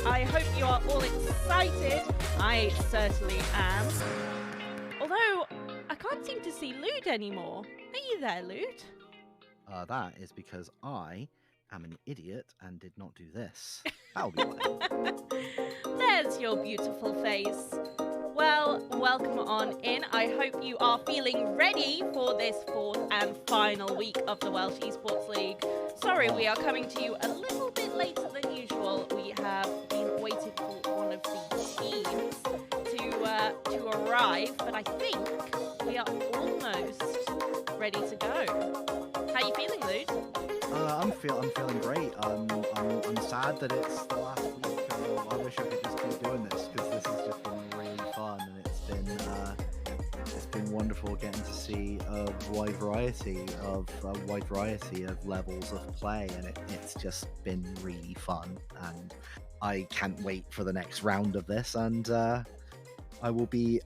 I hope you are all excited. I certainly am. Although, I can't seem to see Lude anymore. Are you there, Lude? That is because I am an idiot and did not do this. That'll be fine. There's your beautiful face. Well, welcome on in. I hope you are feeling ready for this fourth and final week of the Welsh Esports League. Sorry, we are coming to you a little bit later than usual. We have been waiting for one of the teams to arrive, but I think we are almost ready to go. How are you feeling, Lude? I'm feeling great. I'm sad that it's the last week. I wish I could just keep doing this because this has just been really fun, and it's been wonderful getting to see a wide variety of levels of play, and it's just been really fun. And I can't wait for the next round of this, and I will be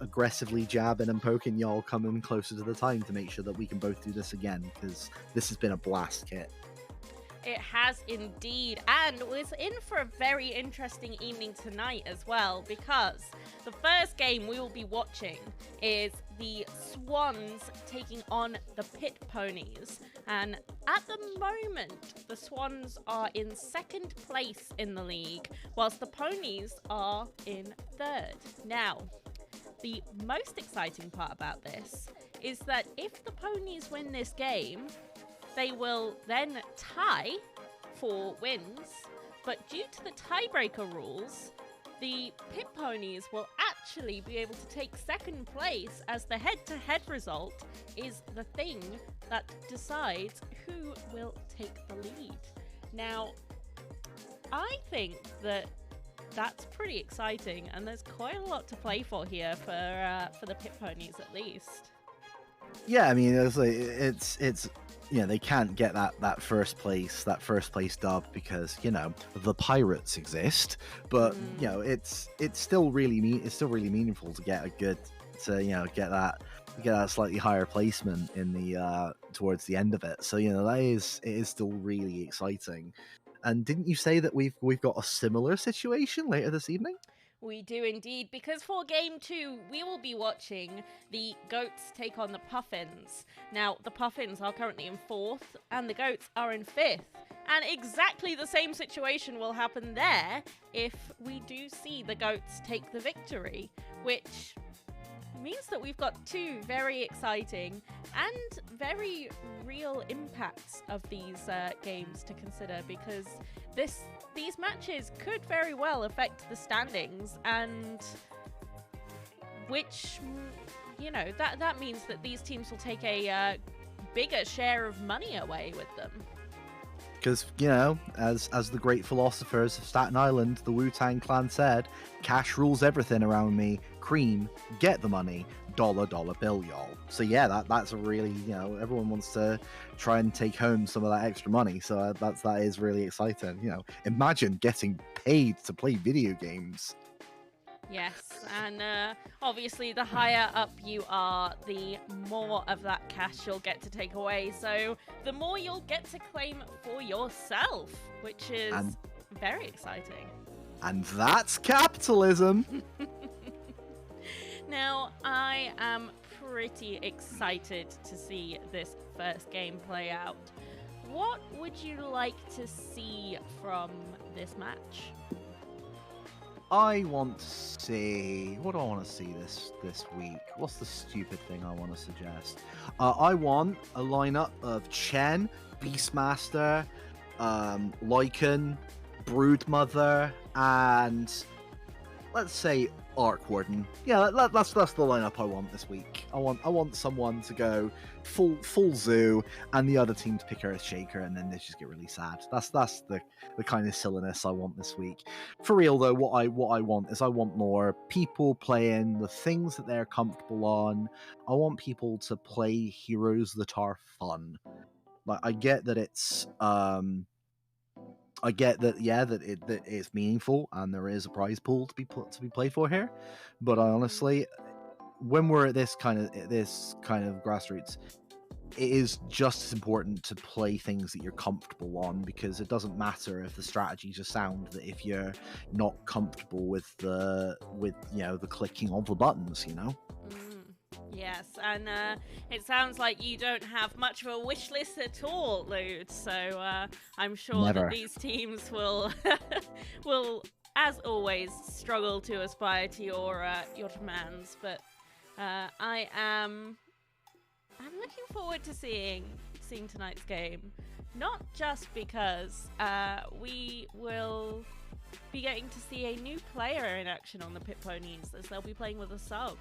aggressively jabbing and poking y'all coming closer to the time to make sure that we can both do this again, because this has been a blast, Kit. It has indeed, and we're in for a very interesting evening tonight as well, because the first game we will be watching is the Swans taking on the Pit Ponies, and at the moment the Swans are in second place in the league, whilst the Ponies are in third. Now, the most exciting part about this is that if the Ponies win this game, they will then tie for wins, but due to the tiebreaker rules, the Pit Ponies will actually be able to take second place, as the head-to-head result is the thing that decides who will take the lead. Now, I think that that's pretty exciting, and there's quite a lot to play for here for the Pit Ponies at least. Yeah, I mean, it's they can't get that first place dub because the pirates exist, but it's still really meaningful to get get that slightly higher placement in the towards the end of it. So it is still really exciting. And didn't you say that we've got a similar situation later this evening? We do indeed, because for Game 2, we will be watching the Goats take on the Puffins. Now, the Puffins are currently in 4th, and the Goats are in 5th. And exactly the same situation will happen there if we do see the Goats take the victory, which means that we've got two very exciting and very real impacts of these games to consider, because these matches could very well affect the standings, and which that means that these teams will take a bigger share of money away with them. Because, as the great philosophers of Staten Island, the Wu-Tang Clan said, cash rules everything around me. Cream, get the money. Dollar bill, y'all. So yeah, that's a really, everyone wants to try and take home some of that extra money. So that is really exciting. Imagine getting paid to play video games. Yes, and obviously the higher up you are, the more of that cash you'll get to take away. So the more you'll get to claim for yourself, which is very exciting. And that's capitalism. Now, I am pretty excited to see this first game play out. What would you like to see from this match? I want to see... What do I want to see this week? What's the stupid thing I want to suggest? I want a lineup of Chen, Beastmaster, Lycan, Broodmother, and let's say Arc Warden. Yeah, that's the lineup I want this week. I want someone to go full zoo, and the other team to pick Earthshaker, and then they just get really sad. That's the kind of silliness I want this week. For real though, what I want is I want more people playing the things that they're comfortable on. I want people to play heroes that are fun. Like, I get that it's that it's meaningful and there is a prize pool to be played for here, but I honestly, when we're at this kind of grassroots, it is just as important to play things that you're comfortable on, because it doesn't matter if the strategies are sound, that if you're not comfortable with the clicking of the buttons, Yes, and it sounds like you don't have much of a wish list at all, Lude. So I'm sure Never. that these teams will will, as always, struggle to aspire to your demands. But I'm looking forward to seeing tonight's game, not just because we will be getting to see a new player in action on the Pit Ponies, as they'll be playing with a sub.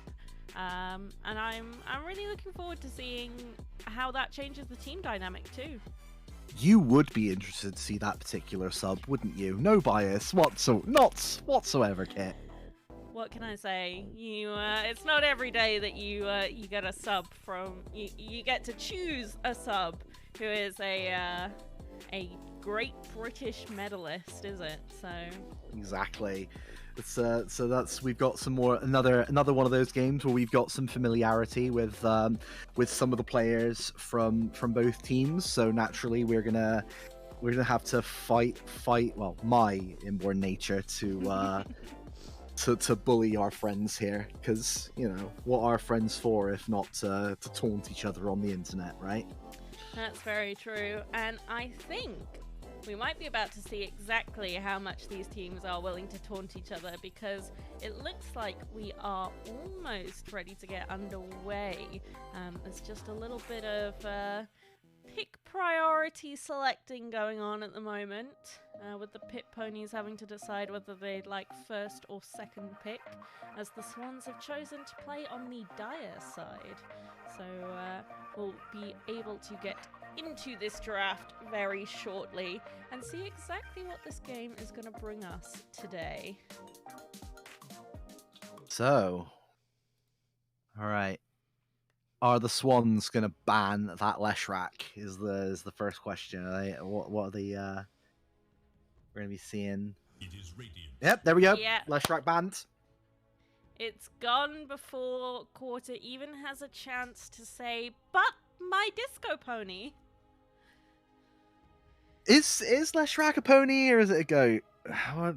And I'm really looking forward to seeing how that changes the team dynamic too. You would be interested to see that particular sub, wouldn't you? No bias whatsoever, Kit. What can I say? It's not every day that you get a sub from you get to choose a sub who is a Great British medalist, is it? So exactly. It's, so that's we've got some more another one of those games where we've got some familiarity with some of the players from both teams. So naturally, we're gonna have to fight. Well, my inborn nature to to bully our friends here, because what are friends for if not to taunt each other on the internet, right? That's very true, and I think we might be about to see exactly how much these teams are willing to taunt each other, because it looks like we are almost ready to get underway. There's just a little bit of pick priority selecting going on at the moment, with the Pit Ponies having to decide whether they'd like first or second pick, as the Swans have chosen to play on the Dire side. So we'll be able to get into this draft very shortly and see exactly what this game is going to bring us today. So, all right. Are the Swans going to ban that Leshrac? Is the first question. Are they, what are the we're going to be seeing? It is radiant. Yep, there we go. Yeah. Leshrac banned. It's gone before Quarter even has a chance to say, but my disco pony. Is Leshrac a pony, or is it a goat? A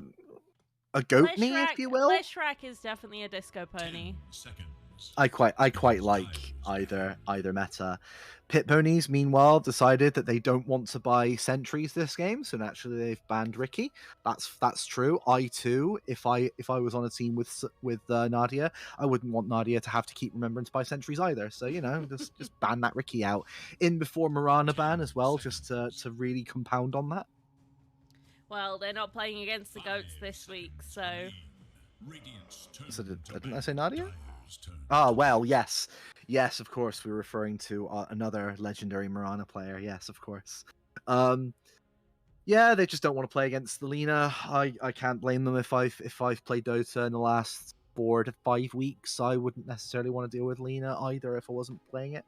goatney, if you will? Leshrac is definitely a disco pony. 10 seconds. I quite like either meta. Pit Ponies, meanwhile, decided that they don't want to buy sentries this game, so naturally they've banned Ricky. That's true. I too, if I was on a team with Nadia, I wouldn't want Nadia to have to keep remembering to buy sentries either. So just ban that Ricky out in before Mirana ban as well, just to really compound on that. Well, they're not playing against the goats this week, so. So didn't I say Nadia? Ah, well, yes, of course. We're referring to another legendary Mirana player. Yes, of course. Yeah, they just don't want to play against the Lina. I can't blame them. If I've played Dota in the last 4 to 5 weeks, I wouldn't necessarily want to deal with Lina either if I wasn't playing it.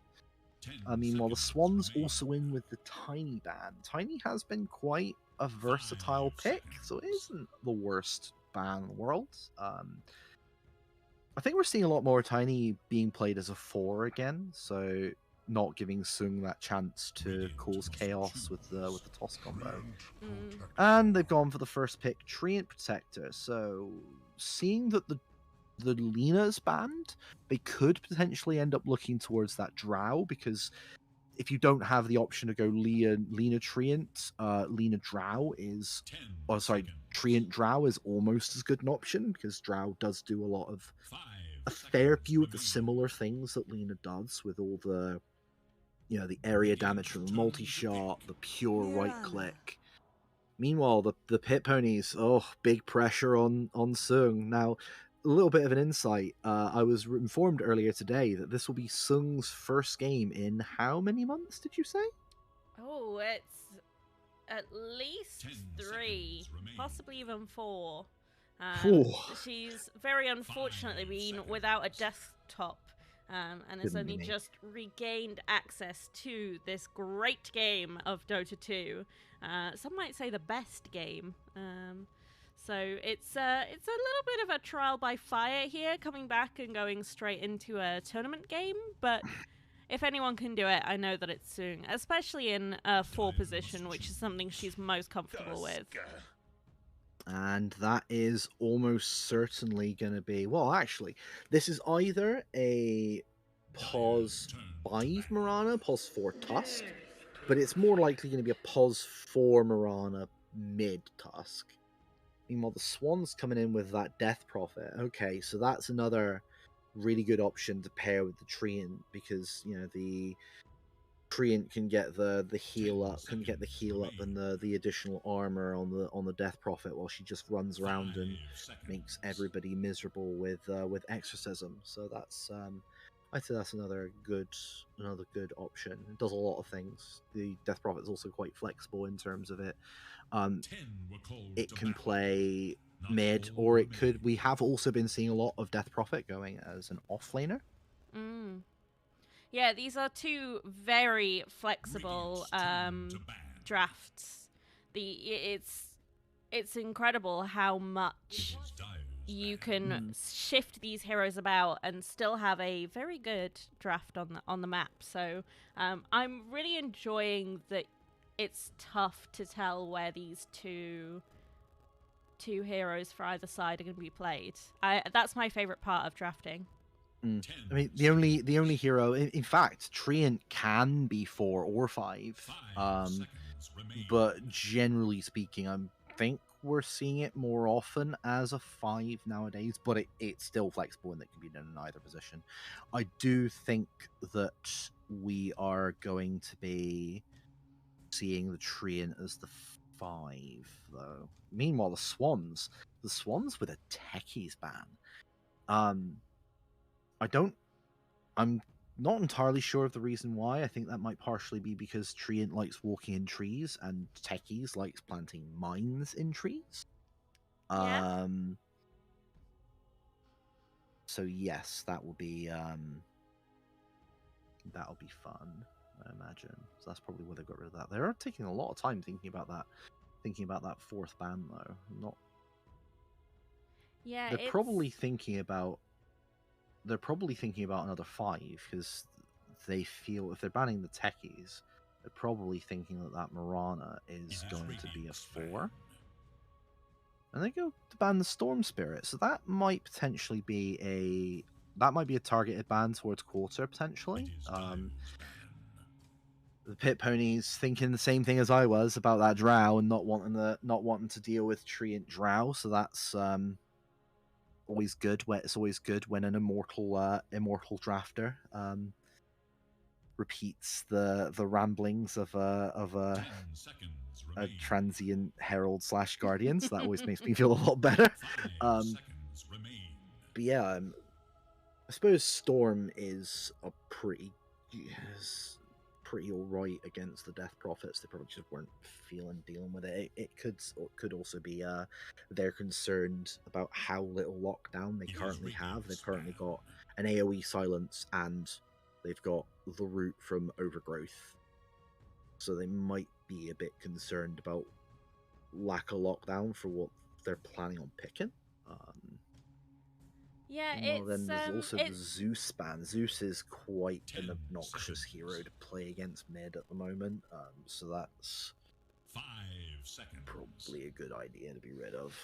Meanwhile, the Swans also win with the Tiny ban. Tiny has been quite a versatile pick, so it isn't the worst ban in the world. I think we're seeing a lot more Tiny being played as a 4 again, so not giving Sung that chance to cause chaos with the toss combo. And they've gone for the first pick, Treant Protector. So seeing that the Lina's banned, they could potentially end up looking towards that Drow, because if you don't have the option to go Lina Treant, Lina Drow is... Oh, sorry, Treant Drow is almost as good an option, because Drow does do a fair few of the similar things that Lina does, with all the, the area damage from the multi-shot, the pure right-click. Meanwhile, the Pit Ponies, big pressure on Sung. Now, a little bit of an insight. I was informed earlier today that this will be Sung's first game in how many months, did you say? Oh, it's at least 3, possibly even 4. She's very unfortunately been without a desktop, and has only just regained access to this great game of Dota 2. Some might say the best game. So it's a little bit of a trial by fire here, coming back and going straight into a tournament game, but if anyone can do it, I know that it's Sung, especially in a 4 position, which is something she's most comfortable with. And that is almost certainly going to be... Well, actually, this is either a pos 5 Marana, pos 4 Tusk, but it's more likely going to be a pos 4 Marana mid Tusk. Meanwhile, the Swans coming in with that Death Prophet. Okay, so that's another really good option to pair with the Treant, because, you know, the Treant can get the heal up, and the additional armor on the Death Prophet, while she just runs around and makes everybody miserable with exorcism. So that's I'd say that's another good option. It does a lot of things. The Death Prophet is also quite flexible in terms of it. It can play mid, or it could. We have also been seeing a lot of Death Prophet going as an offlaner. Yeah, these are 2 very flexible drafts. It's incredible how much you can shift these heroes about and still have a very good draft on the map. So I'm really enjoying that. It's tough to tell where these two heroes for either side are going to be played. That's my favorite part of drafting. I mean, the only hero, in fact, Treant can be 4 or 5, but generally speaking, I think we're seeing it more often as a 5 nowadays. But it's still flexible and it can be done in either position. I do think that we are going to be seeing the Treant as the 5, though. Meanwhile, the Swans with a techies ban. I'm not entirely sure of the reason why. I think that might partially be because Treant likes walking in trees and Techies likes planting mines in trees. Yeah. So yes, that will be that'll be fun, I imagine. So that's probably why they got rid of that. They are taking a lot of time thinking about that 4th ban, though. Not. Yeah. They're probably thinking about another 5, because they feel if they're banning the techies, they're probably thinking that Marana is going to be a 4. And they go to ban the Storm Spirit, so that might potentially be a targeted ban towards quarter, potentially. The Pit Ponies thinking the same thing as I was about that Drow and not wanting to deal with Treant Drow, so that's always good. It's always good when an immortal drafter repeats the ramblings of a transient herald / guardian. So that always makes me feel a lot better. But yeah, I suppose Storm is a pretty alright against the Death Prophets. They probably just weren't dealing with it. It could also be they're concerned about how little lockdown they currently have. They've currently got an AoE silence and they've got the root from Overgrowth, so they might be a bit concerned about lack of lockdown for what they're planning on picking. Yeah, then there's also the Zeus ban. Zeus is quite an obnoxious hero to play against mid at the moment, so that's 5 seconds. Probably a good idea to be rid of.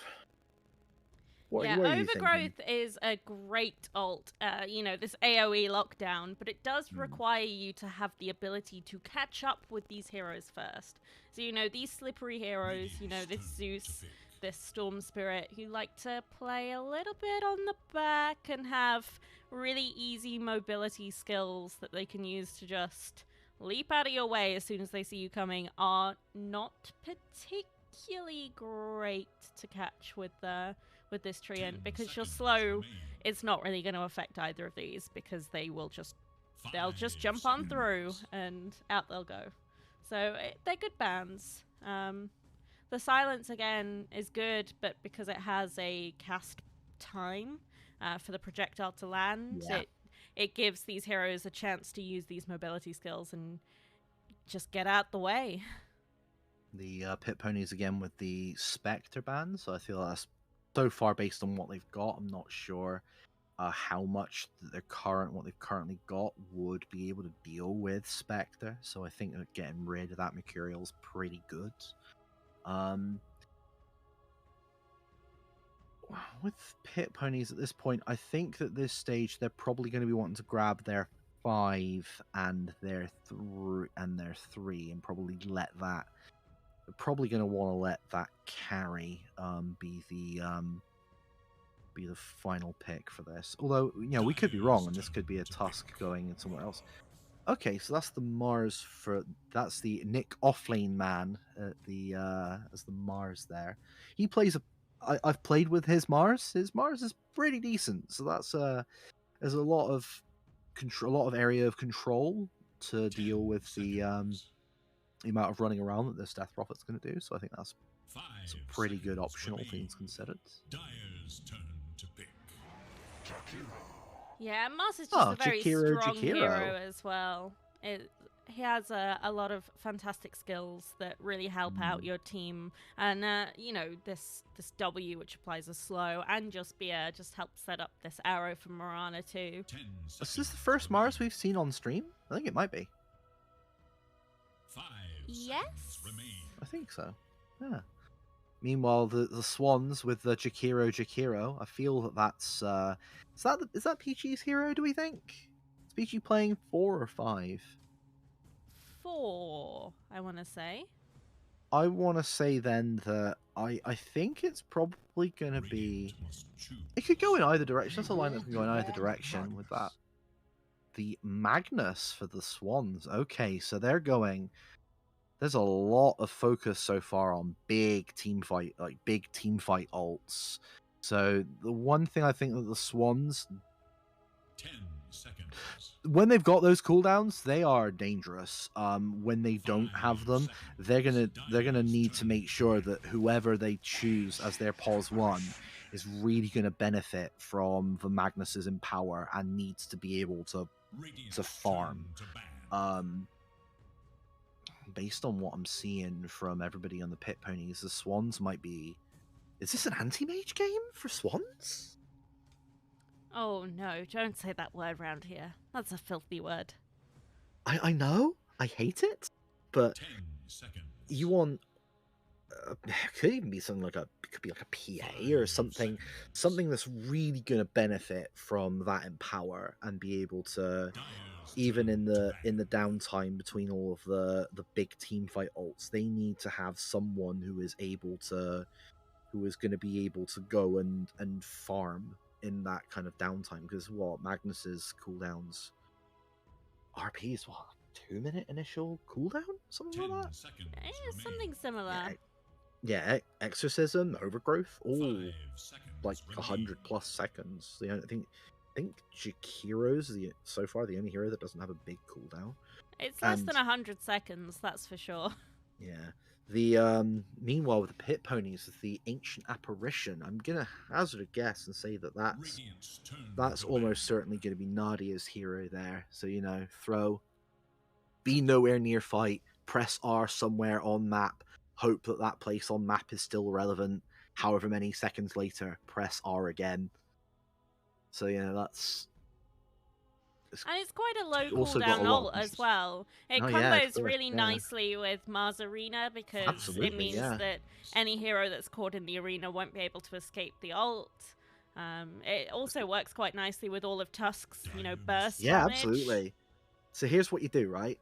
Overgrowth is a great ult. This AoE lockdown, but it does require you to have the ability to catch up with these heroes first. So, these slippery heroes, this Zeus, this Storm Spirit, who like to play a little bit on the back and have really easy mobility skills that they can use to just leap out of your way as soon as they see you coming, are not particularly great to catch with this Treant, because you're slow. It's not really going to affect either of these, because they'll just jump on through and out they'll go. So they're good bans. The silence again is good, but because it has a cast time for the projectile to land, it gives these heroes a chance to use these mobility skills and just get out the way. The Pit Ponies again with the Spectre ban, so I feel that's so far based on what they've got. I'm not sure how much what they've currently got would be able to deal with Spectre. So I think that getting rid of that material is pretty good. With Pit Ponies at this point, I think that this stage they're probably going to be wanting to grab their 5 and their 3 and probably let that. They're probably going to want to let that carry be the final pick for this. Although, you know, we could be wrong, and this could be a Tusk going somewhere else. Okay, so that's the Mars that's the Nick Offlane man at the as the Mars there. He plays I've played with his Mars. His Mars is pretty decent. So that's there's a lot of area of control to deal with the amount of running around that this Death Prophet's going to do. So I think that's a pretty good optional things considered. Dyer's turn to pick. Yeah, Mars is just a very strong Jakiro. hero as well. He has a lot of fantastic skills that really help out your team, and you know, this W, which applies a slow, and just helps set up this arrow for Morana too. Is this the first Mars we've seen on stream? I think it might be. 5 Yes, I think so. Yeah. Meanwhile, the Swans with the Jakiro, I feel that's is that Peachy's hero? Do we think is Peachy playing 4 or 5? 4, I want to say. I want to say then that I think it's probably going to be. It could go in either direction. That's a line that can go in either direction with that. The Magnus for the Swans. Okay, so they're going. There's a lot of focus so far on big team fight ults. So the one thing I think that the Swans, 10 seconds. When they've got those cooldowns, they are dangerous. When they don't have them, they're gonna need to make sure that whoever they choose as their pos 1 is really gonna benefit from the Magnus's in power and needs to be able to farm. Based on what I'm seeing from everybody on the Pit Ponies, the Swans might be. Is this an anti-mage game for Swans? Oh no, don't say that word around here. That's a filthy word. I know. I hate it. But 10 seconds. You want. Could even be something like could be like a PA or something that's really going to benefit from that in power and be able to. Even in the downtime between all of the big team fight ults, they need to have someone who is going to be able to go and farm in that kind of downtime. Because Magnus's cooldowns, RP is 2-minute initial cooldown, something like that. Something similar. Yeah, Exorcism, Overgrowth, all like 100+ seconds. I think Jakiro's so far the only hero that doesn't have a big cooldown. It's less than 100 seconds, that's for sure. Yeah. The meanwhile with the Pit Ponies, with the Ancient Apparition, I'm gonna hazard a guess and say that's almost certainly gonna be Nadia's hero there. So be nowhere near fight, press R somewhere on map, hope that place on map is still relevant. However many seconds later, press R again. So that's. And it's quite a low cooldown ult as well. It combos really nicely with Mars Arena because it means that any hero that's caught in the arena won't be able to escape the ult. It also works quite nicely with all of Tusk's, burst damage. Yeah, absolutely. So here's what you do, right?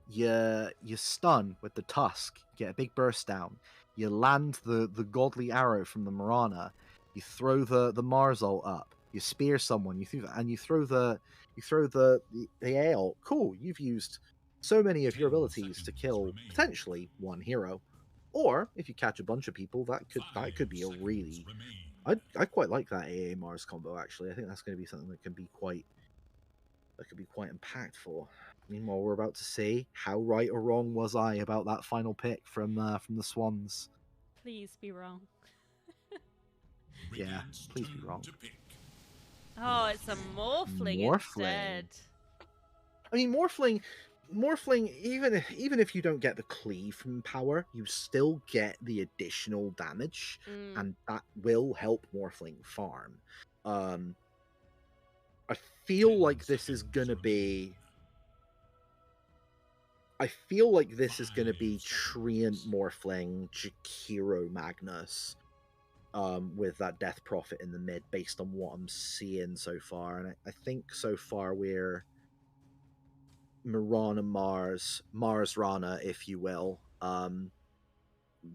You stun with the Tusk, get a big burst down. You land the godly arrow from the Morana. You throw the Mars ult up. You spear someone, you throw the A ult. Cool, you've used so many of your abilities to kill potentially one hero. Or if you catch a bunch of people, that could be a really. I quite like that AA Mars combo actually. I think that's going to be something that could be quite impactful. Meanwhile, we're about to see how right or wrong was I about that final pick from the Swans. Please be wrong. Yeah, please be wrong. Oh, it's a Morphling instead. I mean, Morphling, even if you don't get the cleave from power, you still get the additional damage, and that will help Morphling farm. I feel like this is gonna be. I feel like this is gonna be Treant Morphling, Jakiro Magnus, with that Death Prophet in the mid, based on what I'm seeing so far. And I think so far we're Mirana Mars Rana, if you will,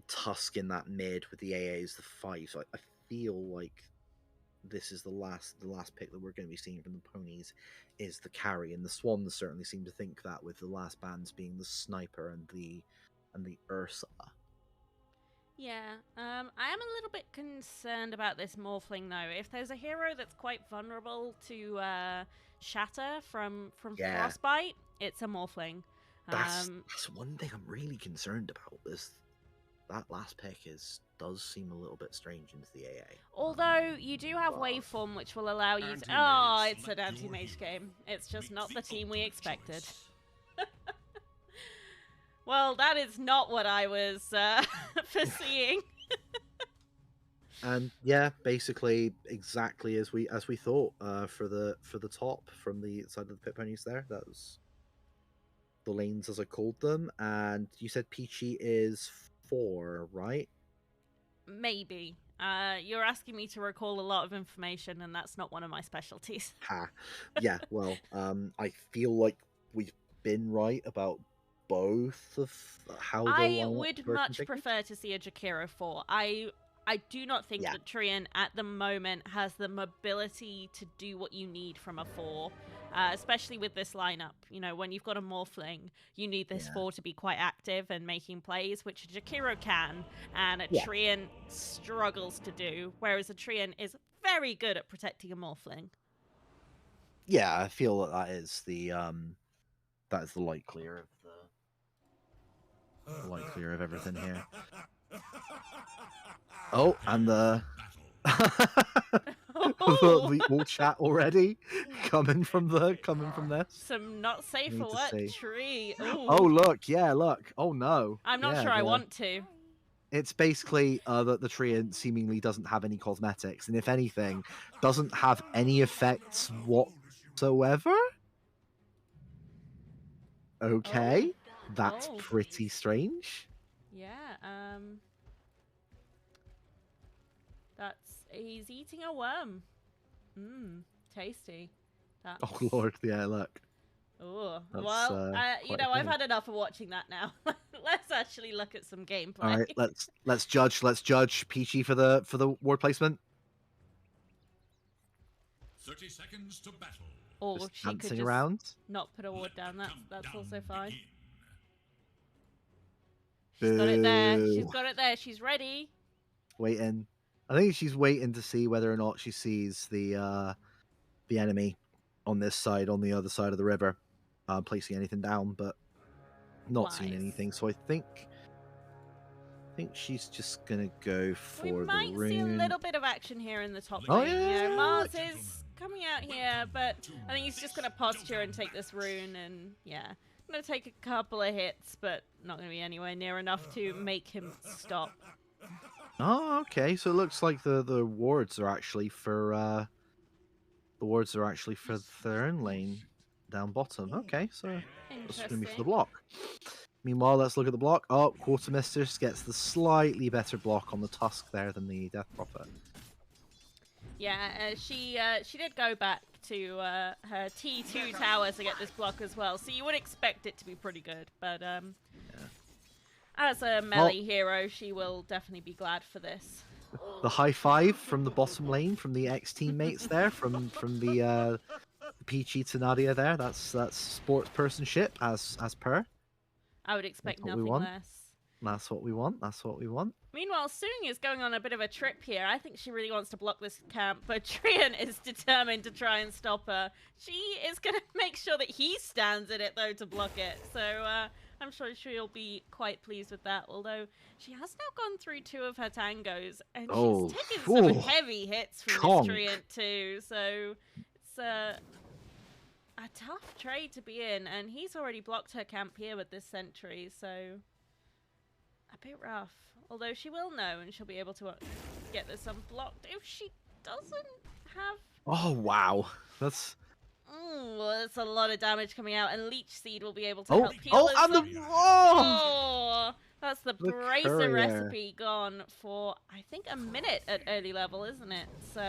Tusk in that mid with the AAs, the 5. So I feel like this is the last pick that we're going to be seeing from the ponies is the carry, and the Swans certainly seem to think that, with the last bands being the Sniper and the Ursa. Yeah, I am a little bit concerned about this Morphling though. If there's a hero that's quite vulnerable to shatter from Frostbite, it's a Morphling. That's one thing I'm really concerned about. Is that last pick does seem a little bit strange into the AA. Although you do have Waveform, which will allow you to... Oh, it's an anti-mage game. It's just not the team we expected. Well, that is not what I was foreseeing. And yeah, basically exactly as we thought for the top from the side of the Pit Ponies there. That was the lanes as I called them. And you said Peachy is 4, right? Maybe. You're asking me to recall a lot of information, and that's not one of my specialties. Ha. Yeah, well, I feel like we've been right about both of how the I would much prefer to see a Jakiro 4. I do not think that Treant at the moment has the mobility to do what you need from a 4, especially with this lineup. You know, when you've got a Morphling, you need this 4 to be quite active and making plays, which a Jakiro can, and a Treant struggles to do, whereas a Treant is very good at protecting a Morphling. Yeah, I feel that is the light clear of the light clear of everything here. Oh, and the all chat already coming from this. Some not safe for work tree. Ooh. Oh look, look. Oh no. I'm not sure I want to. It's basically that the tree seemingly doesn't have any cosmetics, and if anything, doesn't have any effects whatsoever. Okay, that's pretty strange. Yeah. He's eating a worm. Tasty. Oh lord, yeah, look. Oh, well, you know, I've had enough of watching that now. Let's actually look at some gameplay. All right, let's judge Peachy for the ward placement. 30 seconds to battle. Or just she could just around. Not put a ward down. That's also fine. Boo. She's got it there. She's got it there. She's ready. Waiting. I think she's waiting to see whether or not she sees the enemy on this side, on the other side of the river, placing anything down, but not seeing anything. So I think she's just gonna go for the rune. We might see a little bit of action here in the top lane. Oh yeah, Mars is coming out here, but I think he's just gonna posture and take this rune, and gonna take a couple of hits, but not gonna be anywhere near enough to make him stop. Oh, okay. So it looks like the wards are actually for their own lane down bottom. Okay, so that's going to be for the block. Meanwhile, let's look at the block. Oh, Quartermistress gets the slightly better block on the Tusk there than the Death Prophet. Yeah, she did go back to her T2 tower to get this block as well, so you would expect it to be pretty good, but as a melee hero, she will definitely be glad for this. The high five from the bottom lane from the ex-teammates there, from the Peachy to Nadia there. That's sports personship as per. I would expect nothing less. That's what we want. That's what we want. Meanwhile, Sung is going on a bit of a trip here. I think she really wants to block this camp, but Treant is determined to try and stop her. She is going to make sure that he stands in it, though, to block it. So I'm sure she'll be quite pleased with that, although she has now gone through 2 of her tangos, and she's taken some heavy hits from this Treant too, so it's a tough trade to be in, and he's already blocked her camp here with this sentry, so a bit rough. Although she will know, and she'll be able to get this unblocked if she doesn't have... Oh, wow. That's there's a lot of damage coming out, and Leech Seed will be able to Oh, help heal oh, as and well. the Oh, that's the The bracer courier. recipe gone for, I think, a minute at early level, isn't it? So,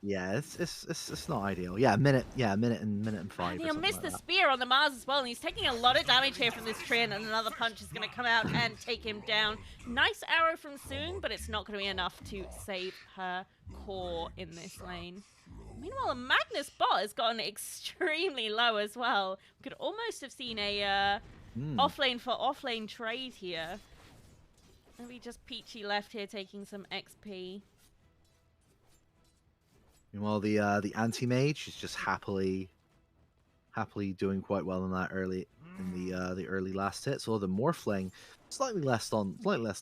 yeah, it's not ideal. Yeah, a minute and 5. and Or he'll something miss like the that. spear on the Mars as well, and he's taking a lot of damage here from this Treant, and another punch is going to come out and take him down. Nice arrow from Soon, but it's not going to be enough to save her core in this lane. Meanwhile, the Magnus bot has gotten extremely low as well. We could almost have seen a offlane for offlane trade here. Maybe just Peachy left here taking some XP. Meanwhile, the anti-mage is just happily doing quite well in that early the early last hits. Or the Morphling, slightly less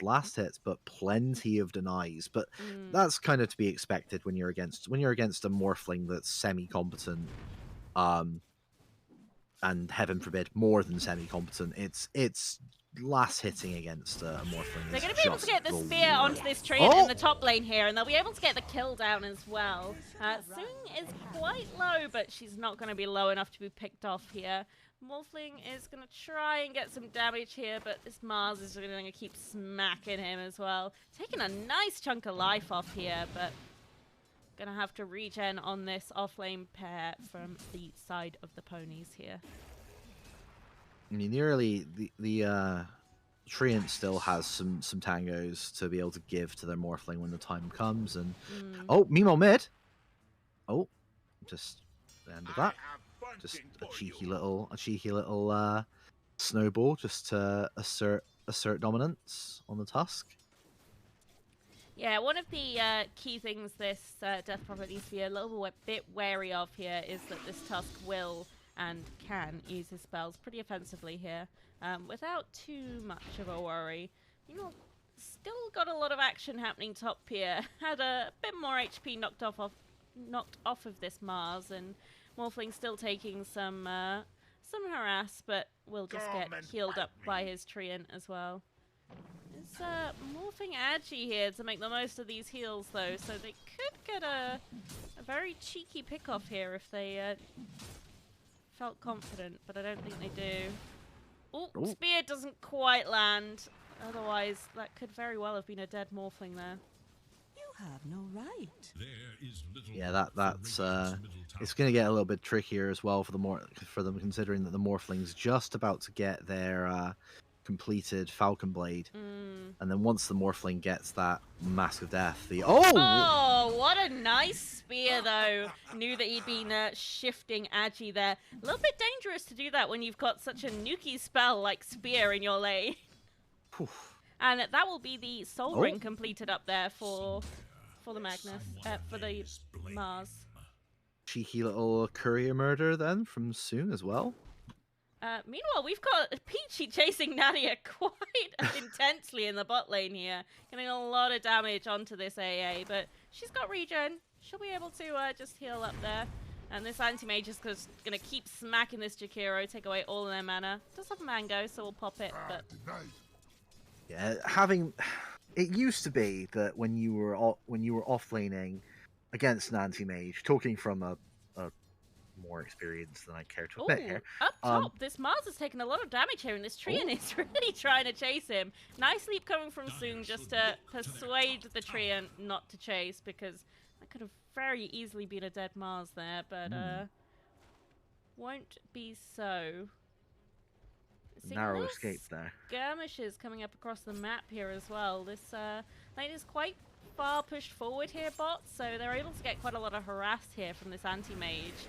last hits, but plenty of denies. But that's kind of to be expected when you're against a Morphling that's semi-competent, and heaven forbid more than semi-competent. It's last hitting against a Morphling. They're going to be able to get the spear onto this Treant in the top lane here, and they'll be able to get the kill down as well. Sung is quite low, but she's not going to be low enough to be picked off here. Morphling is going to try and get some damage here, but this Mars is going to keep smacking him as well. Taking a nice chunk of life off here, but going to have to regen on this offlane pair from the side of the ponies here. I mean, the Treant still has some tangos to be able to give to their Morphling when the time comes, and oh, Mimo mid. Oh, just the end of that. Just a cheeky little snowball just to assert dominance on the Tusk. Yeah, one of the key things this Death Prophet needs to be a little bit wary of here is that this Tusk will and can use his spells pretty offensively here, without too much of a worry. You know, still got a lot of action happening top here. Had a bit more HP knocked off of this Mars, and Morphling still taking some harass, but will just get healed up by his Treant as well. It's morphing Agi here to make the most of these heals, though, so they could get a very cheeky pick-off here if they felt confident, but I don't think they do. Ooh, spear doesn't quite land. Otherwise, that could very well have been a dead Morphling there. You have no right. Yeah, that's it's going to get a little bit trickier as well for them, considering that the Morphling's just about to get their completed Falcon Blade, and then once the Morphling gets that Mask of Death, oh, what a nice spear though. Knew that he'd been shifting Agi there. A little bit dangerous to do that when you've got such a nuky spell like spear in your lane. And that will be the soul ring completed up there for the Magnus, for the Mars. Cheeky little courier murder then from Soon as well. Meanwhile, we've got Peachy chasing Nadia quite intensely in the bot lane here, getting a lot of damage onto this AA, but she's got regen. She'll be able to just heal up there. And this anti-mage is going to keep smacking this Jakiro, take away all of their mana. Does have Mango, so we'll pop it, but... Yeah, it used to be that when you were off-laning against an anti-mage, talking from a more experienced than I care to admit here. Up top, this Mars has taken a lot of damage here, and this Treant is really trying to chase him. Nice leap coming from Soon just to persuade the Treant not to chase, because that could have very easily been a dead Mars there, but won't be so. Narrow escape there. Skirmishes coming up across the map here as well. This lane is quite far pushed forward here, bots, so they're able to get quite a lot of harass here from this anti-mage,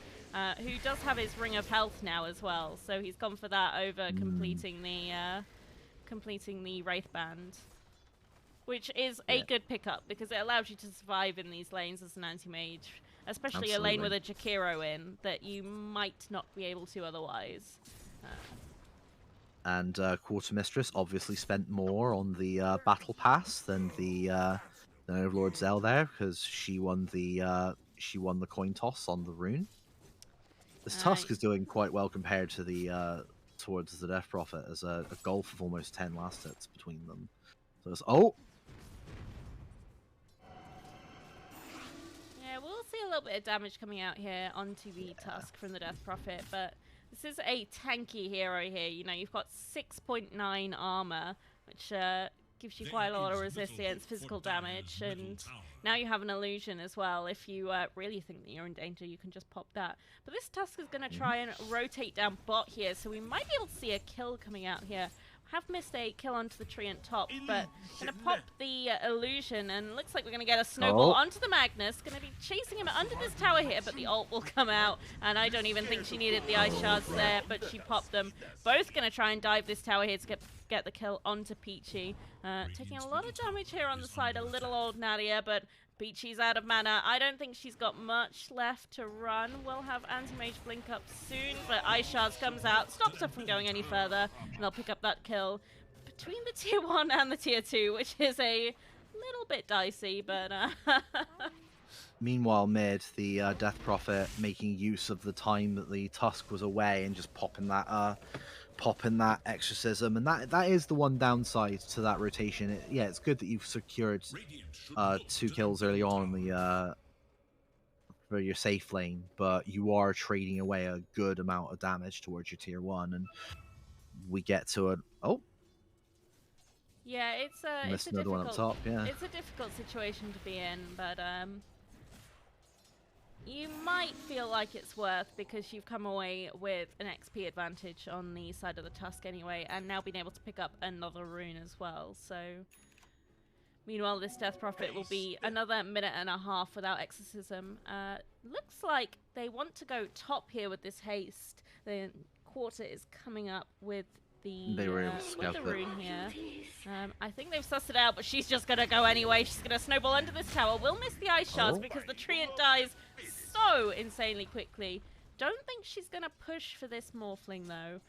who does have his Ring of Health now as well, so he's gone for that over completing the Wraith Band, which is a good pickup because it allows you to survive in these lanes as an anti-mage, especially a lane with a Jakiro in that you might not be able to otherwise. And Quartermistress obviously spent more on the battle pass than the Overlord Zell there, because she won the coin toss on the rune. This Tusk is doing quite well compared to the towards the Death Prophet, as a gulf of almost 10 last hits between them. So it's yeah, we'll see a little bit of damage coming out here onto the Tusk from the Death Prophet, but this is a tanky hero here. You know, you've got 6.9 armor, which gives you quite a lot of resistance, physical damage, and now you have an illusion as well. If you really think that you're in danger, you can just pop that. But this Tusk is going to try and rotate down bot here, so we might be able to see a kill coming out here. Have missed a kill onto the tree on top, but going to pop the illusion, and looks like we're going to get a snowball onto the Magnus. Going to be chasing him under this tower here, but the ult will come out, and I don't even think she needed the ice shards there, but she popped them. Both going to try and dive this tower here to get the kill onto Peachy. Taking a lot of damage here on the side, a little old Nadia, but Peachy's out of mana. I don't think she's got much left to run. We'll have Anti-Mage blink up soon, but Ice Shards comes out, stops her from going any further, and they'll pick up that kill between the tier 1 and the tier 2, which is a little bit dicey, but... Meanwhile, mid, the Death Prophet making use of the time that the Tusk was away and just popping that exorcism, and that is the one downside to that rotation. Yeah, it's good that you've secured 2 kills early on in the for your safe lane, but you are trading away a good amount of damage towards your tier 1, and we get to yeah, it's a another one up top. Yeah, it's a difficult situation to be in, but you might feel like it's worth, because you've come away with an XP advantage on the side of the Tusk anyway, and now being able to pick up another rune as well. So, meanwhile, this Death Prophet will be another minute and a half without Exorcism. Looks like they want to go top here with this haste. The quarter is coming up with the rune here. I think they've sussed it out, but she's just going to go anyway. She's going to snowball under this tower. We'll miss the ice shards because the treant dies so insanely quickly. Don't think she's going to push for this Morphling, though.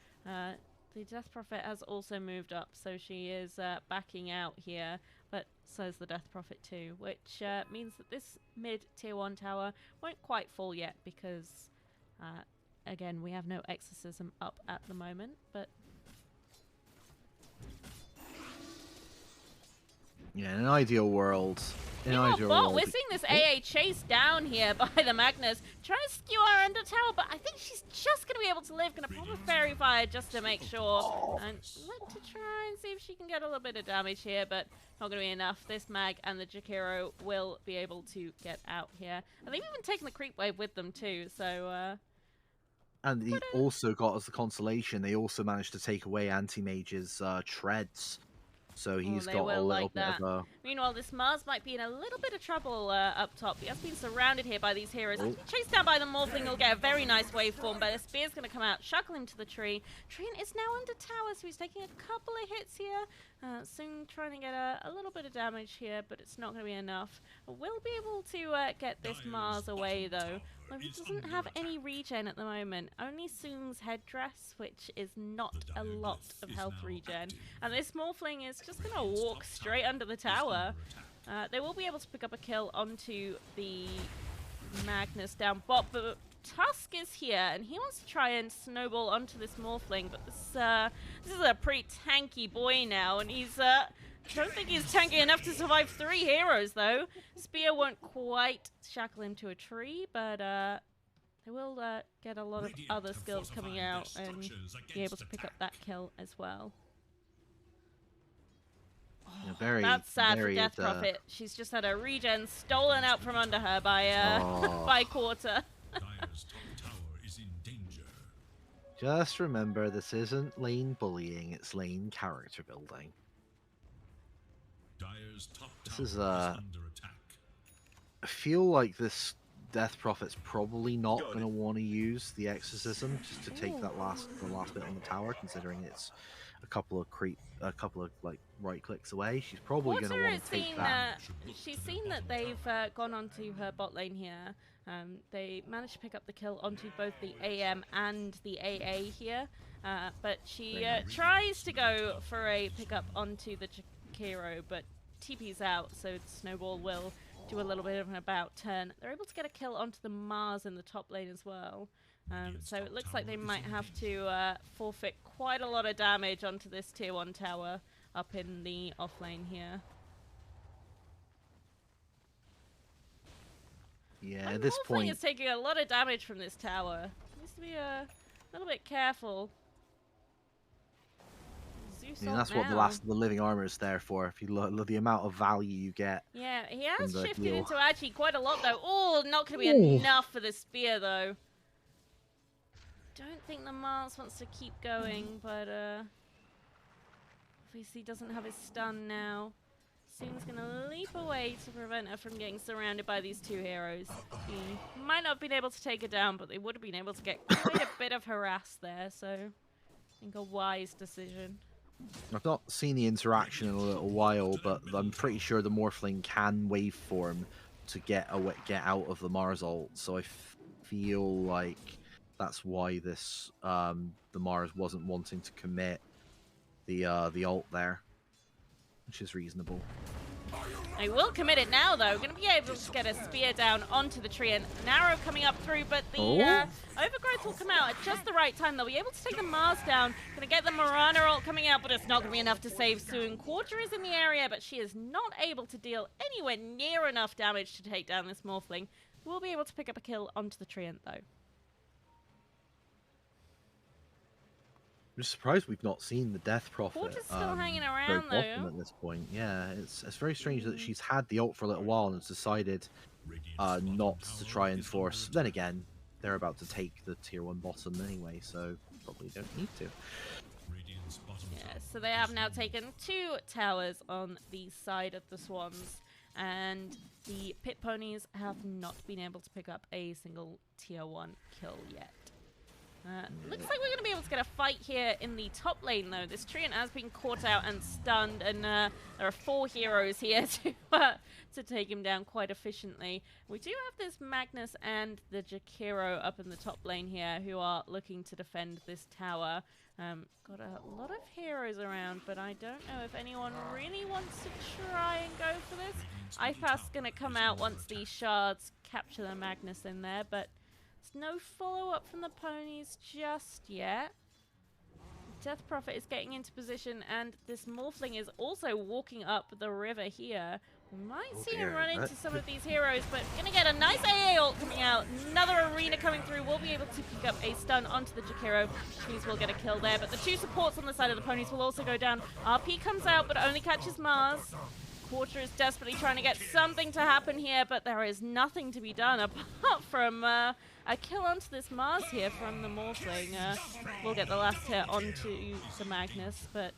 The Death Prophet has also moved up, so she is backing out here, but so is the Death Prophet too, which means that this mid-tier 1 tower won't quite fall yet, because, again, we have no Exorcism up at the moment, but... Yeah, in an ideal world. We're seeing this AA chase down here by the Magnus, trying to skew her under tower, but I think she's just going to be able to live. Going to pop a Fairy Fire just to make sure, and look to try and see if she can get a little bit of damage here, but not going to be enough. This Mag and the Jakiro will be able to get out here, and they've even taken the creep wave with them too, so... and he also got, as the consolation, they also managed to take away Anti-Mage's treads. So he's got a little bit of a... Meanwhile, this Mars might be in a little bit of trouble up top. He has been surrounded here by these heroes. He's been chased down by the Morphling. He'll get a very nice waveform, but a spear's going to come out, shackle him to the tree. Treant is now under tower, so he's taking a couple of hits here. Soon trying to get a little bit of damage here, but it's not going to be enough. We'll be able to get this Mars away, though. Well, he doesn't have any regen at the moment. Only Soong's headdress, which is not a lot of health regen. And this Morphling is just going to walk straight under the tower. They will be able to pick up a kill onto the Magnus down bot, but Tusk is here, and he wants to try and snowball onto this Morphling, but this is a pretty tanky boy now, and he's... don't think he's tanky enough to survive 3 heroes, though. Spear won't quite shackle him to a tree, but they will get a lot of other skills coming out and be able to pick up that kill as well. Yeah, that's sad for Death Prophet. She's just had her regen stolen out from under her by by Quarter. Dire's top tower is in danger. Just remember, this isn't lane bullying, it's lane character building. Dire's top This tower is under attack. I feel like this Death Prophet's probably not going to want to use the Exorcism just to take the last bit on the tower, considering it's a couple of like right clicks away. She's probably going to want to take that. She's seen that they've gone onto her bot lane here. They managed to pick up the kill onto both the AM and the AA here, but she tries to go for a pickup onto the Jakiro, but TP's out, so Snowball will do a little bit of an about turn. They're able to get a kill onto the Mars in the top lane as well. So it looks like they might have to forfeit quite a lot of damage onto this tier 1 tower up in the off lane here. Yeah, My at this Morphling point, is taking a lot of damage from this tower. Needs to be a little bit careful. I mean, that's what the last of the living armor is there for. If you look the amount of value you get. Yeah, he from has the shifted heal. into actually quite a lot though. Oh, not going to be Ooh. enough for the spear though. Don't think the Mars wants to keep going, but obviously doesn't have his stun now. Soon's going to leap away to prevent her from getting surrounded by these two heroes. He might not have been able to take her down, but they would have been able to get quite a bit of harass there, so I think a wise decision. I've not seen the interaction in a little while, but I'm pretty sure the Morphling can waveform to get out of the Mars ult. So I feel like that's why this the Mars wasn't wanting to commit the ult there, which is reasonable. I will commit it now, though. Going to be able to get a spear down onto the tree, and Narrow coming up through, but the Overgrowth will come out at just the right time. They'll be able to take the Mars down. Going to get the Marana ult coming out, but it's not going to be enough to save Soon. Quarter is in the area, but she is not able to deal anywhere near enough damage to take down this Morphling. We'll be able to pick up a kill onto the Treant, though. I'm just surprised we've not seen the Death Prophet. Quarter's still hanging around, go though. bottom at this point. Yeah, it's very strange that she's had the ult for a little while and has decided not to try and force. Then again, they're about to take the tier 1 bottom anyway, so probably don't need to. Yeah, so they have now taken 2 towers on the side of the Swans, and the Pit Ponies have not been able to pick up a single tier 1 kill yet. Looks like we're going to be able to get a fight here in the top lane, though. This Treant has been caught out and stunned, and there are 4 heroes here to take him down quite efficiently. We do have this Magnus and the Jakiro up in the top lane here who are looking to defend this tower. Got a lot of heroes around, but I don't know if anyone really wants to try and go for this. IPAS's going to come out once the shards capture the Magnus in there, but no follow-up from the ponies just yet. Death Prophet is getting into position, and this Morphling is also walking up the river here. We might see him run into some of these heroes, but gonna get a nice AA ult coming out. Another arena coming through. We'll be able to pick up a stun onto the Jakiro, which means we'll get a kill there. But the 2 supports on the side of the ponies will also go down. RP comes out, but only catches Mars. Quarter is desperately trying to get something to happen here, but there is nothing to be done apart from a kill onto this Mars here from the Morphling. We'll get the last hit onto the Magnus, but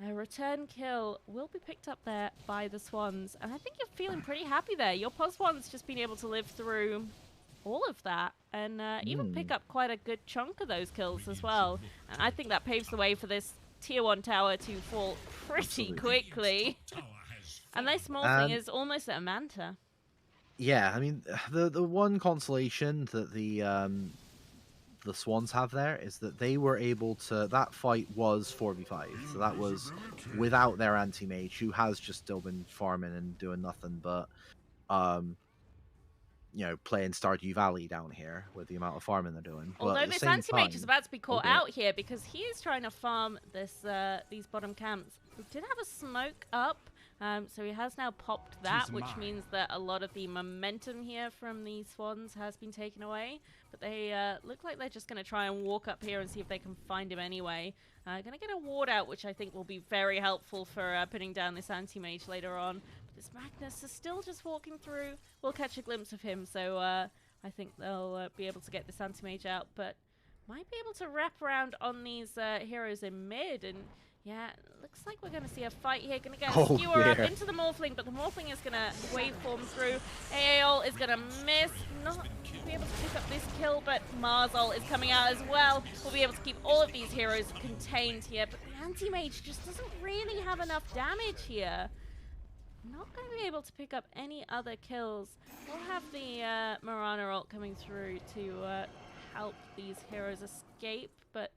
a return kill will be picked up there by the Swans. And I think you're feeling pretty happy there. Your Pos1's just been able to live through all of that and even pick up quite a good chunk of those kills as well. And I think that paves the way for this tier 1 tower to fall pretty quickly. And this Morphling is almost at a Manta. Yeah, I mean, the one consolation that the Swans have there is that they were able to. That fight was 4v5, so that was without their anti-mage, who has just still been farming and doing nothing but, you know, playing Stardew Valley down here with the amount of farming they're doing. Although this anti-mage is about to be caught out here because he is trying to farm this these bottom camps. We did have a smoke up. So he has now popped that, which means that a lot of the momentum here from the Swans has been taken away. But they look like they're just going to try and walk up here and see if they can find him anyway. Going to get a ward out, which I think will be very helpful for putting down this anti-mage later on. But this Magnus is still just walking through. We'll catch a glimpse of him, so I think they'll be able to get this anti-mage out. But might be able to wrap around on these heroes in mid and... yeah, looks like we're going to see a fight here. Going to get a skewer up into the Morphling, but the Morphling is going to waveform through. AAL is going to miss. Not be able to pick up this kill, but Mars ult is coming out as well. We'll be able to keep all of these heroes contained here, but the anti-mage just doesn't really have enough damage here. Not going to be able to pick up any other kills. We'll have the Marana ult coming through to help these heroes escape, but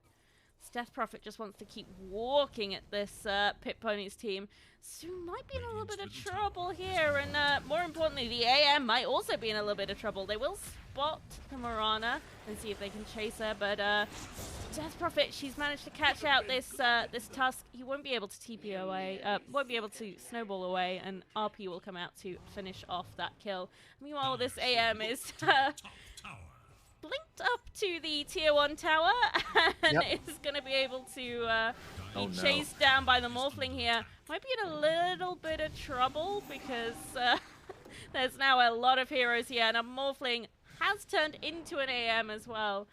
Death Prophet just wants to keep walking at this Pit Ponies team. So might be in a little bit of trouble here, and more importantly, the AM might also be in a little bit of trouble. They will spot the Mirana and see if they can chase her, but Death Prophet, she's managed to catch out this this Tusk. He won't be able to TP away, won't be able to snowball away, and RP will come out to finish off that kill. Meanwhile, this AM is blinked up to the tier 1 tower and is going to be able to be chased down by the Morphling here. Might be in a little bit of trouble because there's now a lot of heroes here, and a Morphling has turned into an AM as well.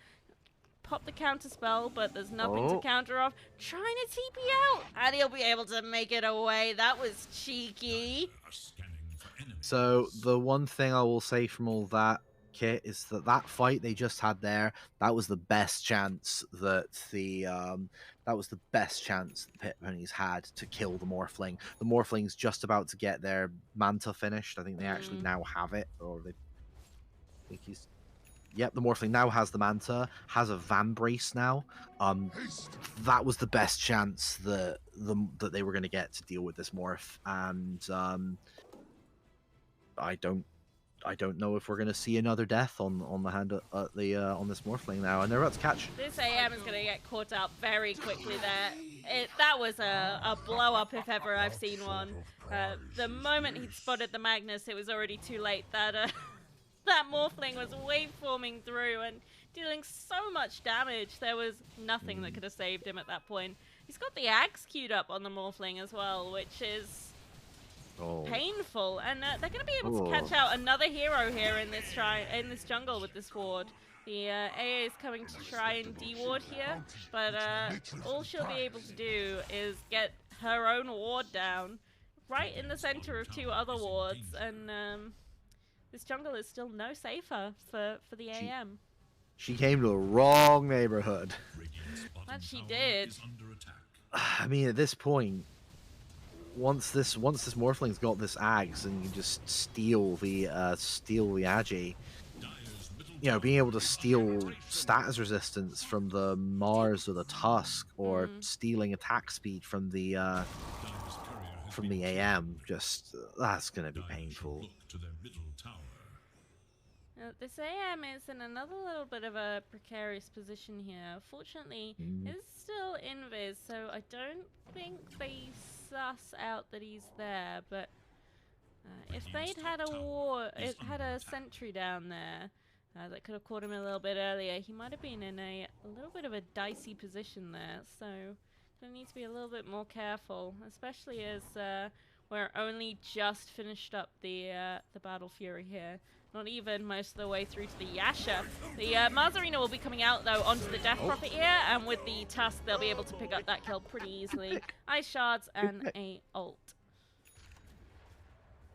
Pop the counter spell, but there's nothing to counter off. Trying to TP out, and he'll be able to make it away. That was cheeky. So the one thing I will say from all that, Kit, is that that fight they just had there, that was the best chance that the Pit Ponies had to kill the Morphling. The Morphling's just about to get their Manta finished. I think they actually now have it, or they think he's. Yep, the Morphling now has the Manta, has a Van Brace now. That was the best chance that they were going to get to deal with this Morph, and I don't know if we're going to see another death on the hand on this Morphling now, and they're about to catch. This AM is going to get caught up very quickly there. That was a blow up if ever I've seen one. The moment he'd spotted the Magnus, it was already too late. That Morphling was waveforming through and dealing so much damage. There was nothing that could have saved him at that point. He's got the axe queued up on the Morphling as well, which is painful. And they're going to be able to catch out another hero here in this jungle with this ward. The AA is coming to try and de-ward here, but all she'll be able to do is get her own ward down right in the center of two other wards, and this jungle is still no safer for the AM. She came to the wrong neighborhood. That she did. I mean, at this point, once this Morphling's got this axe and you just steal the Agi, you know, being able to steal status resistance from the Mars or the Tusk, or stealing attack speed from the AM, just that's gonna be painful. This AM is in another little bit of a precarious position here. Fortunately, it's still invis, so I don't think they suss out that he's there. But if they'd had a sentry down there that could have caught him a little bit earlier, he might have been in a little bit of a dicey position there. So they need to be a little bit more careful, especially as we're only just finished up the Battle Fury here. Not even most of the way through to the Yasha. The Mazarina will be coming out, though, onto the Death Prophet here, and with the Tusk, they'll be able to pick up that kill pretty easily. Ice Shards and a ult.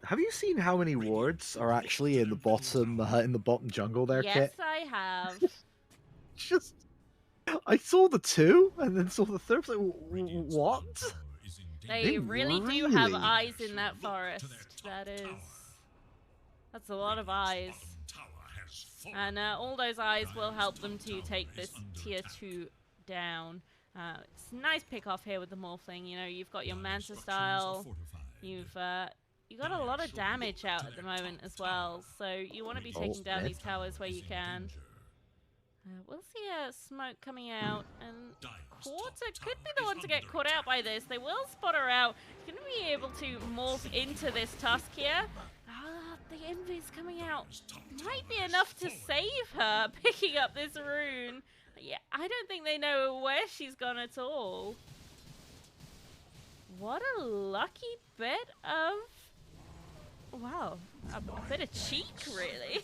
Have you seen how many wards are actually in the bottom jungle there, Yes, Kit? I have. Just, I saw the two, and then saw the third. Like, what? They really do have eyes in that forest. That's a lot of eyes. And all those eyes will help them to take this tier 2 down. It's a nice pick off here with the Morphling. You know, you've got your Manta style. You've got a lot of damage out at the moment as well. So you want to be taking down these towers where you can. We'll see a smoke coming out, and Quarter could be the one to get caught out by this. They will spot her out. She's going to be able to morph into this Tusk here. The Envy's coming out. Might be enough to save her, picking up this rune. Yeah, I don't think they know where she's gone at all. What a lucky bit of... Wow, a bit of cheek, really.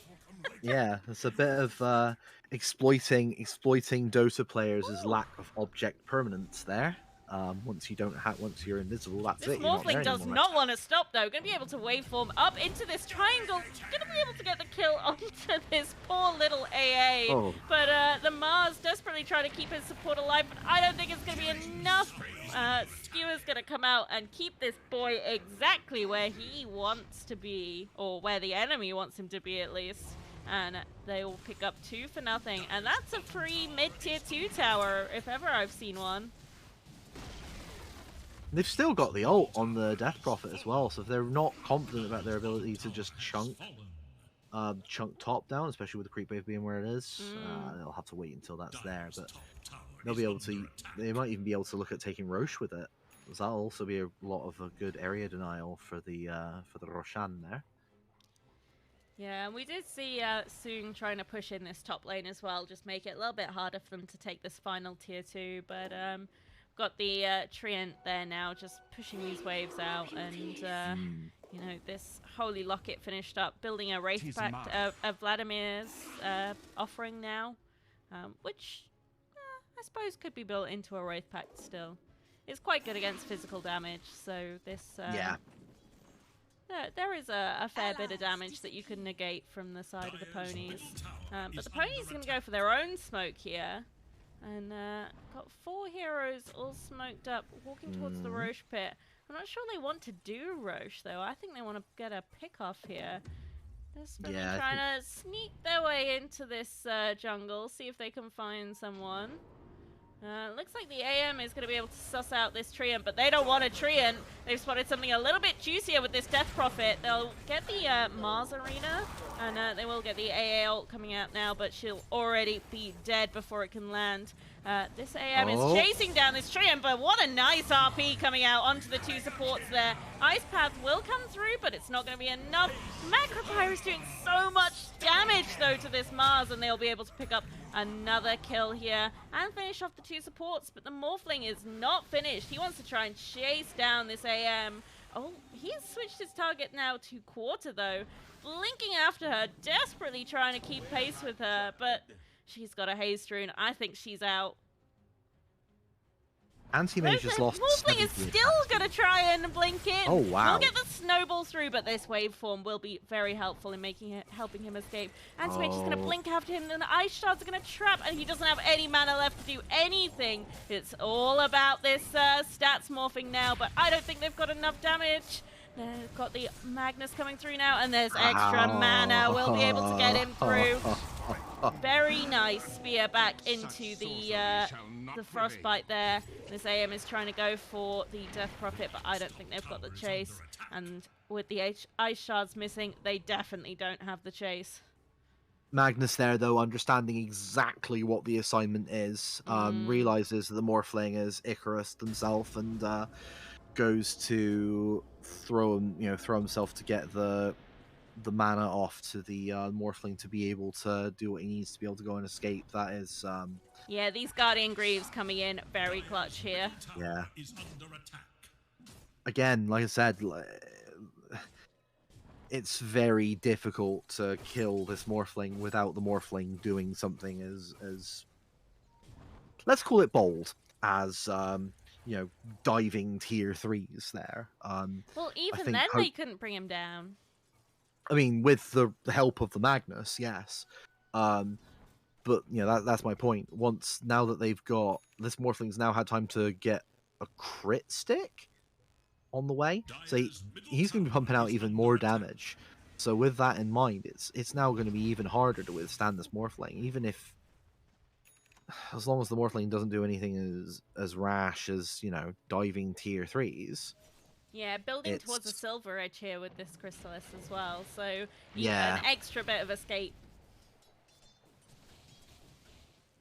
Yeah, it's a bit of exploiting Dota players' lack of object permanence there. Once you're invisible, that's this it. This Morphling does not want to stop, though. Going to be able to waveform up into this triangle. Going to be able to get the kill onto this poor little AA. But the Mars desperately trying to keep his support alive, but I don't think it's going to be enough. Skewer's going to come out and keep this boy exactly where he wants to be, or where the enemy wants him to be, at least. and they will pick up 2 for nothing. And that's a free mid-tier 2 tower, if ever I've seen one. They've still got the ult on the Death Prophet as well, so if they're not confident about their ability to just chunk top down, especially with the creep wave being where it is, they'll have to wait until that's there. But they'll be able to. They might even be able to look at taking Roche with it. That'll also be a lot of a good area denial for the Roshan there. Yeah, and we did see Soong trying to push in this top lane as well, just make it a little bit harder for them to take this final tier 2. But got the Treant there now, just pushing these waves out, and you know, this Holy Locket finished up, building a Wraith Pact of Vladimir's offering now, which I suppose could be built into a Wraith Pact still. It's quite good against physical damage, so this there is a fair bit of damage that you can negate from the side of the ponies. But the ponies are going to go for their own smoke here. And got 4 heroes all smoked up, walking towards the Roche pit. I'm not sure they want to do Roche, though. I think they want to get a pick off here. They're really trying to sneak their way into this jungle, see if they can find someone. Looks like the AM is going to be able to suss out this Treant, but they don't want a Treant. They've spotted something a little bit juicier with this Death Prophet. They'll get the Mars Arena, and they will get the AA ult coming out now, but she'll already be dead before it can land. This AM is chasing down this Treant, but what a nice RP coming out onto the 2 supports there. Ice Path will come through, but it's not going to be enough. Macropyre is doing so much damage, though, to this Mars, and they'll be able to pick up another kill here and finish off the 2 supports, but the Morphling is not finished. He wants to try and chase down this AM. Oh, he's switched his target now to Quarter, though. Blinking after her, desperately trying to keep pace with her, but she's got a haste rune. I think she's out. Anti-Mage just lost. Morphling is still going to try and blink in. Oh, wow. We'll get the snowball through, but this waveform will be very helpful in helping him escape. Anti-Mage is going to blink after him, and the Ice Shards are going to trap, and he doesn't have any mana left to do anything. It's all about this stats morphing now, but I don't think they've got enough damage. They've got the Magnus coming through now, and there's extra mana. We'll be able to get him through. Very nice spear back into the Frostbite there. This AM is trying to go for the Death Prophet, but I don't think they've got the chase. And with the Ice Shards missing, they definitely don't have the chase. Magnus there, though, understanding exactly what the assignment is, realizes that the Morphling is Icarus himself, and goes to throw himself to get the mana off to the Morphling to be able to do what he needs to be able to go and escape. That is yeah, these Guardian Greaves coming in very clutch here. Yeah. Again, like I said, it's very difficult to kill this Morphling without the Morphling doing something as let's call it bold as you know, diving tier 3s there. Well, even then they couldn't bring him down. I mean, with the help of the Magnus, yes. But, you know, that's my point. Now that they've got... This Morphling's now had time to get a crit stick on the way. So he's going to be pumping out even more damage. So with that in mind, it's now going to be even harder to withstand this Morphling. Even if... As long as the Morphling doesn't do anything as rash as, you know, diving tier 3s. Yeah, building towards a silver edge here with this Chrysalis as well. So you get an extra bit of escape.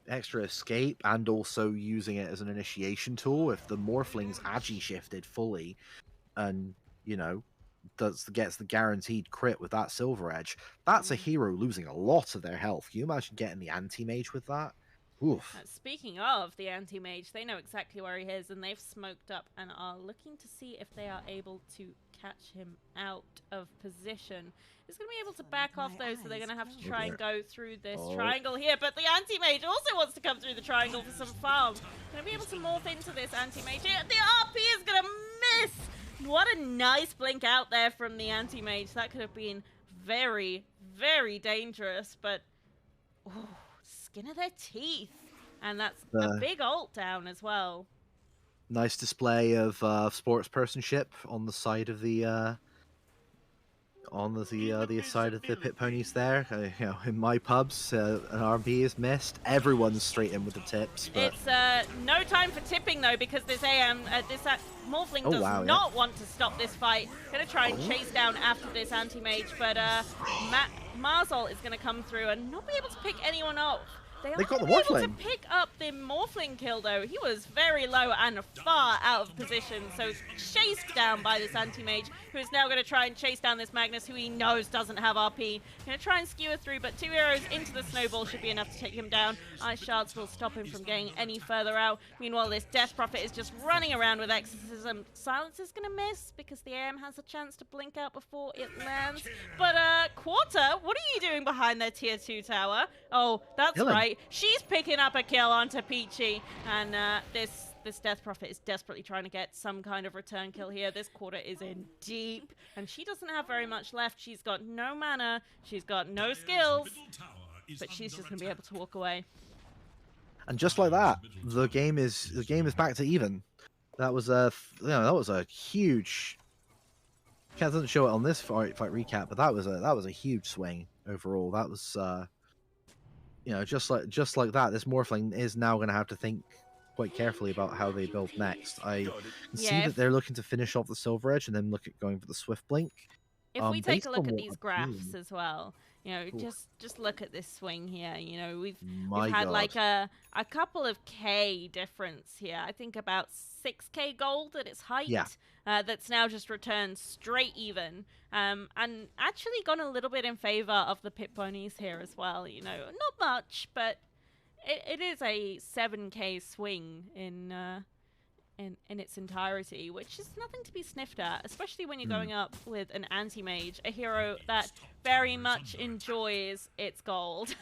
Extra escape, and also using it as an initiation tool. If the Morphling's agi shifted fully and, you know, gets the guaranteed crit with that silver edge, that's a hero losing a lot of their health. Can you imagine getting the anti-mage with that? Oof. Speaking of the anti-mage, they know exactly where he is, and they've smoked up and are looking to see if they are able to catch him out of position. He's going to be able to back off, though, so they're going to have to try and go through this triangle here. But the anti-mage also wants to come through the triangle for some farm. Going to be able to morph into this anti-mage. The RP is going to miss! What a nice blink out there from the anti-mage. That could have been very, very dangerous, but... Ooh. Skin of their teeth, and that's a big ult down as well. Nice display of sportspersonship on the side of the on the side of the Pit Ponies there. You know, in my pubs, an RMP is missed. Everyone's straight in with the tips. But... It's no time for tipping though, because this Morphling does wow, not want to stop this fight. Gonna try and chase down after this anti-mage, but Marzol is gonna come through and not be able to pick anyone up. They got the able to Morphling. pick up the Morphling kill though. He was very low and far out of position, so chased down by this anti-mage, who is now going to try and chase down this Magnus, who he knows doesn't have RP. Going to try and skewer through, but 2 arrows into the snowball should be enough to take him down. Ice shards will stop him from getting any further out. Meanwhile, this Death Prophet is just running around with Exorcism. Silence is going to miss because the AM has a chance to blink out before it lands. But Quarter, what are you doing behind their tier 2 tower? Oh, that's right. She's picking up a kill onto Peachy, and this Death Prophet is desperately trying to get some kind of return kill here. This Quarter is in deep, and she doesn't have very much left. She's got no mana, she's got no skills, but she's just going to be able to walk away. And just like that, the game is back to even. That was a huge. Cat doesn't show it on this fight recap, but that was a huge swing overall. That was you know, just like that, this Morphling is now going to have to think quite carefully about how they build next. I can see that they're looking to finish off the Silver Edge and then look at going for the Swift Blink. If we take a look at these graphs as well, you know, just look at this swing here. You know, we've had like a couple of K difference here. I think about 6K gold at its height. Yeah. That's now just returned straight even. And actually gone a little bit in favor of the Pit Ponies here as well. You know, not much, but it is a 7K swing in its entirety, which is nothing to be sniffed at, especially when you're going up with an anti-mage, a hero that very much enjoys its gold.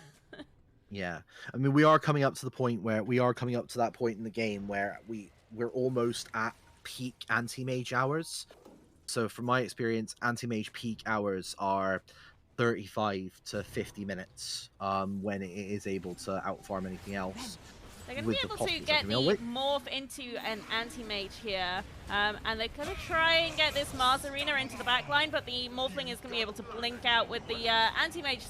Yeah, I mean, we are coming up to that point in the game where we're almost at peak anti-mage hours. So from my experience, anti-mage peak hours are 35 to 50 minutes when it is able to outfarm anything else. They're going to be able to get the morph into an anti-mage here, and they're going to try and get this Mars Arena into the backline, but the Morphling is going to be able to blink out with the anti-mage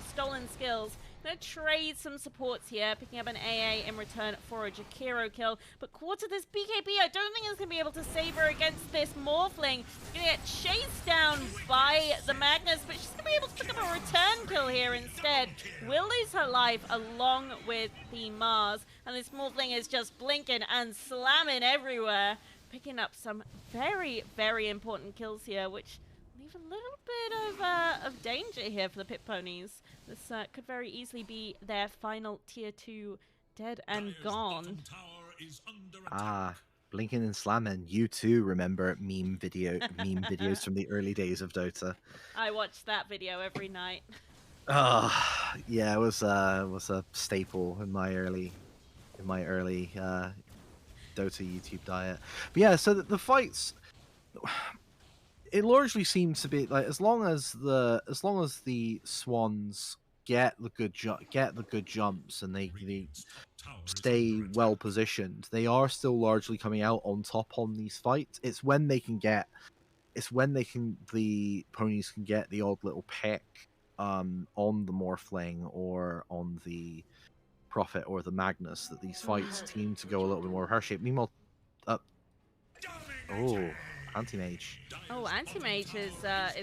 stolen skills. Going to trade some supports here, picking up an AA in return for a Jakiro kill. But Quarter, this BKB, I don't think is going to be able to save her against this Morphling. Going to get chased down by the Magnus, but she's going to be able to pick up a return kill here instead. Will lose her life along with the Mars. And this Morphling is just blinking and slamming everywhere. Picking up some very, very important kills here, which leave a little bit of danger here for the Pit Ponies. This could very easily be their final tier 2 dead and gone. Blinking and slamming. You too remember meme videos from the early days of Dota. I watched that video every night. Yeah, it was a staple in my early Dota YouTube diet. But yeah, so the fights, it largely seems to be like as long as the Swans get the good jumps and they stay well positioned, they are still largely coming out on top on these fights. It's when the ponies can get the odd little pick on the Morphling or on the Prophet or the Magnus that these fights seem to go a little bit more hair-shaped. Meanwhile, Anti-Mage. Oh, Anti-Mage is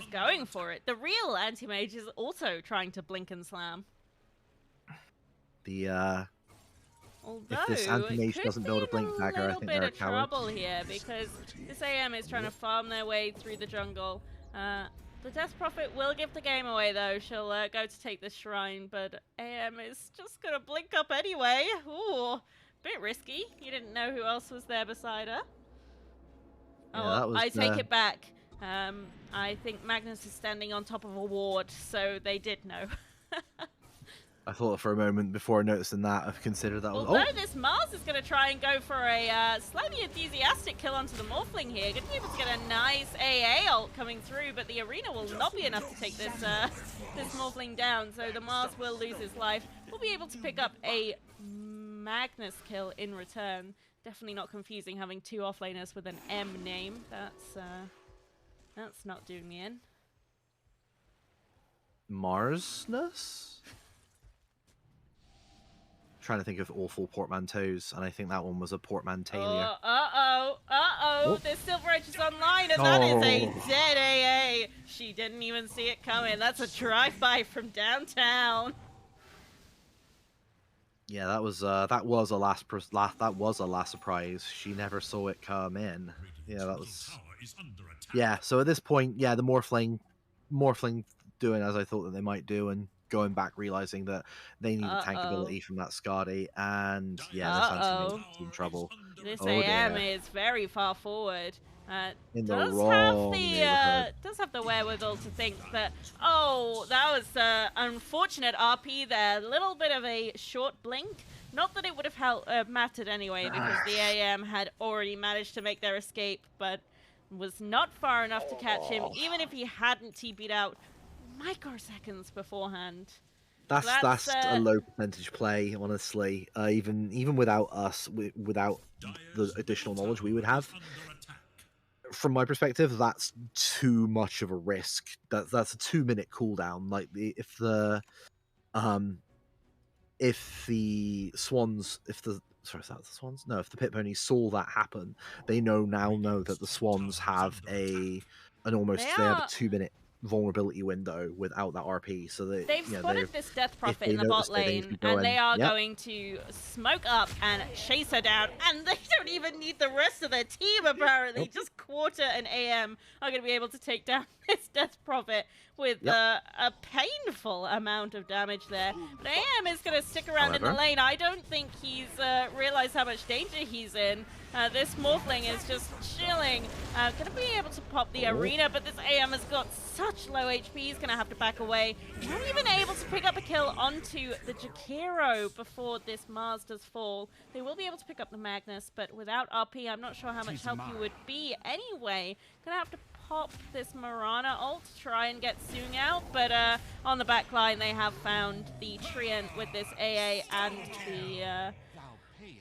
going for it. The real Anti-Mage is also trying to blink and slam. Although, if this Anti-Mage doesn't build a blink dagger, I think they're a coward. A trouble here because this AM is trying to farm their way through the jungle. The Death Prophet will give the game away though. She'll go to take the shrine, but AM is just gonna blink up anyway. Ooh, bit risky. You didn't know who else was there beside her. Yeah, I take it back. I think Magnus is standing on top of a ward, so they did know. I thought for a moment before noticing that, I've considered that. Although this Mars is going to try and go for a slightly enthusiastic kill onto the Morphling here. Going to be able to get a nice AA ult coming through, but the arena will not be enough to take this this Morphling down. So the Mars will lose his life. We'll be able to pick up a Magnus kill in return. Definitely not confusing having two offlaners with an M name. That's not doing me in. Marsness? Trying to think of awful portmanteaus, and I think that one was a portmantalia. Oh, this Silver Edge is online, and that is a dead AA. She didn't even see it coming. That's a drive-by from downtown. Yeah, that was a last surprise. She never saw it come in. Yeah, that was. Yeah, so at this point, yeah, the Morphling doing as I thought that they might do, and going back realizing that they needed tankability from that Skadi, and yeah, this Anti-Mage is in trouble. This AM is very far forward. In the wrong neighborhood. Does have the wherewithal to think that, oh, that was unfortunate RP there. A little bit of a short blink. Not that it would have mattered anyway, because the AM had already managed to make their escape, but was not far enough to catch him, even if he hadn't TP'd out microseconds beforehand. That's a low percentage play, honestly. Even without us, without the additional knowledge we would have. From my perspective, that's too much of a risk. That's a 2-minute cooldown. Like if the Swans, if the Pit Ponies saw that happen, they now know that the Swans have they have a 2-minute vulnerability window without that RP, so they've spotted this Death Prophet in the bot lane, and they are going to smoke up and chase her down, and they don't even need the rest of their team apparently. Just Quarter and AM are going to be able to take down this Death Prophet with a painful amount of damage there. But AM is going to stick around in the lane. I don't think he's realized how much danger he's in. This Morphling is just chilling. Going to be able to pop the arena, but this AM has got such low HP, he's going to have to back away. Not even able to pick up a kill onto the Jakiro before this Mars does fall. They will be able to pick up the Magnus, but without RP, I'm not sure how much help you would be anyway. Going to have to pop this Mirana ult to try and get Soong out, but on the back line they have found the Treant with this AA and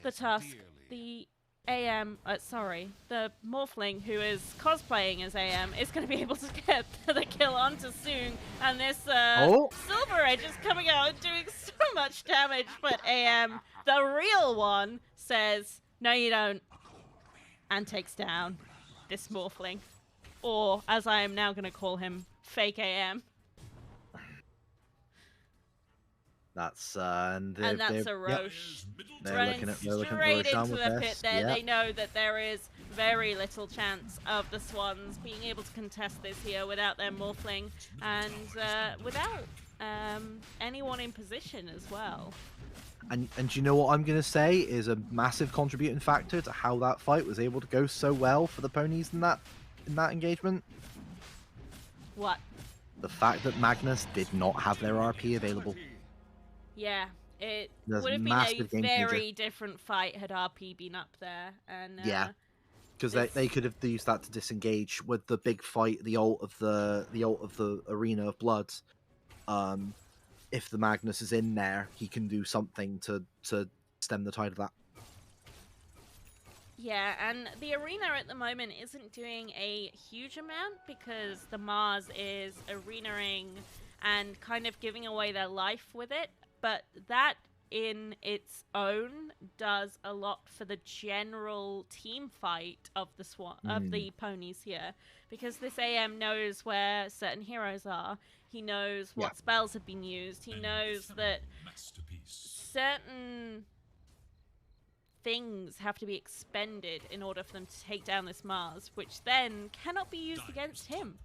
the Tusk. The AM, the Morphling, who is cosplaying as AM, is going to be able to get the kill onto Soong, and this Silver Edge is coming out and doing so much damage, but AM, the real one, says, no you don't, and takes down this Morphling. Or, as I am now going to call him, Fake AM. That's and that's a Roche. They're running straight into the pit there. Yep. They know that there is very little chance of the Swans being able to contest this here without their Morphling, and without anyone in position as well. And you know what I'm going to say is a massive contributing factor to how that fight was able to go so well for the ponies in that engagement? What? The fact that Magnus did not have their RP available. Yeah, it would have been a very different fight had RP been up there. And yeah, because they could have used that to disengage with the big fight, the ult of the Arena of Blood. If the Magnus is in there, he can do something to stem the tide of that. Yeah, and the arena at the moment isn't doing a huge amount because the Mars is arenaing and kind of giving away their life with it, but that in its own does a lot for the general team fight of the of the ponies here, because this AM knows where certain heroes are. He knows what spells have been used. He knows that certain things have to be expended in order for them to take down this Mars, which then cannot be used against him.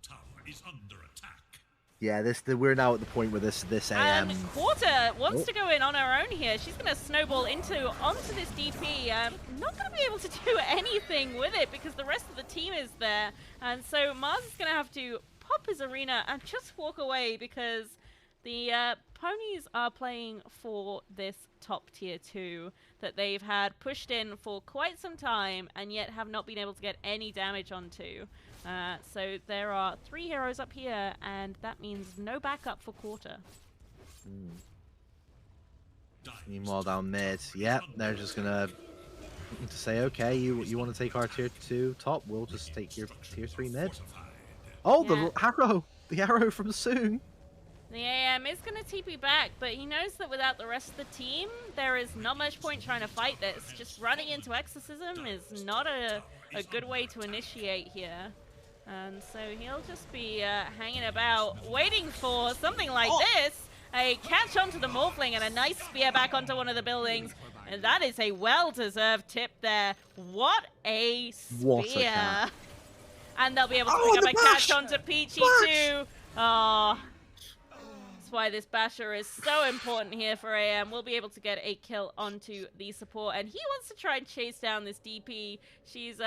Yeah, we're now at the point where this AM. And Quarter wants to go in on her own here. She's going to snowball onto this DP. Not going to be able to do anything with it because the rest of the team is there, and so Mars is going to have to pop his arena and just walk away because the ponies are playing for this top tier 2 that they've had pushed in for quite some time and yet have not been able to get any damage onto. So there are 3 heroes up here, and that means no backup for Quarter. Meanwhile down mid, they're just gonna say, okay, you want to take our tier 2 top, we'll just take your tier 3 mid. Oh, the arrow from Soong. The AM is going to TP back, but he knows that without the rest of the team, there is not much point trying to fight this. Just running into Exorcism is not a good way to initiate here. And so he'll just be hanging about, waiting for something like this. A catch onto the Morphling and a nice spear back onto one of the buildings. And that is a well-deserved tip there. What a spear. What a catch. And they'll be able to pick up a catch onto Peachy too. Oh, that's why this basher is so important here for AM. We'll be able to get a kill onto the support. And he wants to try and chase down this DP. She's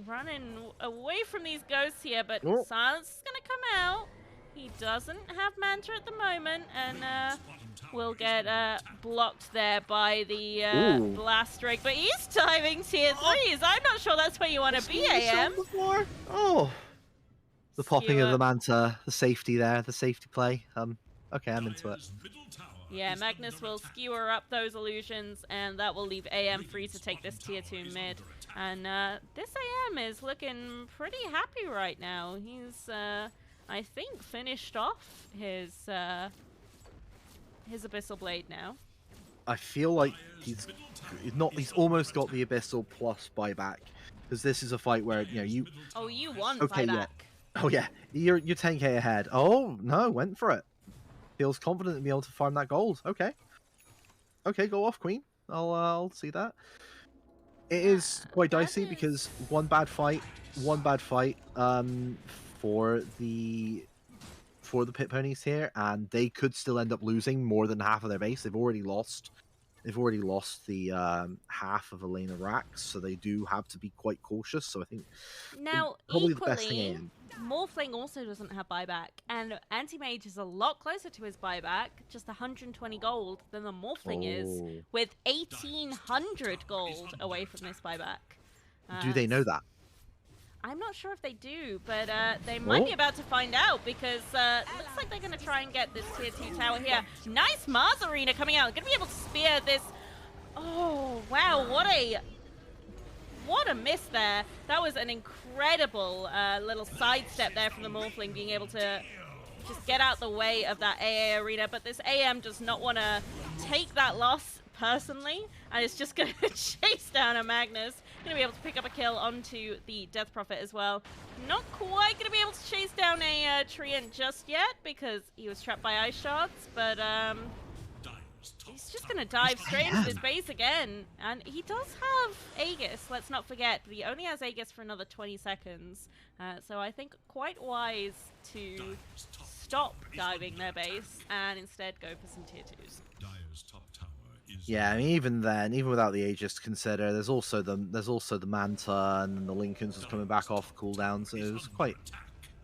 running away from these ghosts here, but Silence is going to come out. He doesn't have Manta at the moment, and will get blocked there by the blast drake. But he's diving tier 3s. I'm not sure that's where you want to be, AM. Oh, the popping of the Manta, the safety there, the safety play. Okay, I'm into it. Yeah, Magnus will skewer up those illusions, and that will leave AM free to take this tier 2 mid. And this AM is looking pretty happy right now. He's, I think, finished off his Abyssal Blade now. I feel like he's almost got the Abyssal plus buyback, because this is a fight where you. Oh, you want okay, buyback? Yeah. Oh yeah, you're 10k ahead. Oh no, went for it. Feels confident in being able to farm that gold. Okay. Okay, go off, Queen. I'll see that. It is quite dicey because one bad fight for the Pit Ponies here, and they could still end up losing more than half of their base. They've already lost the half of Elena Rax, so they do have to be quite cautious. So I think now probably equally, the best thing Morphling also doesn't have buyback, and Anti-Mage is a lot closer to his buyback, just 120 gold, than the Morphling is, with 1,800 gold away from this buyback. Do they know that? I'm not sure if they do, but they might be about to find out, because looks like they're going to try and get this tier 2 tower here. Nice Mars Arena coming out. Going to be able to spear this. Oh, wow. What a miss there. That was an incredible little sidestep there from the Morphling, being able to just get out the way of that AA arena. But this AM does not want to take that loss personally, and it's just going to chase down a Magnus. Going to be able to pick up a kill onto the Death Prophet as well. Not quite going to be able to chase down a Treant just yet, because he was trapped by ice shards, but he's just going to dive straight into his base again. And he does have Aegis, let's not forget, but he only has Aegis for another 20 seconds. So I think quite wise to stop diving their base and instead go for some tier 2s. Yeah, I mean, even then, even without the Aegis to consider, there's also the Manta, and then the Lincolns was coming back off cooldown, so it was quite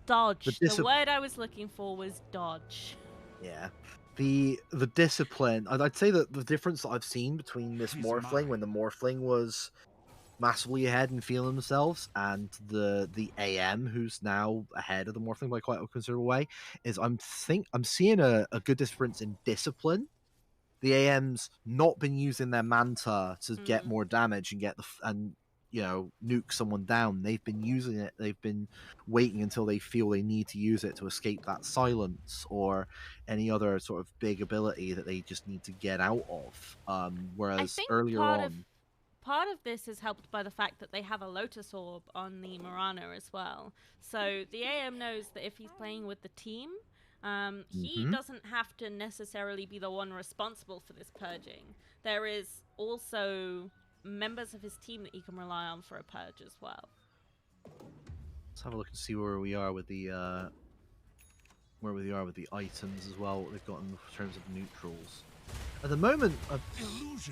dodge. The word I was looking for was dodge. Yeah, the discipline. I'd say that the difference that I've seen between this Morphling, when the Morphling was massively ahead and feeling themselves, and the AM, who's now ahead of the Morphling by quite a considerable way, is I'm seeing a good difference in discipline. The AM's not been using their Manta to get more damage and nuke someone down. They've been using it. They've been waiting until they feel they need to use it to escape that silence or any other sort of big ability that they just need to get out of. Whereas earlier on, part of this is helped by the fact that they have a Lotus Orb on the Mirana as well. So the AM knows that if he's playing with the team, he doesn't have to necessarily be the one responsible for this purging. There is also members of his team that he can rely on for a purge as well. Let's have a look and see where we are with the items as well. What they've got in terms of neutrals. At the moment, it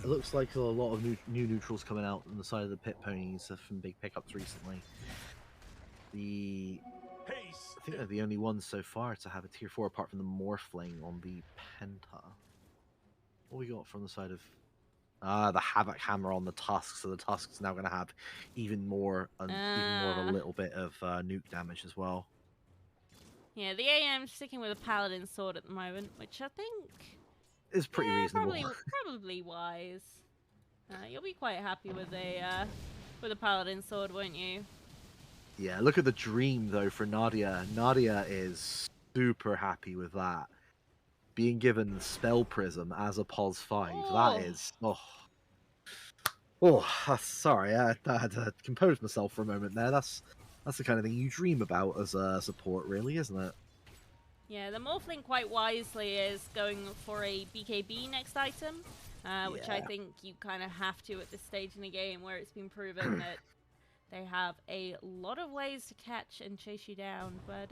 looks like a lot of new neutrals coming out on the side of the Pit Ponies from big pickups recently. I think they're the only ones so far to have a tier 4 apart from the Morphling on the Penta. What we got from the side of the Havoc Hammer on the Tusk, so the Tusk's now going to have even more of a little bit of nuke damage as well. Yeah, the AM's sticking with a Paladin Sword at the moment, which I think is pretty reasonable. Probably wise. You'll be quite happy with a Paladin Sword, won't you? Yeah, look at the dream, though, for Nadia. Nadia is super happy with that. being given Spell Prism as a POS 5. Oh. That is... Oh, sorry, I had to compose myself for a moment there. That's the kind of thing you dream about as a support, really, isn't it? Yeah, the Morphling quite wisely is going for a BKB next item, which I think you kind of have to at this stage in the game where it's been proven that they have a lot of ways to catch and chase you down. But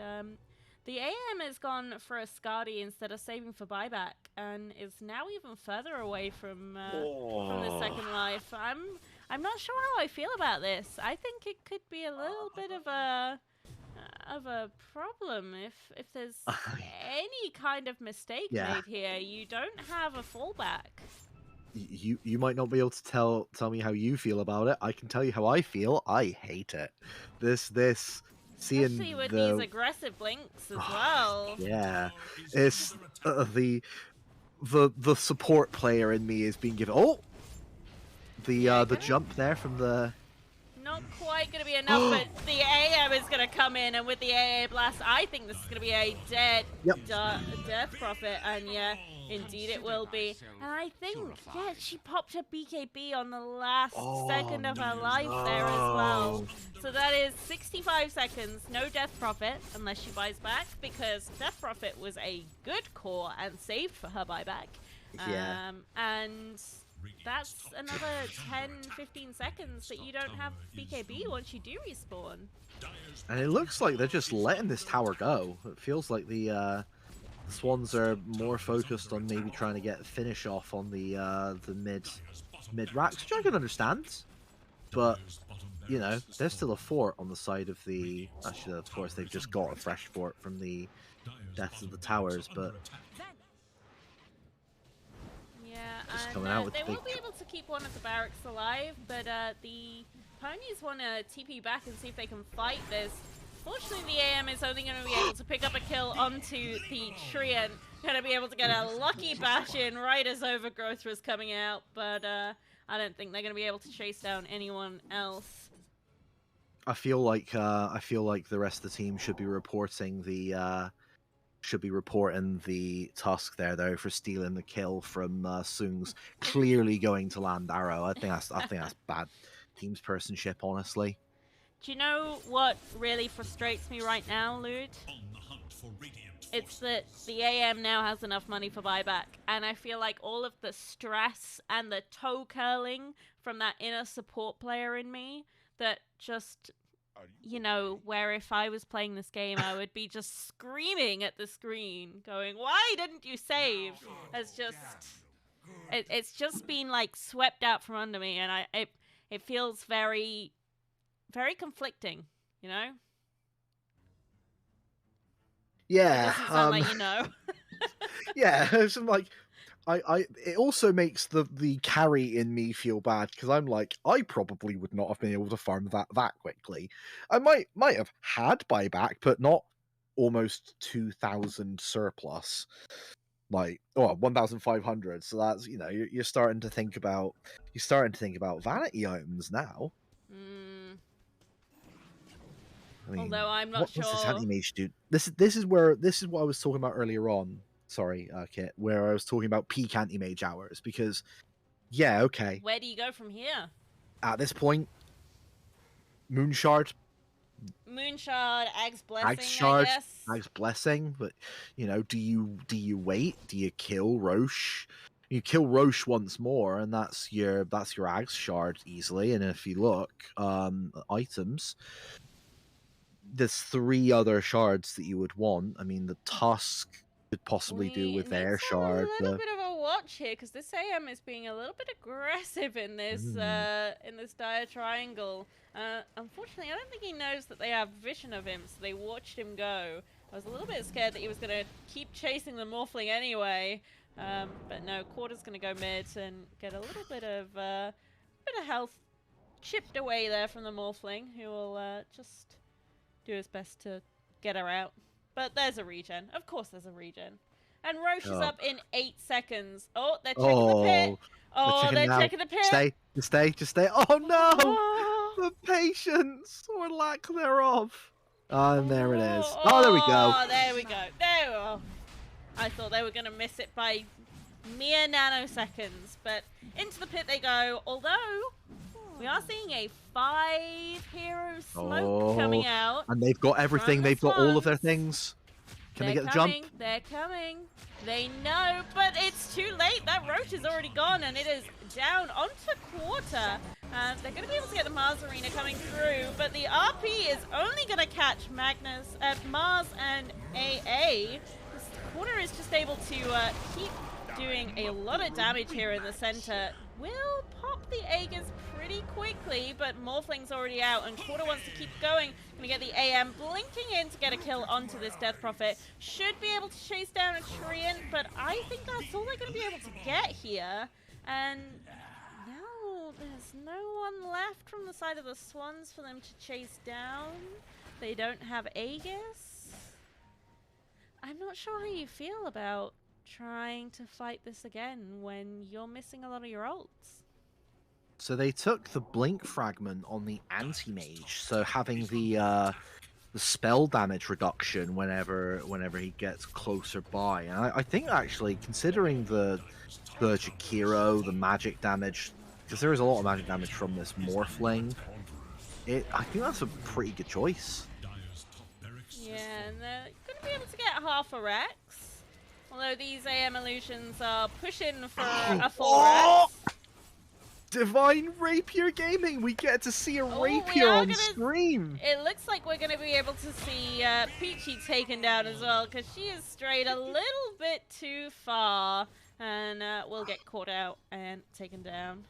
the AM has gone for a Skadi instead of saving for buyback and is now even further away from the second life. I'm not sure how I feel about this. I think it could be a little bit of a problem if there's any kind of mistake made here. You don't have a fallback. You might not be able to tell me how you feel about it. I can tell you how I feel. I hate it. Seeing especially with these aggressive blinks as well. Yeah, it's the support player in me is being given. Oh, the jump there from the. Not quite going to be enough, but the AM is going to come in, and with the AA blast, I think this is going to be a death profit, and yeah, indeed it will be. And I think, yeah, she popped her BKB on the last second of her life there as well. So that is 65 seconds, no death profit, unless she buys back, because death profit was a good core and saved for her buyback. Yeah. And that's another 10-15 seconds that you don't have BKB once you do respawn. And it looks like they're just letting this tower go. It feels like the Swans are more focused on maybe trying to get a finish off on the mid racks, which I can understand. But you know, there's still a fort on the side of the. Actually, of course, they've just got a fresh fort from the deaths of the towers, but. Yeah, and they will be able to keep one of the barracks alive, but the ponies want to TP back and see if they can fight this. Fortunately, the AM is only going to be able to pick up a kill onto the tree and going to be able to get a lucky bash in right as Overgrowth was coming out, but I don't think they're going to be able to chase down anyone else. I feel like the rest of the team should be reporting the tusk there for stealing the kill from Soong's clearly going to land arrow. I think that's bad team personship, honestly. Do you know what really frustrates me right now, Lud? It's that the AM now has enough money for buyback, and I feel like all of the stress and the toe curling from that inner support player in me that just, you know, where if I was playing this game, I would be just screaming at the screen, going, "Why didn't you save?" It's just been like swept out from under me, and it feels very, very conflicting, you know. Yeah, it doesn't sound like you know. Yeah, it's like it also makes the carry in me feel bad because I'm like, I probably would not have been able to farm that quickly. I might have had buyback, but not almost 2,000 surplus, like 1,500. So that's, you know, you're starting to think about vanity items now. I mean, although I'm not sure. What's this anti-mage do? This is what I was talking about earlier on. Sorry, Kit, where I was talking about peak anti-mage hours, because, yeah, okay. Where do you go from here? At this point, Moonshard, Ag's Blessing, I guess. Ag's Blessing, but, you know, do you wait? Do you kill Roche? You kill Roche once more, and that's your Ag's Shard easily. And if you look, items, there's 3 other shards that you would want. I mean, the Tusk could possibly do with their shard. A little bit of a watch here, because this AM is being a little bit aggressive in this dire triangle. Unfortunately, I don't think he knows that they have vision of him, so they watched him go. I was a little bit scared that he was going to keep chasing the Morphling anyway, but no, Quarter's going to go mid and get a little bit of health chipped away there from the Morphling, who will just do his best to get her out. But there's a regen. Of course there's a regen. And Roche is up in 8 seconds. Oh, they're checking the pit. Oh, they're checking the pit. Just stay. Oh, no! The patience or lack thereof. And there it is. Oh, there we go. Oh, there we go. I thought they were going to miss it by mere nanoseconds, but into the pit they go, although we are seeing a 5-hero smoke coming out. And they've got everything. They've got all of their things. Can they get the jump? They're coming. They know, but it's too late. That roach is already gone, and it is down onto quarter. They're going to be able to get the Mars Arena coming through, but the RP is only going to catch Mars and AA. This quarter is just able to keep doing a lot of damage here in the center. Will pop the Aegis pretty quickly, but Morphling's already out, and Quarter wants to keep going. Gonna get the AM blinking in to get a kill onto this Death Prophet. Should be able to chase down a Treant, but I think that's all they're gonna be able to get here. And now there's no one left from the side of the Swans for them to chase down. They don't have Aegis. I'm not sure how you feel about trying to fight this again when you're missing a lot of your ults. So they took the blink fragment on the anti-mage, so having the spell damage reduction whenever he gets closer by. And I think actually, considering the Jakiro, the magic damage, because there is a lot of magic damage from this Morphling, I think that's a pretty good choice. Yeah, and they're going to be able to get half a Rex. Although these AM illusions are pushing for a full Rex. Divine Rapier Gaming! We get to see a Rapier on stream! It looks like we're going to be able to see Peachy taken down as well, because she has strayed a little bit too far, and will get caught out and taken down.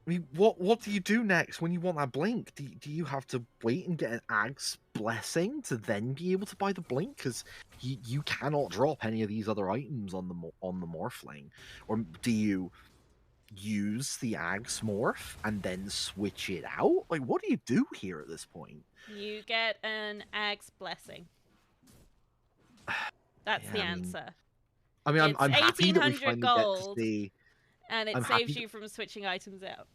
I mean, what do you do next when you want that blink? Do you have to wait and get an Ag's Blessing to then be able to buy the blink? Because you cannot drop any of these other items on the Morphling. Or do you use the Ag's Morph and then switch it out? Like, what do you do here at this point? You get an Ag's Blessing. That's the answer. I mean, I'm happy that we finally get to see... And it saves you from switching items out.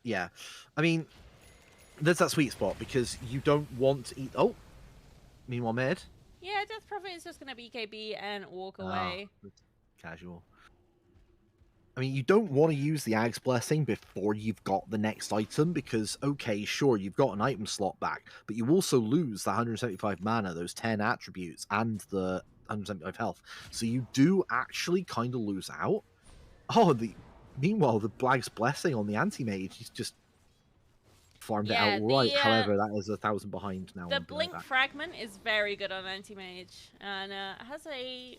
Yeah. I mean, there's that sweet spot because you don't want to eat... Oh! Meanwhile, mid. Yeah, Death Prophet is just going to BKB and walk away. Casual. I mean, you don't want to use the Ag's Blessing before you've got the next item because, okay, sure, you've got an item slot back, but you also lose the 175 mana, those 10 attributes, and the 175 health. So you do actually kind of lose out. Oh, meanwhile, the Blag's Blessing on the anti-mage, he's just farmed it out right. However, that is 1,000 behind now. The Blink Fragment is very good on anti-mage, and has a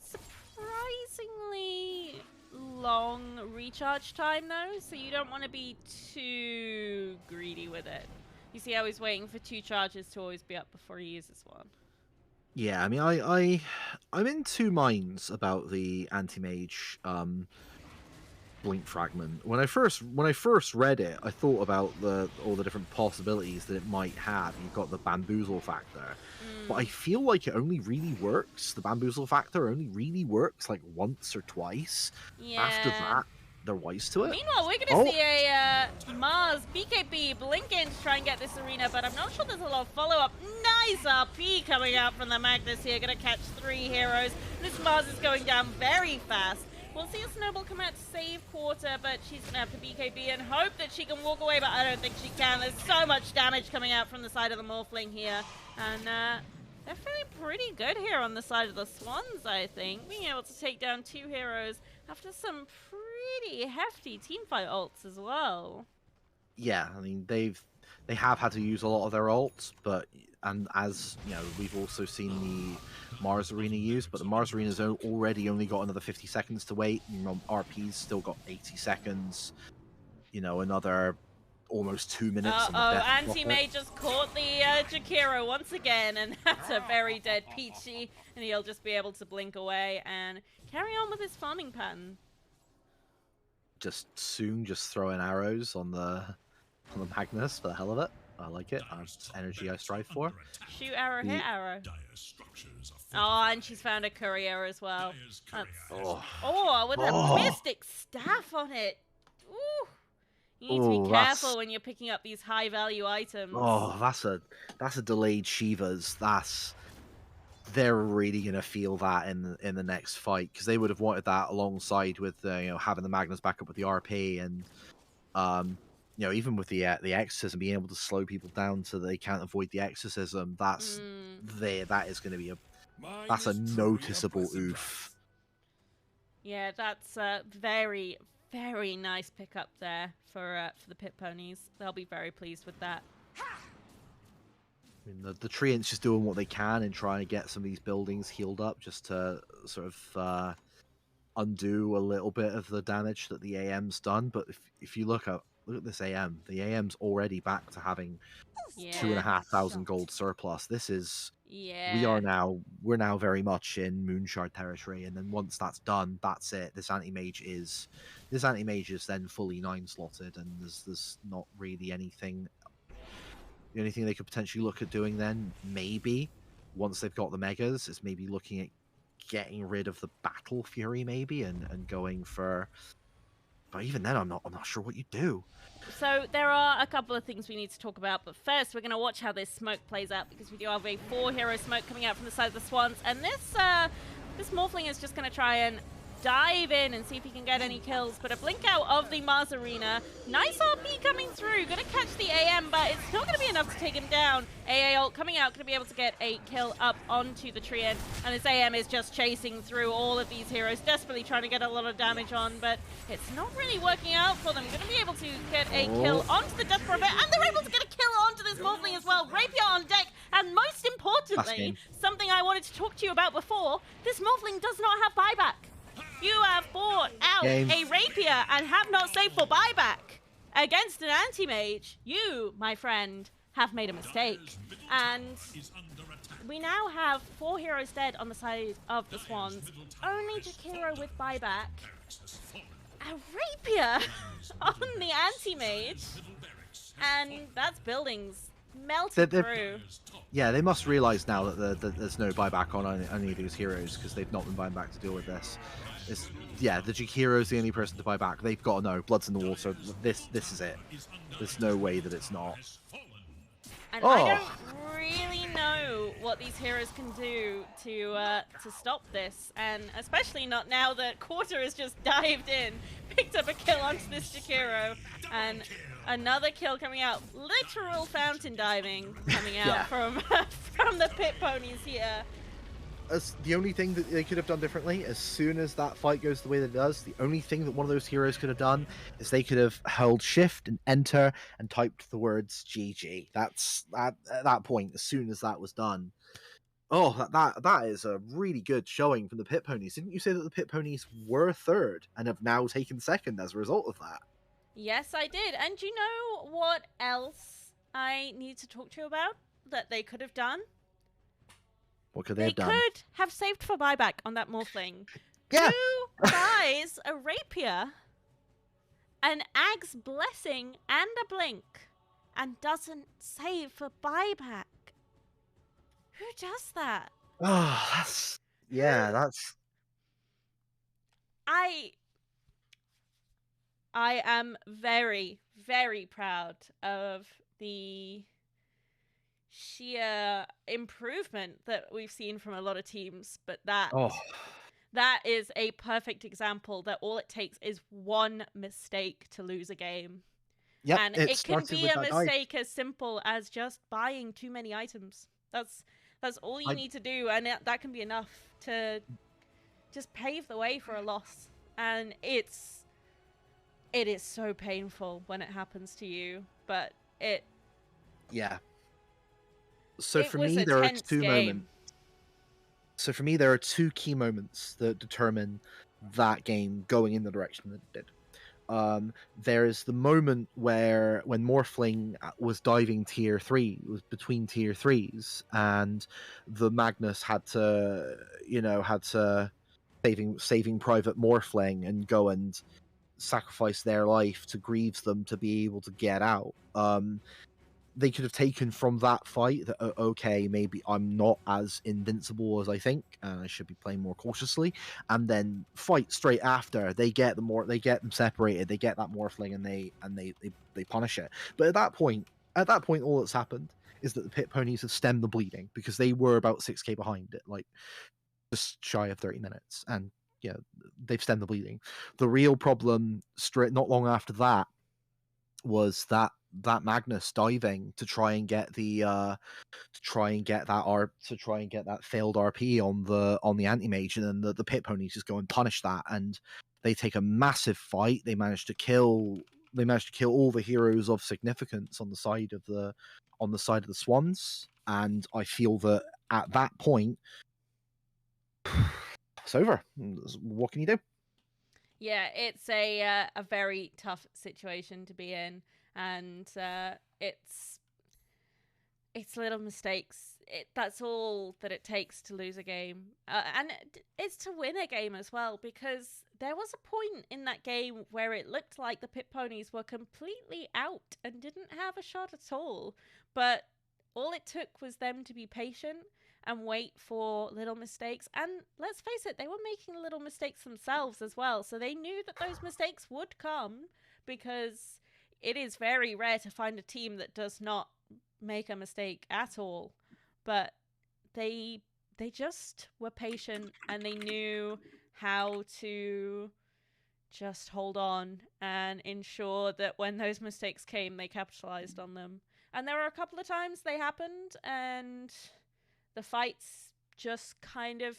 surprisingly long recharge time, though, so you don't want to be too greedy with it. You see how he's waiting for 2 charges to always be up before he uses one. Yeah, I mean, I'm in two minds about the anti-mage blink fragment. When I first read it, I thought about all the different possibilities that it might have. You've got the bamboozle factor, but I feel like it only really works. The bamboozle factor only really works like once or twice. Yeah. After that, they're wise to it. Meanwhile, we're going to see a Mars BKB blink in to try and get this arena, but I'm not sure there's a lot of follow-up. Nice RP coming out from the Magnus here, going to catch 3 heroes. This Mars is going down very fast. We'll see a Snowball come out to save Quarter, but she's going to have to BKB and hope that she can walk away, but I don't think she can. There's so much damage coming out from the side of the Morphling here, and they're feeling pretty good here on the side of the Swans, I think. Being able to take down 2 heroes after some pretty hefty teamfight ults as well. Yeah, I mean, they have had to use a lot of their ults, and as you know, we've also seen the Mars Arena used, but the Mars Arena's already only got another 50 seconds to wait. You know, RP's still got 80 seconds. You know, another almost 2 minutes. Anti-Mage just caught the Jakiro once again, and that's a very dead Peachy, and he'll just be able to blink away and carry on with his farming pattern. Just throwing arrows on the Magnus for the hell of it. I like it. That's energy I strive for. Shoot arrow, hit arrow. Oh, and she's found a courier as well. With a mystic staff on it. Ooh. You need to be careful when you're picking up these high value items. Oh, that's a delayed Shiva's. they're really going to feel that in the next fight, because they would have wanted that alongside with having the Magnus back up with the RP, and even with the exorcism, being able to slow people down so they can't avoid the exorcism. That is going to be that's a noticeable oof. Yeah, that's a very, very nice pickup there for the Pit Ponies. They'll be very pleased with that. I mean, the Treants just doing what they can and trying to get some of these buildings healed up, just to sort of undo a little bit of the damage that the AM's done. But if you look at this AM, the AM's already back to having 2,500 gold surplus. This is we're now very much in Moonshard territory, and then once that's done, that's it. This anti-mage is then fully 9-slotted, and there's not really anything. The only thing they could potentially look at doing then, maybe once they've got the megas, is maybe looking at getting rid of the Battle Fury, maybe, and going for. But even then, I'm not sure what you do. So there are a couple of things we need to talk about, but first we're going to watch how this smoke plays out, because we do have a 4-hero smoke coming out from the side of the Swans, and this Morphling is just going to try and dive in and see if he can get any kills. But a blink out of the Mars Arena. Nice RP coming through. Going to catch the AM, but it's not going to be enough to take him down. AA ult coming out, going to be able to get a kill up onto the Treant. And this AM is just chasing through all of these heroes, desperately trying to get a lot of damage on, but it's not really working out for them. Going to be able to get a kill onto the Death Prophet, and they're able to get a kill onto this Morphling as well. Rapier on deck, and most importantly, something I wanted to talk to you about before, this Morphling does not have buyback. You have bought out a Rapier and have not saved for buyback against an anti-mage. You, my friend, have made a mistake. And we now have 4 heroes dead on the side of the Swans. Only Jakiro with buyback. A Rapier on the anti-mage. And that's buildings melted through. Yeah, they must realise now that there's no buyback on any of these heroes, because they've not been buying back to deal with this. The Jakiro's the only person to buy back. They've got to know. Blood's in the water. This is it. There's no way that it's not. And I don't really know what these heroes can do to stop this, and especially not now that Quarter has just dived in, picked up a kill onto this Jakiro, and another kill coming out. Literal fountain diving coming out from the Pit Ponies here. The only thing that they could have done differently, as soon as that fight goes the way that it does, the only thing that one of those heroes could have done is they could have held shift and enter and typed the words GG. That's at that point, as soon as that was done. Oh, that is a really good showing from the Pit Ponies. Didn't you say that the Pit Ponies were third and have now taken second as a result of that? Yes, I did. And you know what else I need to talk to you about that they could have done? What could they have done? They could have saved for buyback on that Morphling. Yeah. Who buys a Rapier, an Ag's Blessing, and a Blink, and doesn't save for buyback? Who does that? Oh, that's... I am very, very proud of the sheer improvement that we've seen from a lot of teams, but that is a perfect example that all it takes is one mistake to lose a game. Yep, and it can be a mistake as simple as just buying too many items. That's all you need to do, and that can be enough to just pave the way for a loss. And it is so painful when it happens to you, but yeah. So for me, there are two moments. So for me, there are two key moments that determine that game going in the direction that it did. There's the moment when Morphling was diving tier 3, it was between tier 3s, and the Magnus had to saving Private Morphling and go and sacrifice their life to Greaves them to be able to get out. They could have taken from that fight that, okay, maybe I'm not as invincible as I think, and I should be playing more cautiously. And then fight straight after, they get them separated, they get that Morphling, and they punish it. But at that point, all that's happened is that the Pit Ponies have stemmed the bleeding, because they were about 6k behind it, like just shy of 30 minutes, and yeah, they've stemmed the bleeding. The real problem, not long after that, was that Magnus diving to try and get that failed RP on the anti-mage, and then the Pit Ponies just go and punish that, and they take a massive fight. They manage to kill all the heroes of significance on the side of the Swans, and I feel that at that point it's over. What can you do? Yeah, it's a very tough situation to be in, and it's little mistakes. That's all that it takes to lose a game, and it's to win a game as well. Because there was a point in that game where it looked like the Pit Ponies were completely out and didn't have a shot at all. But all it took was them to be patient and wait for little mistakes. And let's face it, they were making little mistakes themselves as well. So they knew that those mistakes would come, because it is very rare to find a team that does not make a mistake at all. But they just were patient, and they knew how to just hold on and ensure that when those mistakes came, they capitalized on them. And there were a couple of times they happened, and the fights just kind of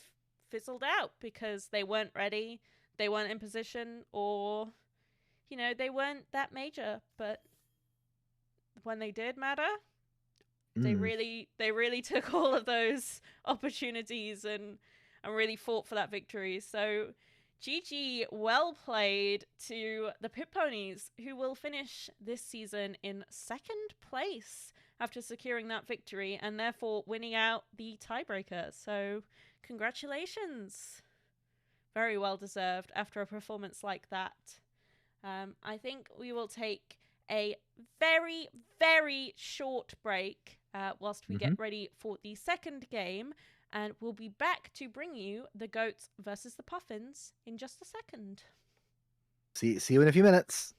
fizzled out because they weren't ready, they weren't in position, or, you know, they weren't that major. But when they did matter, they really took all of those opportunities and really fought for that victory. So GG, well played to the Pit Ponies, who will finish this season in 2nd place after securing that victory and therefore winning out the tiebreaker. So congratulations. Very well deserved after a performance like that. I think we will take a very, very short break whilst we get ready for the 2nd game, and we'll be back to bring you the Goats versus the Puffins in just a second. See you in a few minutes.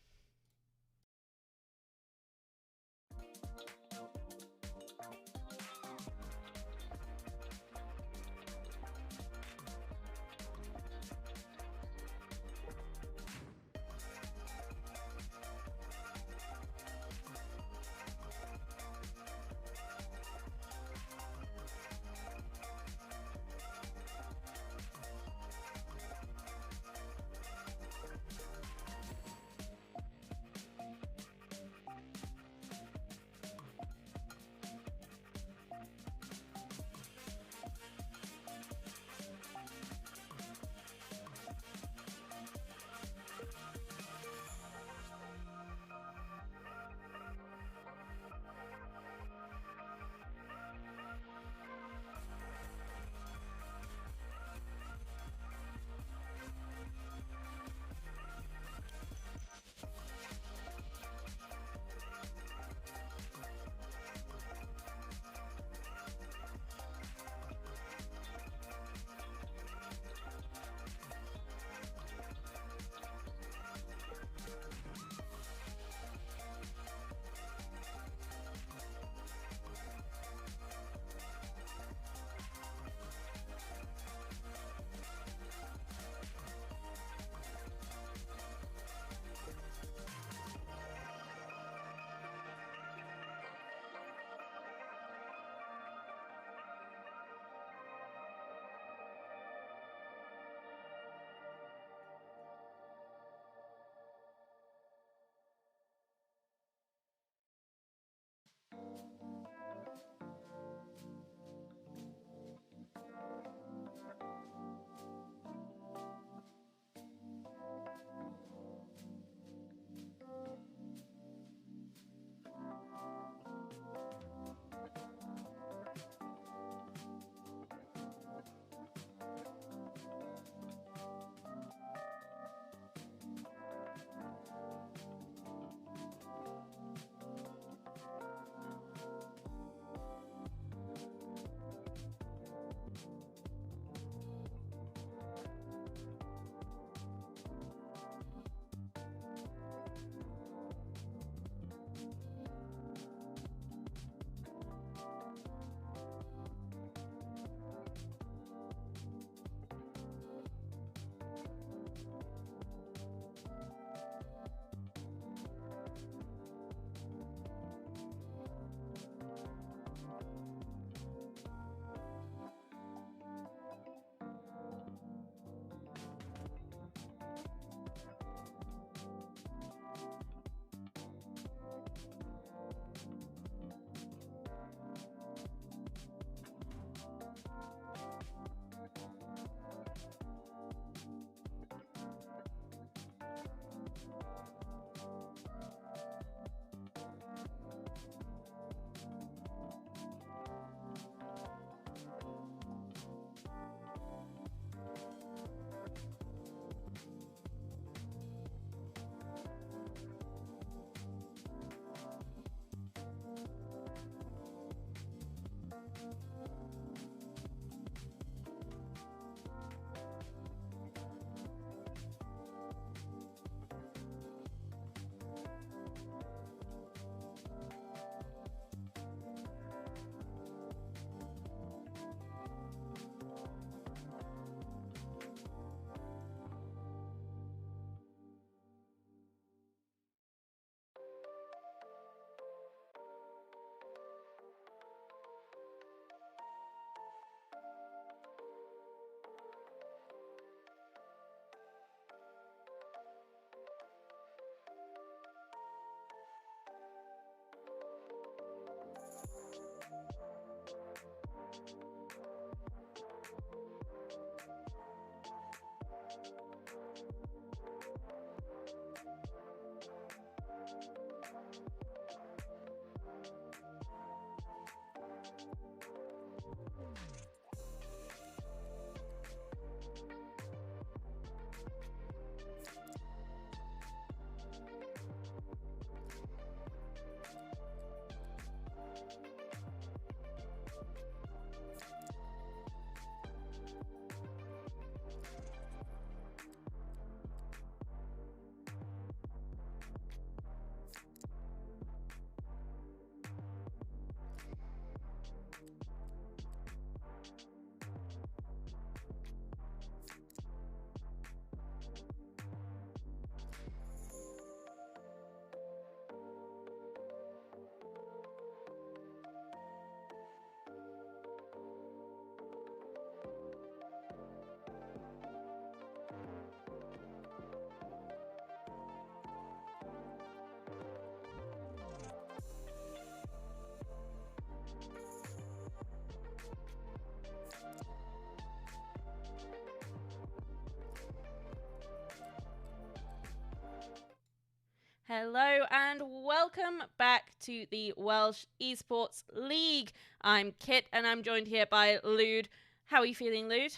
Hello and welcome back to the Welsh Esports League. I'm Kit and I'm joined here by Lude. How are you feeling, Lude?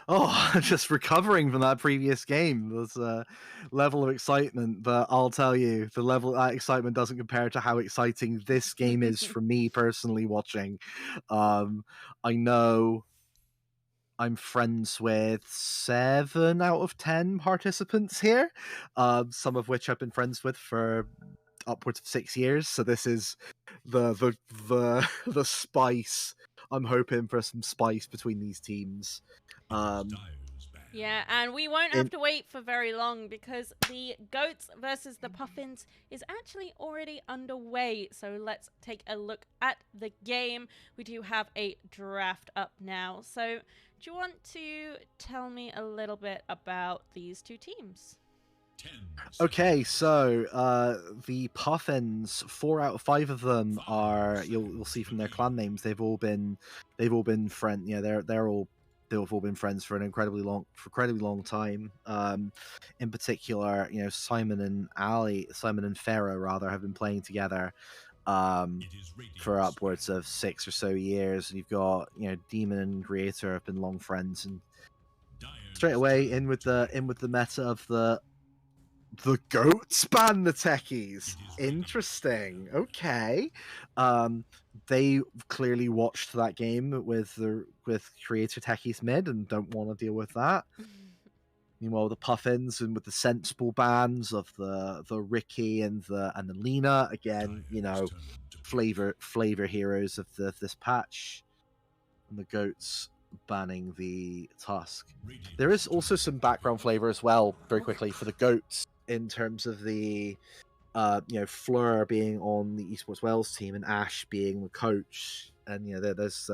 Oh, just recovering from that previous game. There's a level of excitement, but I'll tell you, the level of that excitement doesn't compare to how exciting this game is for me personally watching. I know I'm friends with 7 out of 10 participants here, some of which I've been friends with for upwards of 6 years. So this is the spice. I'm hoping for some spice between these teams. Yeah, and we won't have to wait for very long because the Goats versus the Puffins is actually already underway. So let's take a look at the game. We do have a draft up now. So do you want to tell me a little bit about these two teams? Okay, so the Puffins, 4 out of 5 of them are, you'll see from their clan names, they've all been friends. Yeah, they've all been friends for an incredibly long time. In particular, Simon and Pharaoh rather, have been playing together for upwards of 6 or so years. And you've got Demon and Creator have been long friends, and straight away in with the meta of the Goats ban the techies. Interesting. Okay. They clearly watched that game with Creator Techies mid and don't want to deal with that. Meanwhile, the Puffins and with the sensible bans of the Ricky and the Lena, again, flavor heroes of this patch. And the Goats banning the Tusk. There is also some background flavor as well, very quickly, for the Goats in terms of the Fleur being on the EsportsWales team and Ash being the coach. And there's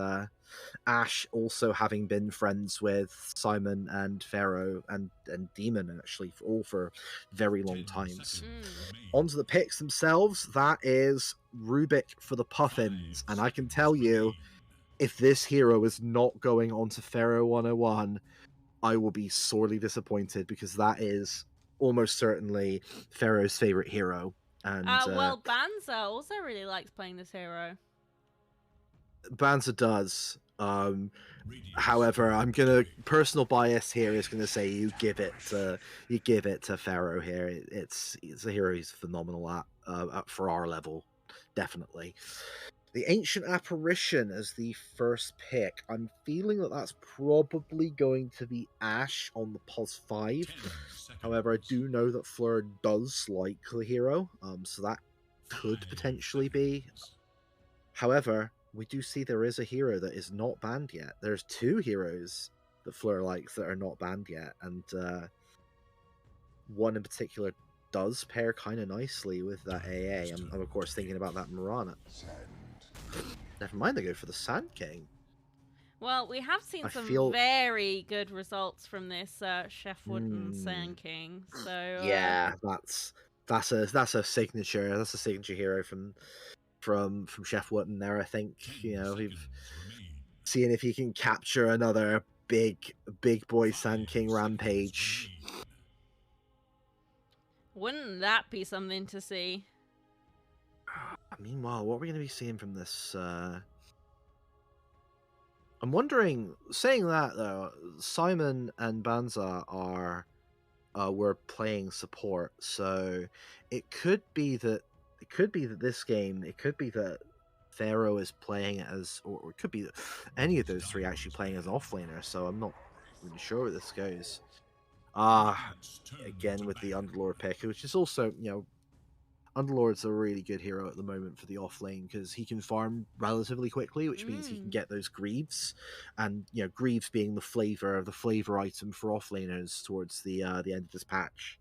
Ash also having been friends with Simon and Pharaoh and Demon, actually, for very long times. Onto the picks themselves, that is Rubik for the Puffins. And I can tell you, if this hero is not going on to Pharaoh 101, I will be sorely disappointed, because that is almost certainly Pharaoh's favorite hero. And well, Banza also really likes playing this hero. Banza does. However, I'm gonna personal bias here is gonna say you give it to Pharaoh here. It's a hero he's phenomenal at for our level, definitely. The Ancient Apparition as the first pick. I'm feeling that that's probably going to be Ash on the +5. However, I do know that Fleur does like the hero, so that could potentially be. However, we do see there is a hero that is not banned yet. There's 2 heroes that Fleur likes that are not banned yet, and one in particular does pair kind of nicely with that AA. I'm of course thinking about that Mirana. Never mind, they go for the Sand King. Well, we have seen very good results from this Chefwood and Sand King. So yeah, that's a signature. That's a signature hero from Chefwood in there. I think we've seeing if he can capture another big boy Sand King rampage. Wouldn't that be something to see? Meanwhile, what are we going to be seeing from this? I'm wondering. Saying that though, Simon and Banza were playing support, so it could be that this game, it could be that Pharaoh is playing as, or it could be that any of those 3 actually playing as offlaner. So I'm not really sure where this goes. Again with the Underlord pick, which is also Underlord's a really good hero at the moment for the offlane because he can farm relatively quickly, which means he can get those greaves, and greaves being the flavor item for offlaners towards the end of this patch.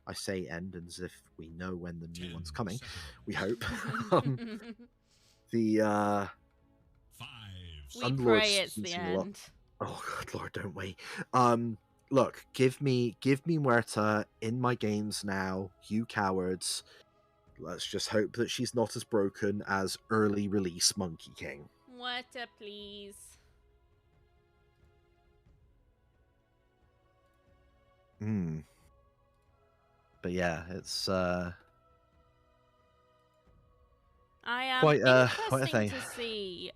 I say end as if we know when the new one's coming. We hope. We pray it's the end. Oh God, Lord, don't we? Look, give me Muerta in my games now, you cowards. Let's just hope that she's not as broken as early release Monkey King. Muerta, please. But yeah, it's I am Quite a interesting thing. to see.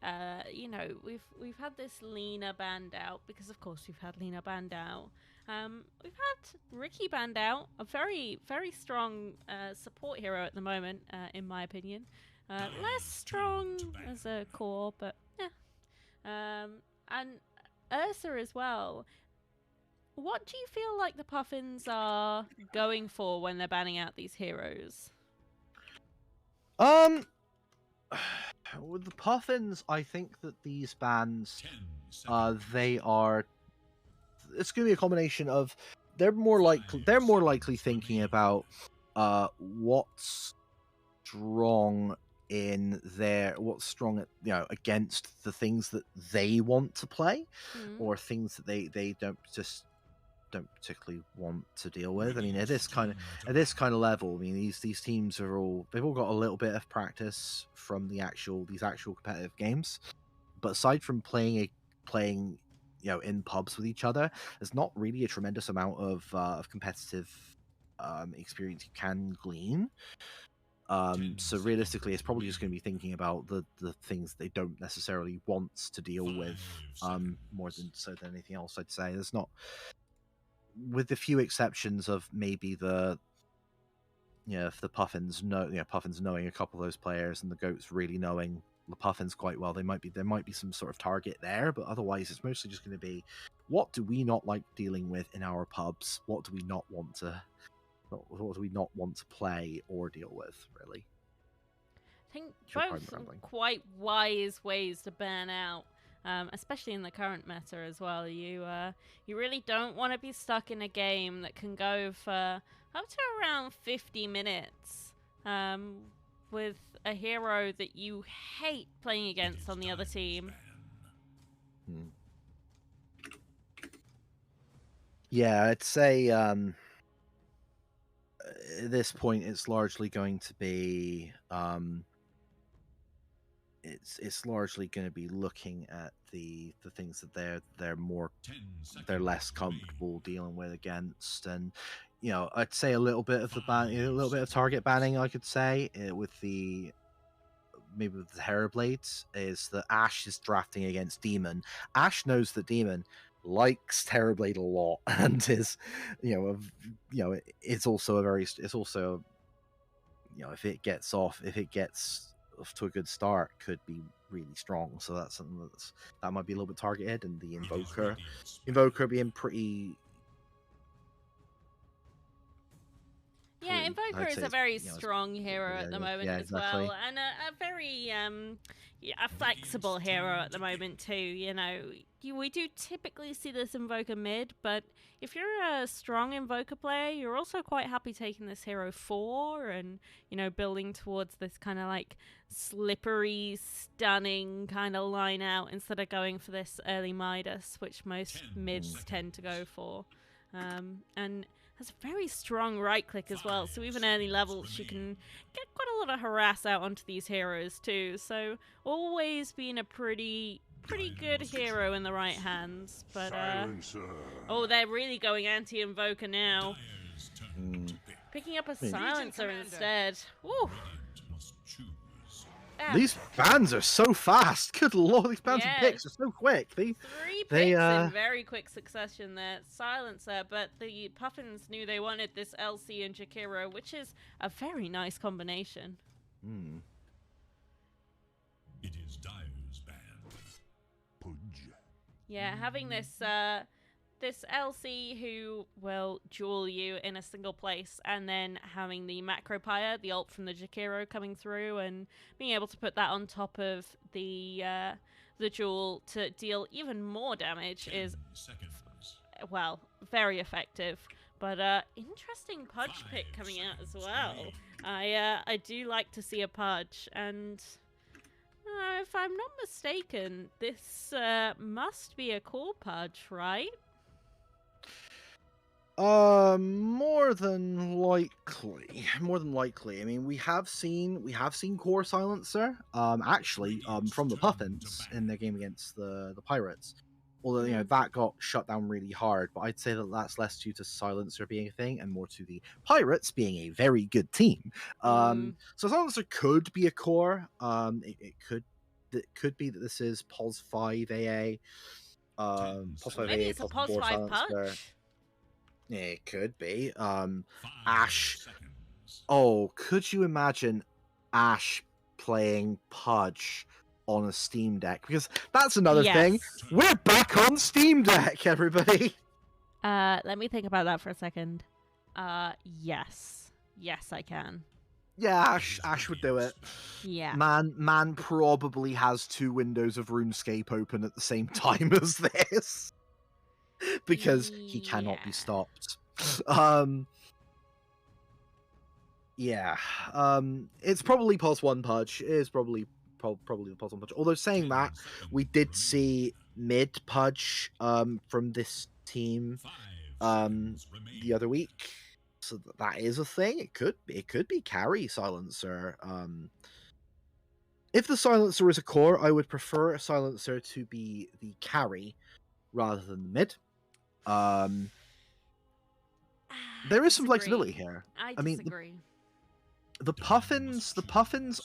You know, we've had this Lena band out because, of course, we've had Lena band out. We've had Ricky band out, a very strong support hero at the moment, in my opinion. Less strong as a core, but yeah. And Ursa as well. What do you feel like the Puffins are going for when they're banning out these heroes? With the Puffins, I think that these bans, 10 seconds. they are. It's going to be a combination of they're more likely thinking about what's strong against the things that they want to play, or things that they don't particularly want to deal with. I mean, at this kind of level, I mean, these teams they've all got a little bit of practice from these actual competitive games, but aside from playing in pubs with each other, there's not really a tremendous amount of competitive experience you can glean. So realistically, it's probably just going to be thinking about the things they don't necessarily want to deal with, more than anything else. I'd say there's not, with the few exceptions of maybe if the Puffins knowing a couple of those players and the Goats really knowing the Puffins quite well, there might be some sort of target there, but otherwise it's mostly just going to be, what do we not like dealing with in our pubs? What do we not want to play or deal with, really? I think both quite wise ways to ban out, especially in the current meta as well. You really don't want to be stuck in a game that can go for up to around 50 minutes with a hero that you hate playing against on the other team. Yeah, I'd say at this point it's largely going to be it's largely going to be looking at the things that they're less comfortable dealing with against, and I'd say a little bit of target banning. I could say with the Herblades is that Ashe is drafting against Demon. Ashe knows that Demon likes Terrorblade a lot, and is it's also if it gets off to a good start, could be really strong. So that's something that might be a little bit targeted, and the Invoker being pretty. Yeah, Invoker is a very strong hero at the moment as well, and a very a flexible hero at the moment too. We do typically see this Invoker mid, but if you're a strong Invoker player, you're also quite happy taking this hero 4 and building towards this kind of like slippery, stunning kind of line out instead of going for this early Midas, which most mids tend to go for, and has a very strong right click as well, so even early levels you can get quite a lot of harass out onto these heroes too. So always been a pretty good hero in the right hands. But oh, they're really going anti-Invoker now. Picking up a Silencer instead. Woo! These bans are so fast. Good lord, these bans and picks are so quick. Three picks in very quick succession there. Silencer, but the Puffins knew they wanted this LC and Jakiro, which is a very nice combination. It is Dyer's band. Pudge. Yeah, having this this LC who will duel you in a single place, and then having the Macro Pyre, the ult from the Jakiro coming through, and being able to put that on top of the duel to deal even more damage is, well, very effective. But interesting Pudge pick coming out as well. I do like to see a Pudge, and if I'm not mistaken, this must be a core Pudge, right? More than likely. I mean, we have seen Core Silencer, actually, from the Puffins in their game against the Pirates. Although, that got shut down really hard, but I'd say that that's less due to Silencer being a thing and more to the Pirates being a very good team. So Silencer could be a core. It could be that this is POS 5 AA. POS 5 Maybe AA, it's a POS POS 4 5 Silencer. punch. Yeah, it could be. 5 Ash. seconds. Oh, could you imagine Ash playing Pudge on a Steam Deck? Because that's another thing. Yes. We're back on Steam Deck, everybody. Let me think about that for a second. Yes. Yes, I can. Yeah, Ash would do it. Yeah. Man probably has 2 windows of RuneScape open at the same time as this. Because he cannot be Yeah. stopped. Yeah. It's probably POS 1 Pudge. It is probably the POS 1 Pudge. Although saying that, we did see mid Pudge from this team the other week. So that is a thing. It could be carry Silencer. If the Silencer is a core, I would prefer a Silencer to be the carry rather than the mid. There is some flexibility here. I disagree. The Puffins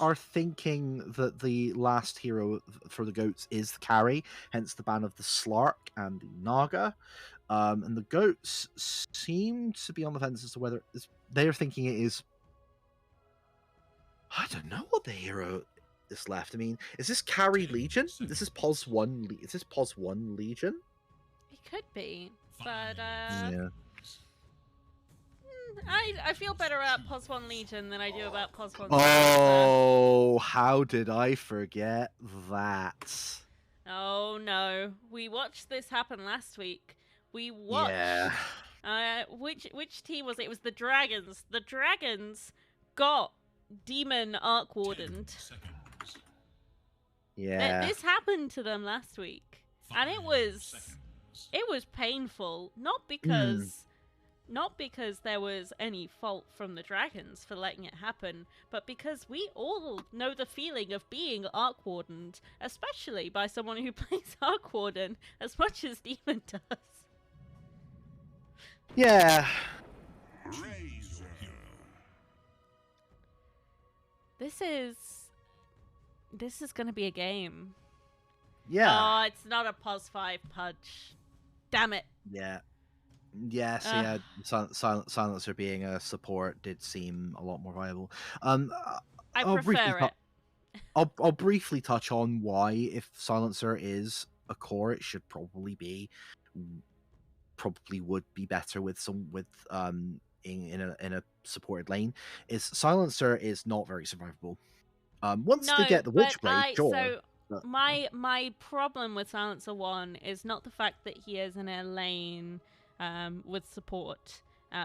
are thinking that the last hero for the goats is the carry, hence the ban of the Slark and the Naga. And the goats seem to be on the fence as to whether they're thinking it is. I don't know what the hero is left. I mean, is this carry Legion? This is POS 1. Is this POS 1 Legion? It could be, but Yeah. I feel better about POS 1 Legion than I do about POS 1. Oh, how did I forget that? Oh no, we watched this happen last week. We watched. Yeah. Which team was it? It was the Dragons. The Dragons got Demon Arc Wardened. Yeah. This happened to them last week, and it was painful. Not because there was any fault from the Dragons for letting it happen, but because we all know the feeling of being Arc Wardened, especially by someone who plays Arc Warden as much as Demon does. Yeah. This is gonna be a game. Yeah. Oh, it's not a POS 5 Pudge. Damn it. Yeah. Yeah, so yeah, Silencer being a support did seem a lot more viable. I prefer it. I'll briefly touch on why, if Silencer is a core, it should probably would be better with in a supported lane. Is Silencer is not very survivable. Once they get the Witchblade, sure. So my problem with Silencer 1 is not the fact that he is in a lane with support,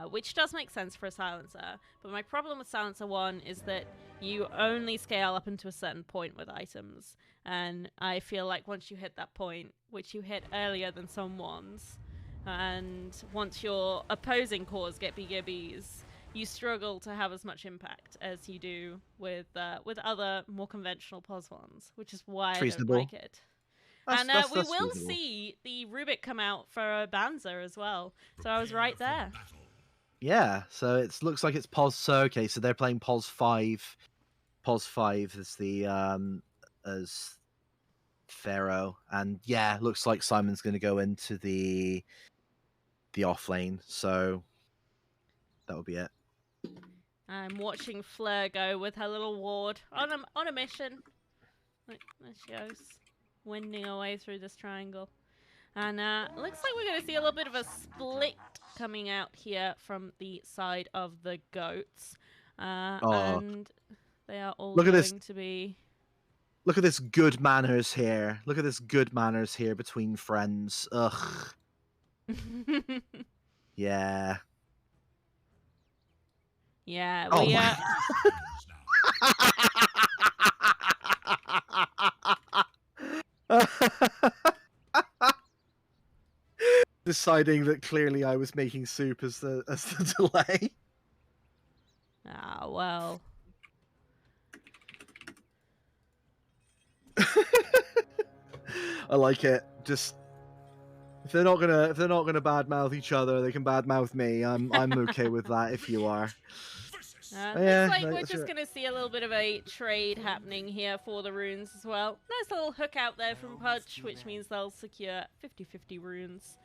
which does make sense for a Silencer, but my problem with Silencer 1 is that you only scale up into a certain point with items, and I feel like once you hit that point, which you hit earlier than someone's, and once your opposing cores get BGBs, you struggle to have as much impact as you do with other more conventional POS ones, which is why I don't like it. And we will see the Rubik come out for Banzer as well. So I was right there. Yeah, so it looks like it's POS. So okay, so they're playing POS 5. POS 5 is the as Pharaoh, and yeah, looks like Simon's going to go into the off lane. So that will be it. I'm watching Fleur go with her little ward on a mission. There she goes, winding her way through this triangle. And looks like we're going to see a little bit of a split coming out here from the side of the goats. And they are all going to be... Look at this good manners here. Look at this good manners here between friends. Ugh. Yeah. Yeah, we deciding that clearly I was making soup as the delay. Ah, well. I like it. Just If they're not gonna badmouth each other, they can badmouth me. I'm okay with that if you are. Yeah, looks like we're that's just right. going to see a little bit of a trade happening here for the runes as well. Nice little hook out there from Pudge, which means they'll secure 50-50 runes.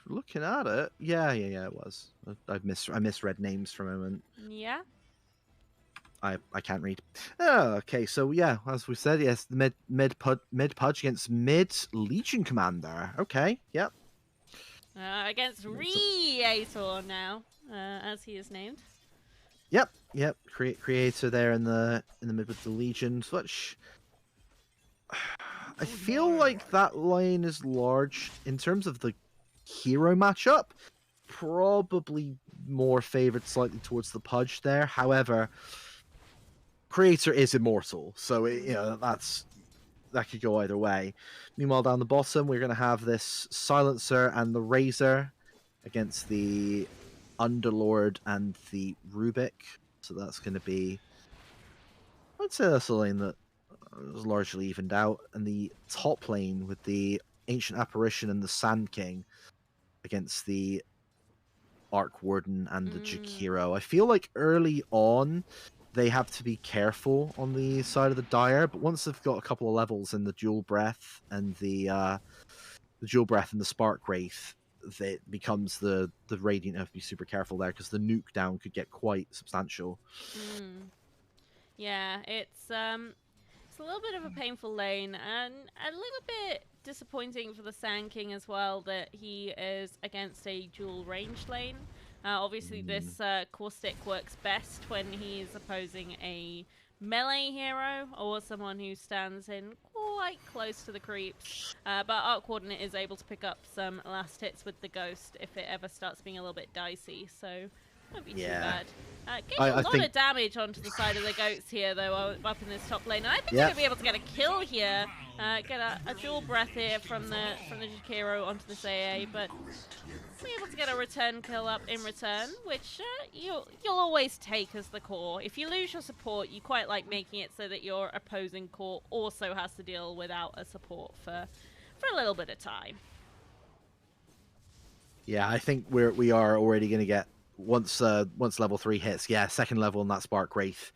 Looking at it, yeah, it was. I misread names for a moment. Yeah. I can't read. Oh, okay, so yeah, as we said, yes, the mid Pudge against mid Legion Commander. Okay, yep. Against Creator now, as he is named. Yep. Creator there in the mid with the Legions, which I feel like that line is large in terms of the hero matchup. Probably more favored slightly towards the Pudge there. However, Creator is immortal, so that could go either way. Meanwhile, down the bottom, we're going to have this Silencer and the Razor against the Underlord and the Rubik. So that's going to be, I'd say that's a lane that is largely evened out. And the top lane with the Ancient Apparition and the Sand King against the Arc Warden and the Jakiro. I feel like early on, they have to be careful on the side of the Dire, but once they've got a couple of levels in the Dual Breath and the Dual Breath and the Spark Wraith, it becomes the Radiant have to be super careful there because the nuke down could get quite substantial. Yeah, it's a little bit of a painful lane and a little bit disappointing for the Sand King as well that he is against a dual range lane. Obviously, this caustic works best when he's opposing a melee hero or someone who stands in quite close to the creeps. But Arc Warden is able to pick up some last hits with the Ghost if it ever starts being a little bit dicey, so won't be too bad. Getting a lot of damage onto the side of the goats here, though, up in this top lane. And I think they're going to be able to get a kill here. Get a dual breath here from the Jakiro onto this AA, but be able to get a return kill up in return, which you'll always take as the core. If you lose your support, you quite like making it so that your opposing core also has to deal without a support for a little bit of time. Yeah, I think we are already going to get once level 3 hits. Yeah, second level in that Spark Wraith.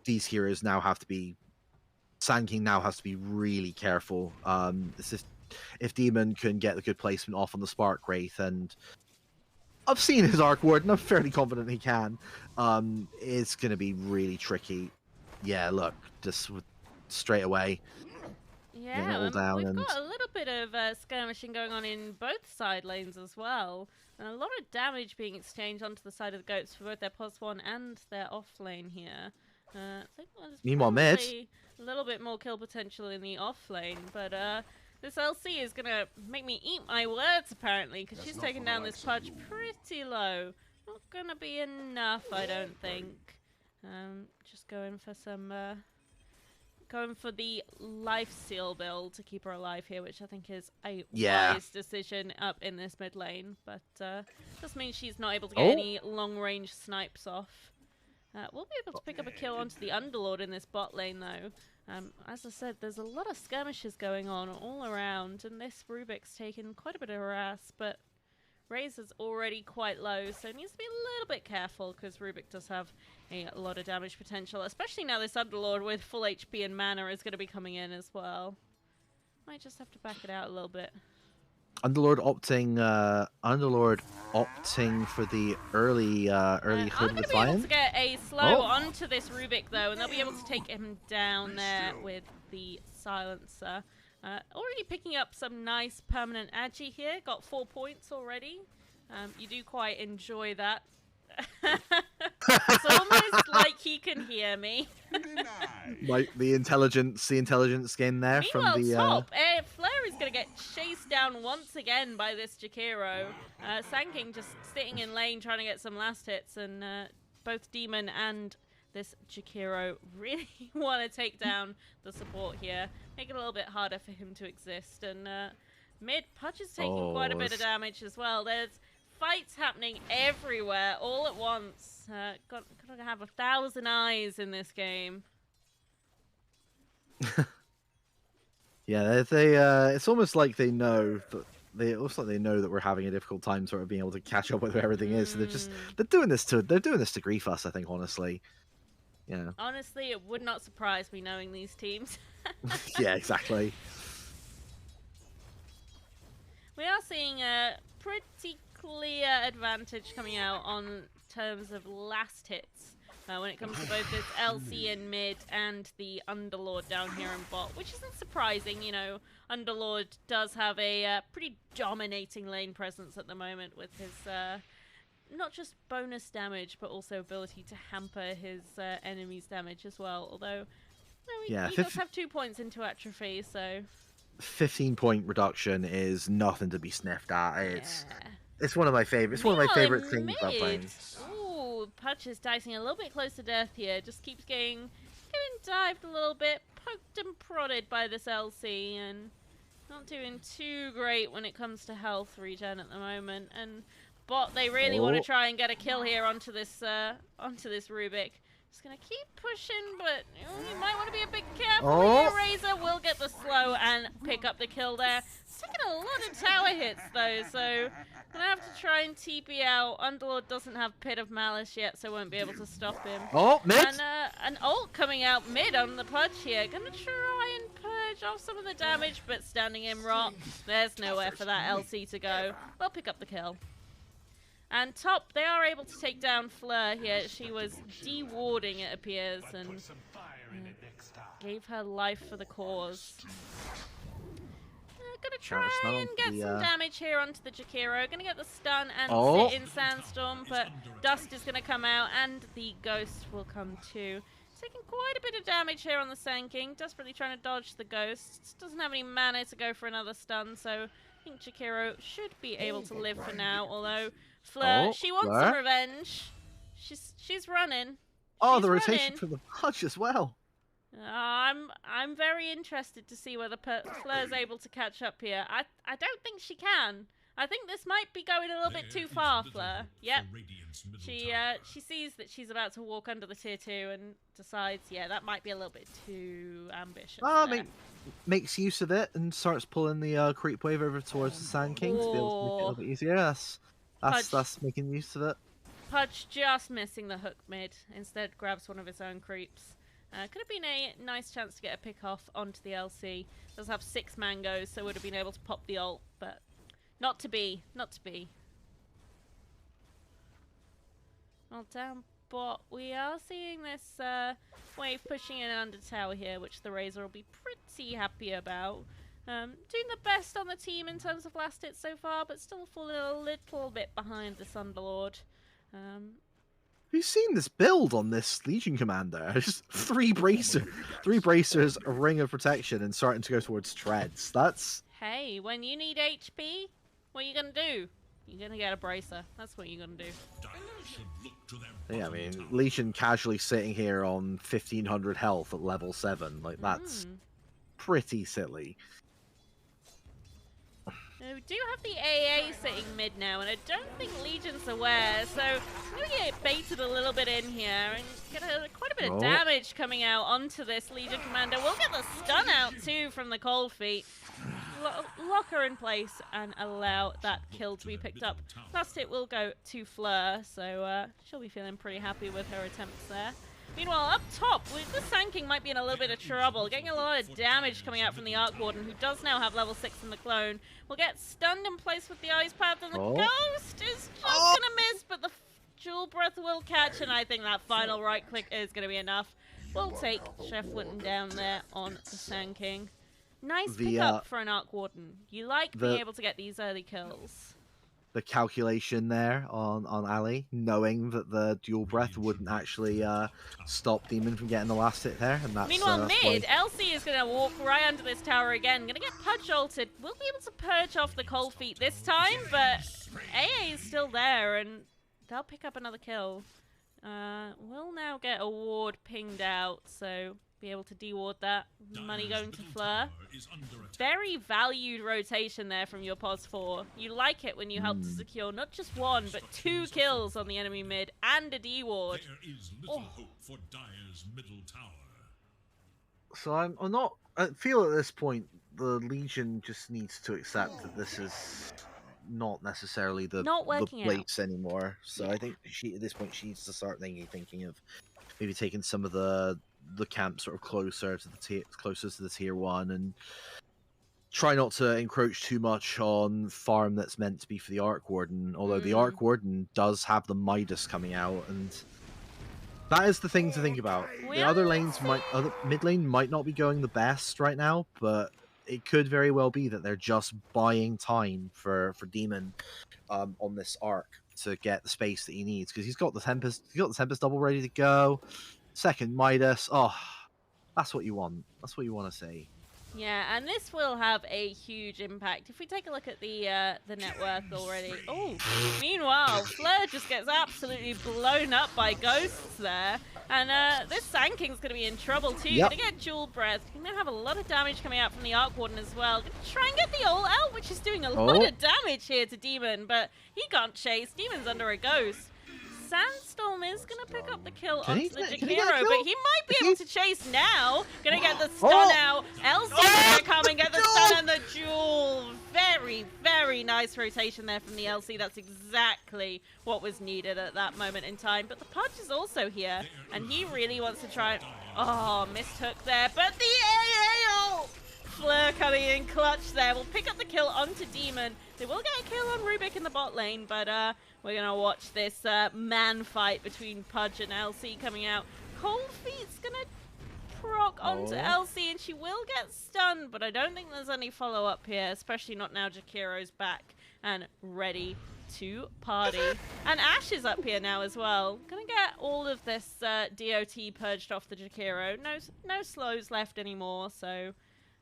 These heroes now have to be. Sand King now has to be really careful. If Demon can get the good placement off on the Spark Wraith, and I've seen his Arc Warden, I'm fairly confident he can. It's going to be really tricky. Yeah, look, just straight away. Yeah, we've got a little bit of skirmishing going on in both side lanes as well. And a lot of damage being exchanged onto the side of the goats for both their +1 and their off lane here. Meanwhile, mid. A little bit more kill potential in the off lane, but this LC is going to make me eat my words, apparently, because she's taking down this Pudge pretty low. Not going to be enough, I don't think. Just going for some... going for the life seal build to keep her alive here, which I think is a wise decision up in this mid lane. But just means she's not able to get any long-range snipes off. We'll be able to pick up a kill onto the Underlord in this bot lane, though. As I said, there's a lot of skirmishes going on all around, and this Rubik's taken quite a bit of harass, but Razor's already quite low, so needs to be a little bit careful, because Rubik does have a lot of damage potential, especially now this Underlord with full HP and mana is going to be coming in as well. Might just have to back it out a little bit. Underlord opting for the early Hood of Defiance. I'm going to be able to get a slow onto this Rubik, though, and they'll be able to take him down there with the Silencer. Already picking up some nice permanent agi here. Got 4 points already. You do quite enjoy that. It's almost like he can hear me. Like the intelligence game there. Meanwhile, from the top, Flare is going to get chased down once again by this Jakiro. Sand King just sitting in lane trying to get some last hits, and both Demon and this Jakiro really want to take down the support here. Make it a little bit harder for him to exist. And mid, Pudge is taking quite a bit of damage as well. There's fights happening everywhere all at once. Got to have 1,000 eyes in this game. Yeah, it's almost like they know that they know that we're having a difficult time sort of being able to catch up with where everything is. So they're doing this to grief us. I think honestly, yeah. Honestly, it would not surprise me knowing these teams. Yeah, exactly. We are seeing a pretty clear advantage coming out on terms of last hits when it comes to both this LC in mid and the Underlord down here in bot, which isn't surprising. You know, Underlord does have a pretty dominating lane presence at the moment with his not just bonus damage, but also ability to hamper his enemies' damage as well. Although, no, he does have 2 points into atrophy, so... 15-point reduction is nothing to be sniffed at. It's one of my favorites. It's one of my favorite things about playing. Ooh, Pudge is dicing a little bit close to death here. Just keeps getting dived a little bit, poked and prodded by this LC, and not doing too great when it comes to health regen at the moment. And bot, they really want to try and get a kill here onto this Rubik. Just gonna keep pushing, but you might want to be a bit careful. Razor will get the slow and pick up the kill there. It's taking a lot of tower hits though, so gonna have to try and TP out. Underlord doesn't have Pit of Malice yet, so won't be able to stop him. Oh, mid! And an ult coming out mid on the Pudge here. Gonna try and purge off some of the damage, but standing in rot. There's nowhere for that LC to go. We'll pick up the kill. And top, they are able to take down Fleur here. She was de-warding, it appears, and gave her life for the cause. Gonna try and get some damage here onto the Jakiro. Gonna get the stun and sit in Sandstorm, but Dust is gonna come out, and the Ghost will come too. Taking quite a bit of damage here on the Sand King. Desperately trying to dodge the Ghost. Doesn't have any mana to go for another stun, so I think Jakiro should be able to live for now, although Fleur, she wants some revenge. She's running. The rotation from the Pudge as well. I'm very interested to see whether Fleur's able to catch up here. I don't think she can. I think this might be going a little bit too far, Fleur. Yep. She sees that she's about to walk under the tier 2 and decides, yeah, that might be a little bit too ambitious. Makes use of it and starts pulling the creep wave over towards the Sand King to be able to make it a little bit easier. That's making use of it. Pudge just missing the hook mid. Instead grabs one of his own creeps. Could have been a nice chance to get a pick off onto the LC. Does have 6 mangoes, so would have been able to pop the ult, but not to be. Not to be. Well, down bot, we are seeing this wave pushing in under tower here, which the Razor will be pretty happy about. Doing the best on the team in terms of last hits so far, but still falling a little bit behind this Underlord. Who's seen this build on this Legion Commander? Just 3 bracers, a ring of protection, and starting to go towards treads. That's... Hey, when you need HP, what are you gonna do? You're gonna get a bracer. That's what you're gonna do. Yeah, I mean, Legion casually sitting here on 1500 health at level 7. Like, that's pretty silly. We do have the AA sitting mid now, and I don't think Legion's aware, so I'm going to get baited a little bit in here and get quite a bit of damage coming out onto this Legion Commander. We'll get the stun out too from the Cold Feet. Lock her in place and allow that kill to be picked up. Last hit will go to Fleur, so she'll be feeling pretty happy with her attempts there. Meanwhile, up top, the Sand King might be in a little bit of trouble. Getting a lot of damage coming out from the Arc Warden, who does now have level 6 in the clone. Will get stunned in place with the Ice Path, and the Ghost is just going to miss, but the Jewel Breath will catch, and I think that final right click is going to be enough. We'll take Chef Witten down there on the Sand King. Nice pickup for an Arc Warden. You like being able to get these early kills. The calculation there on Ali, knowing that the dual breath wouldn't actually stop Demon from getting the last hit there. And that's, meanwhile, mid, LC is going to walk right under this tower again. Going to get Pudge ulted. We'll be able to purge off the Cold Feet this time, but AA is still there, and they'll pick up another kill. We'll now get a ward pinged out, so be able to de-ward that. Money going to Fleur. Very valued rotation there from your POS 4. You like it when you help to secure not just 1, but 2 kills on the enemy mid and a de-ward. There is little hope for Dire's middle tower. So I'm not. I feel at this point the Legion just needs to accept that this is not necessarily the Not working out. place anymore. So I think she at this point she needs to start thinking of maybe taking some of the camps sort of closer to the tier 1 and try not to encroach too much on farm that's meant to be for the Arc Warden. Although the Arc Warden does have the Midas coming out, and that is the thing to think about. The other mid lane might not be going the best right now, but it could very well be that they're just buying time for Demon on this arc to get the space that he needs, because he's got the Tempest double ready to go. Second Midas, that's what you want. That's what you want to see. Yeah, and this will have a huge impact. If we take a look at the net worth already. Oh, meanwhile, Fleur just gets absolutely blown up by ghosts there. And this Sand King's going to be in trouble too. Yep. Going to get Jewel Breath. Going to have a lot of damage coming out from the Arc Warden as well. Going to try and get the ult out, which is doing a lot of damage here to Demon. But he can't chase. Demon's under a ghost. Sandstorm is going to pick up the kill onto the Jakiro, but he might be able to chase now. Going to get the stun out. Elsie's going to come and get the stun and the Jewel. Very, very nice rotation there from the LC. That's exactly what was needed at that moment in time. But the Pudge is also here, and he really wants to try. Oh, mistook there, but the AAO! Fleur coming in clutch there. Will pick up the kill onto Demon. They will get a kill on Rubik in the bot lane, but we're going to watch this man fight between Pudge and LC coming out. Cold Feet's going to proc onto LC, and she will get stunned, but I don't think there's any follow-up here, especially not now Jakiro's back and ready to party. And Ash is up here now as well. Going to get all of this DOT purged off the Jakiro. No slows left anymore, so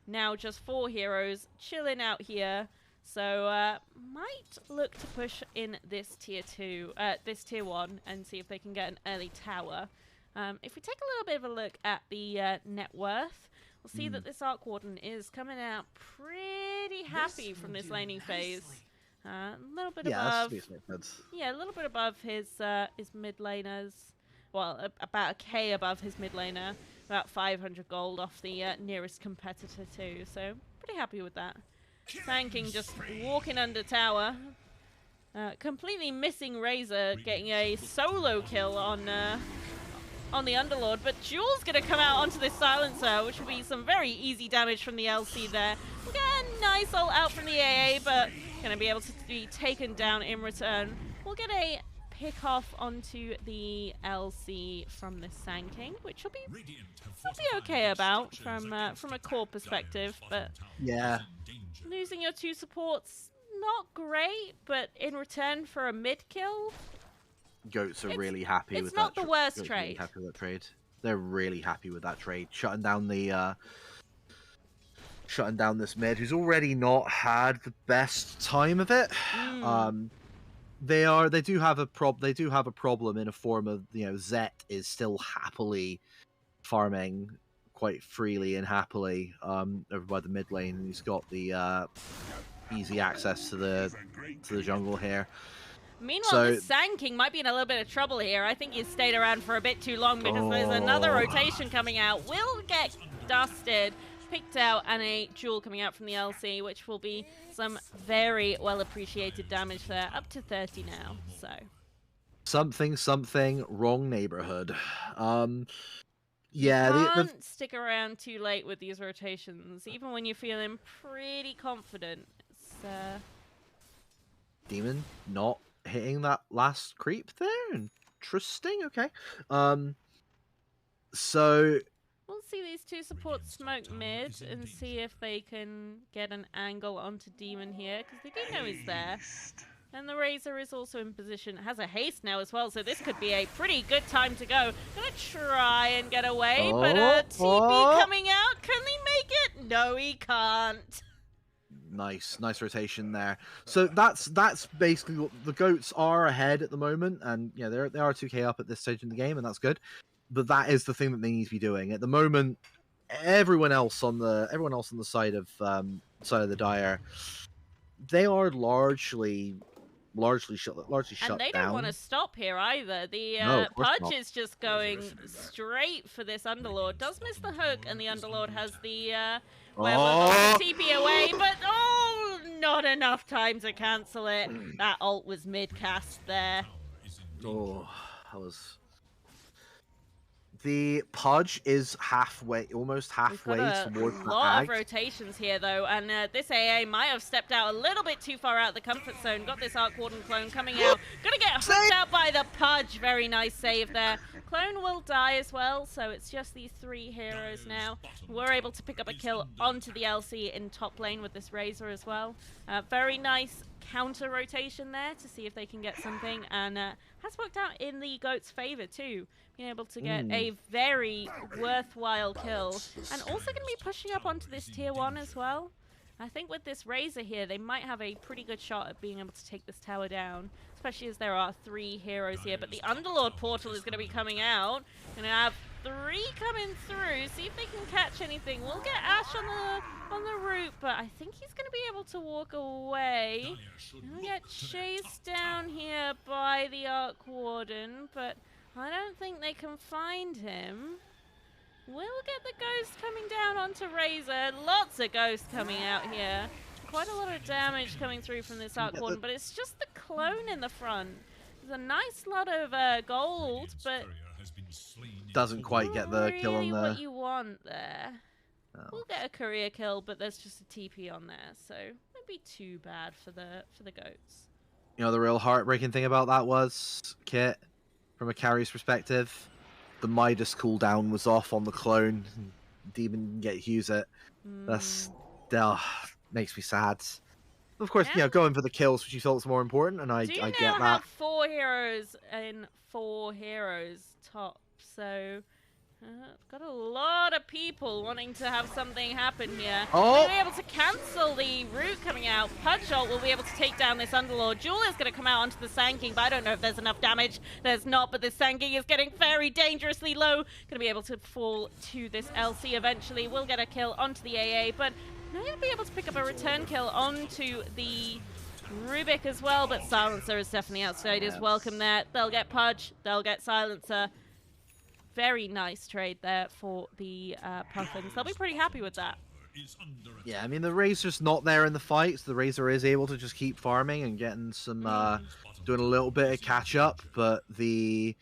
now just 4 heroes chilling out here. So might look to push in this tier 1 and see if they can get an early tower. If we take a little bit of a look at the net worth, we'll see that this Arc Warden is coming out pretty happy from this laning phase. A little bit above, a little bit above his mid laners. Well, about a K above his mid laner, about 500 gold off the nearest competitor too. So pretty happy with that. Sand King just walking under tower. Completely missing Razor, getting a solo kill on the Underlord, but Jewel's going to come out onto this Silencer, which will be some very easy damage from the LC there. We'll get a nice ult out from the AA, but going to be able to be taken down in return. We'll get a pick off onto the LC from the Sand King, which will be okay about from a core perspective, but yeah. Losing your 2 supports, not great, but in return for a mid kill, Goats are really happy with that. It's not the worst trade. Really happy with that trade. They're really happy with that trade. Shutting down this mid, who's already not had the best time of it. They do have a problem in a form of, Zet is still happily farming quite freely and happily over by the mid lane, and he's got the easy access to the jungle here. Meanwhile, the Sand King might be in a little bit of trouble here. I think he's stayed around for a bit too long because there's another rotation coming out. Will get dusted, picked out, and a Jewel coming out from the LC, which will be some very well appreciated damage there, up to 30 now. So something wrong neighborhood. Yeah, you can't stick around too late with these rotations, even when you're feeling pretty confident. It's Demon not hitting that last creep there. Interesting. Okay. So we'll see these 2 supports smoke mid and see if they can get an angle onto Demon here, because they do know he's there. And the Razor is also in position, has a haste now as well, so this could be a pretty good time to go. Gonna try and get away, but TP coming out. Can he make it? No, he can't. Nice rotation there. So that's basically what the Goats are ahead at the moment, and they are 2K up at this stage in the game, and that's good. But that is the thing that they need to be doing at the moment. Everyone else on the side of the Dire, they are largely largely shut And they down. don't want to stop here either. The No, of course Pudge not. is just going straight for this Underlord. Does miss the hook, and the Underlord has the wherewithal to TP away, but not enough time to cancel it. That ult was mid-cast there. Oh, that was... The Pudge is halfway, almost halfway towards A the lot Ag. of rotations here, though, and this AA might have stepped out a little bit too far out of the comfort zone. Got this Arc Warden clone coming out. Gonna get hooked out by the Pudge. Very nice save there. Clone will die as well, so it's just these 3 heroes now. We're able to pick up a kill onto the LC in top lane with this Razor as well. Very nice counter rotation there to see if they can get something, and has worked out in the GOAT's favor too. Being able to get a very worthwhile kill, and also going to be pushing up onto this tier 1 as well. I think with this Razor here, they might have a pretty good shot at being able to take this tower down, especially as there are 3 heroes here. But the Underlord portal is going to be coming out. Going to have 3 coming through. See if they can catch anything. We'll get Ash on the route, but I think he's going to be able to walk away. He'll get chased down here by the Arc Warden, but I don't think they can find him. We'll get the Ghost coming down onto Razor. Lots of Ghosts coming out here. Quite a lot of damage coming through from this Arc Warden, but it's just the clone in the front. There's a nice lot of gold, but doesn't quite get the kill on really the... what you want there. Oh. We'll get a career kill, but there's just a TP on there, so it won't be too bad for the Goats. You know, the real heartbreaking thing about that was, Kit, from a carrier's perspective, the Midas cooldown was off on the clone. Demon didn't use it. That's makes me sad. Of course, Yeah. you know, going for the kills, which you felt was more important, and I Do you get now that. have 4 heroes and 4 heroes top, so got a lot of people wanting to have something happen here. Oh! We'll be able to cancel the route coming out. Pudge ult will be able to take down this Underlord. Jewel is going to come out onto the Sand-King, but I don't know if there's enough damage. There's not, but this Sand-King is getting very dangerously low. Going to be able to fall to this LC eventually. We'll get a kill onto the AA, but now you'll be able to pick up a return kill onto the Rubik as well, but Silencer is definitely outstayed his welcome there. They'll get Pudge, they'll get Silencer. Very nice trade there for the Puffins. They'll be pretty happy with that. Yeah, I mean, the Razor's not there in the fights. The Razor is able to just keep farming and getting some, doing a little bit of catch up, but the,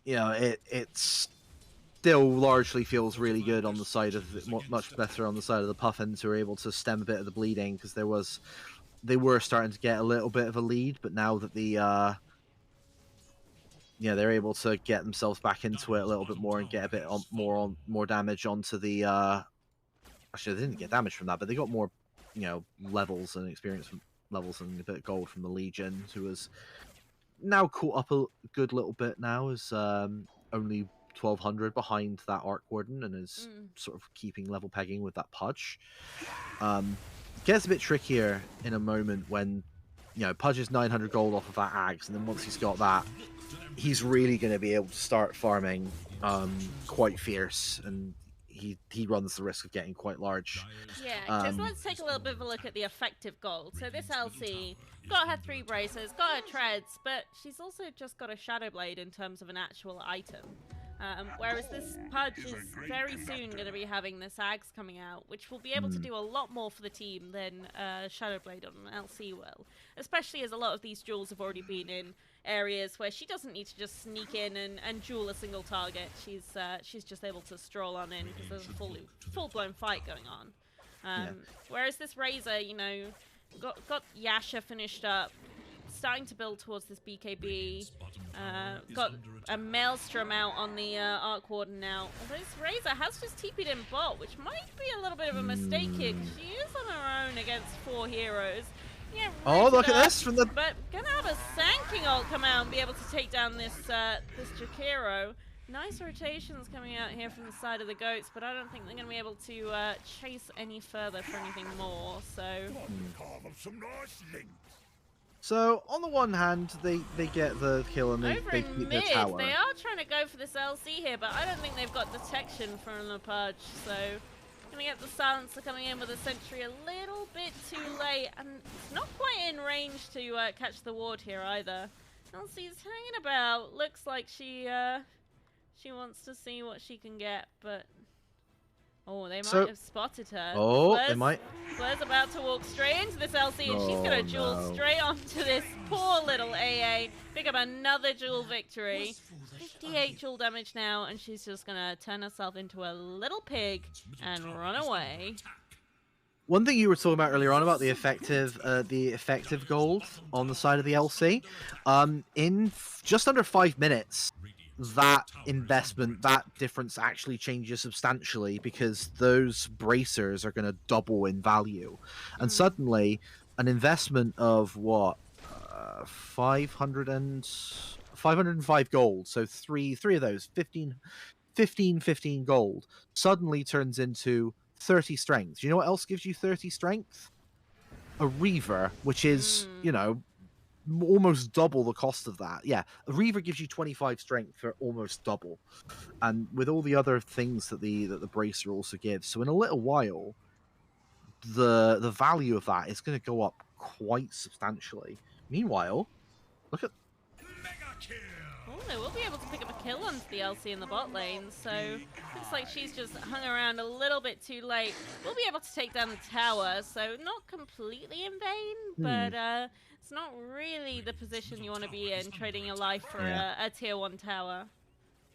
you know, it's still largely feels really good on the side of, much better on the side of the Puffins, who are able to stem a bit of the bleeding, because they were starting to get a little bit of a lead, but now that the, yeah, they're able to get themselves back into it a little bit more and get a bit more damage onto the. Actually, they didn't get damage from that, but they got more, you know, levels and experience levels and a bit of gold from the Legion, who was now caught up a good little bit now, is only 1200 behind that Arc Warden, and is sort of keeping level pegging with that Pudge. Gets a bit trickier in a moment when, you know, Pudge is 900 gold off of that Axe, and then once he's got that, he's really going to be able to start farming quite fierce, and he runs the risk of getting quite large. Yeah, because let's take a little bit of a look at the effective gold. So this LC got her 3 braces, got her treads, but she's also just got a Shadow Blade in terms of an actual item. Whereas this Pudge is very soon going to be having this Axe coming out, which will be able to do a lot more for the team than Shadow Blade on an LC will. Especially as a lot of these duels have already been in areas where she doesn't need to just sneak in and duel a single target. She's just able to stroll on in because there's a full-blown fight going on. Whereas this Razor, you know, got Yasha finished up, starting to build towards this BKB. Got a Maelstrom out on the Arc Warden now. Although this Razor has just TP'd in bot, which might be a little bit of a mistake here, because she is on her own against 4 heroes. Yeah, oh, look at this from the... But gonna have a Sand-King ult come out and be able to take down this this Jakiro. Nice rotations coming out here from the side of the Goats, but I don't think they're gonna be able to chase any further for anything more. So on the one hand, they get the kill and they keep in their mid, tower. they are trying to go for this LC here, but I don't think they've got detection from the Pudge, so gonna get the silencer coming in with a sentry a little bit too late, and it's not quite in range to catch the ward here either. Elsie's hanging about. Looks like she wants to see what she can get, but oh, they might have spotted her. Oh, they might. Blair's about to walk straight into this LC, and she's gonna duel straight onto this poor little AA. Pick up another duel victory. 58 duel damage now, and she's just gonna turn herself into a little pig and run away. One thing you were talking about earlier on about the effective gold on the side of the LC, in just under 5 minutes, that investment, that difference actually changes substantially because those bracers are going to double in value, and suddenly an investment of what 505 gold, so three of those 15 gold suddenly turns into 30 strength. Do you know what else gives you 30 strength? A Reaver, which is, you know, almost double the cost of that. Yeah, a Reaver gives you 25 strength for almost double. And with all the other things that the Bracer also gives. So in a little while, the value of that is going to go up quite substantially. Meanwhile, look at... Oh, they will be able to pick up a kill onto the LC in the bot lane, so looks like she's just hung around a little bit too late. We'll be able to take down the tower, so not completely in vain, but it's not really the position you want to be in, trading your life for a tier 1 tower.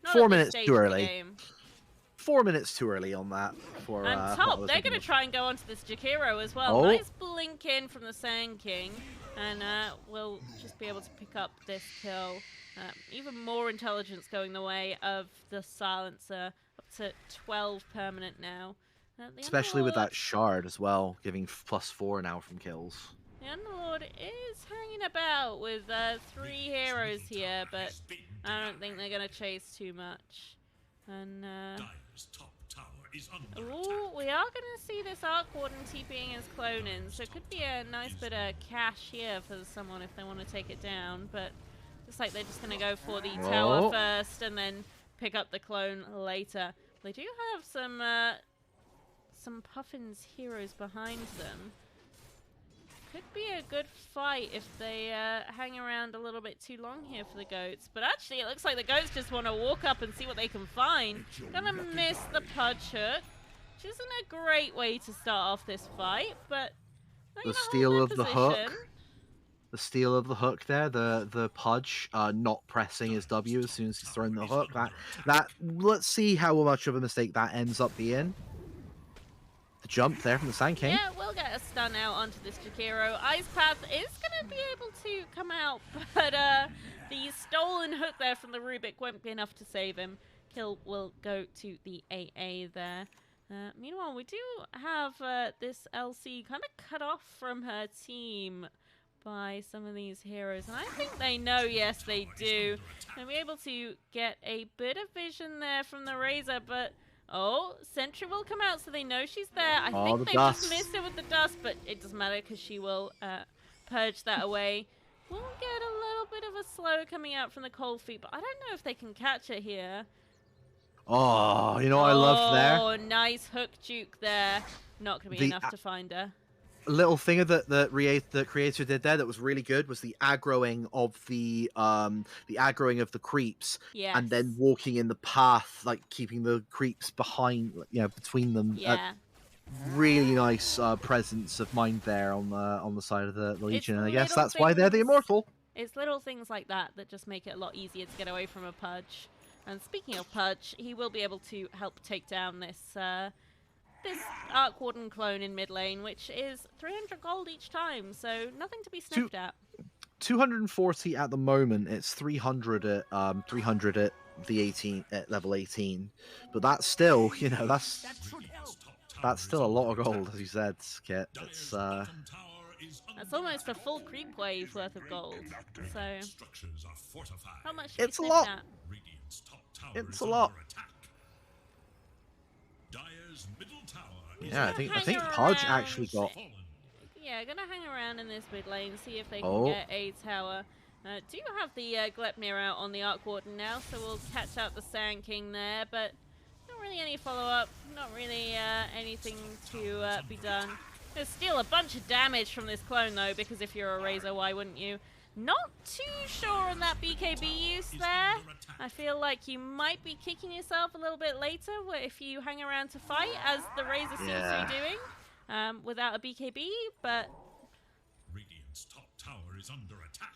Not 4 minutes too early. Game. 4 minutes too early on that. For, and top, they're going to try and go onto this Jakiro as well. Oh. Nice blink in from the Sand King, and we'll just be able to pick up this kill. Even more intelligence going the way of the silencer, up to 12 permanent now. Especially with that shard as well, giving +4 now from kills. The Underlord is hanging about with 3 heroes here, but I don't think they're going to chase too much. And ooh, we are going to see this Arc Warden TPing his clone in, so it could be a nice bit of cash here for someone if they want to take it down, but looks like they're just going to go for the tower first and then pick up the clone later. They do have some Puffin's heroes behind them. Could be a good fight if they hang around a little bit too long here for the goats. But actually, it looks like the goats just want to walk up and see what they can find. Gonna miss the Pudge hook, which isn't a great way to start off this fight, but the steal of the hook. The steal of the hook there, the Pudge not pressing his W as soon as he's thrown the hook. That let's see how much of a mistake that ends up being. The jump there from the Sand King. Yeah, we'll get a stun out onto this Jakiro. Ice Path is going to be able to come out, but the stolen hook there from the Rubik won't be enough to save him. Kill will go to the AA there. Meanwhile, we do have this LC kind of cut off from her team by some of these heroes, and I think they know, yes they do. They'll be able to get a bit of vision there from the Razor, but oh, Sentry will come out so they know she's there. I think they just missed it with the dust, but it doesn't matter because she will purge that away. We'll get a little bit of a slow coming out from the cold feet, but I don't know if they can catch it here. Oh, you know what I love there? Oh, nice hook juke there. Not going to be enough to find her. Little thing that the creator did there that was really good was the aggroing of the creeps, and then walking in the path, like keeping the creeps behind, you know, between them. Yeah. Really nice presence of mind there on the side of the Legion, and I guess that's why they're the immortal. It's little things like that that just make it a lot easier to get away from a Pudge. And speaking of Pudge, he will be able to help take down this this Arc Warden clone in mid lane, which is 300 gold each time, so nothing to be sniffed at. 240 at the moment. It's 300 at the level 18, but that's still, you know, that's still a lot of gold, as you said, Kit. It's that's almost a full creep wave worth of gold. So how much? It's a lot. It's a lot. Yeah, I think Pudge actually got. Yeah, gonna hang around in this mid lane, see if they can get a tower. Do have the Glepnir out on the Arc Warden now, so we'll catch out the Sand King there, but Not really any follow-up. Not really anything to be done. There's still a bunch of damage from this clone, though, because if you're a Razor, why wouldn't you? Not too sure on that BKB use there. I feel like you might be kicking yourself a little bit later if you hang around to fight, as the Razor seems to be doing, without a BKB, but... Radiant's top tower is under attack.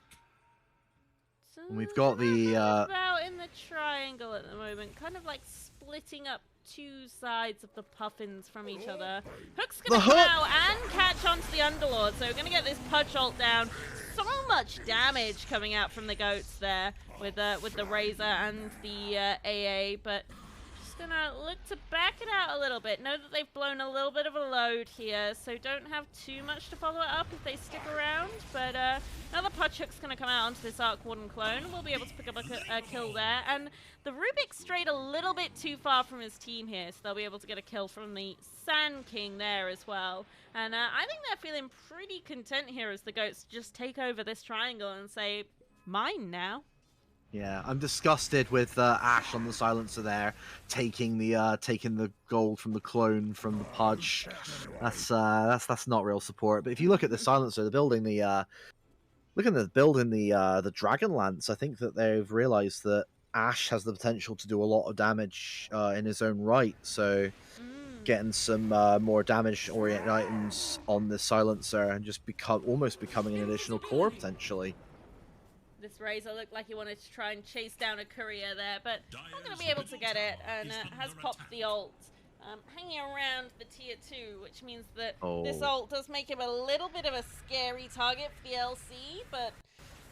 We've got the about in the triangle at the moment, kind of like splitting up two sides of the puffins from each other. Hook's gonna come out and catch onto the Underlord, so we're gonna get this Pudge ult down. So much damage coming out from the goats there with the Razor and the AA, but just gonna look to back it out a little bit. Know that they've blown a little bit of a load here, so don't have too much to follow it up if they stick around. But another Pudge Hook's gonna come out onto this Arc Warden clone. We'll be able to pick up a kill there, and the Rubik strayed a little bit too far from his team here, so they'll be able to get a kill from the Sand King there as well. And I think they're feeling pretty content here as the goats just take over this triangle and say, mine now. Yeah, I'm disgusted with Ash on the silencer there, taking the gold from the clone from the Pudge. That's not real support. But if you look at the silencer, they're building the the Dragon Lance. I think that they've realised that Ash has the potential to do a lot of damage in his own right. So getting some more damage-oriented items on the silencer and just almost becoming an additional core potentially. This Razor looked like he wanted to try and chase down a courier there, but not going to be able to get it, and has popped the ult. Hanging around the tier 2, which means that this ult does make him a little bit of a scary target for the LC, but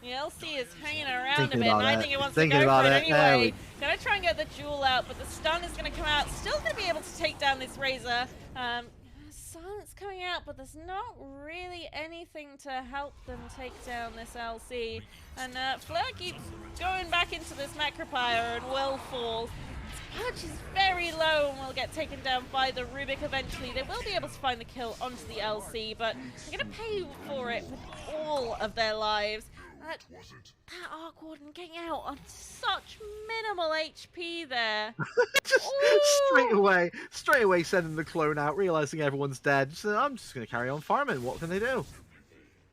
the LC is hanging around a bit, and I think he wants to go for it anyway. Gonna try and get the jewel out, but the stun is going to come out. Still going to be able to take down this Razor. Silence coming out, but there's not really anything to help them take down this LC. And Fleur keeps going back into this Macropyre and will fall. Pudge is very low and will get taken down by the Rubik eventually. They will be able to find the kill onto the LC, but they're going to pay for it with all of their lives. That Arc Warden getting out on such minimal HP there. Just straight away sending the clone out, realizing everyone's dead. So I'm just going to carry on farming. What can they do?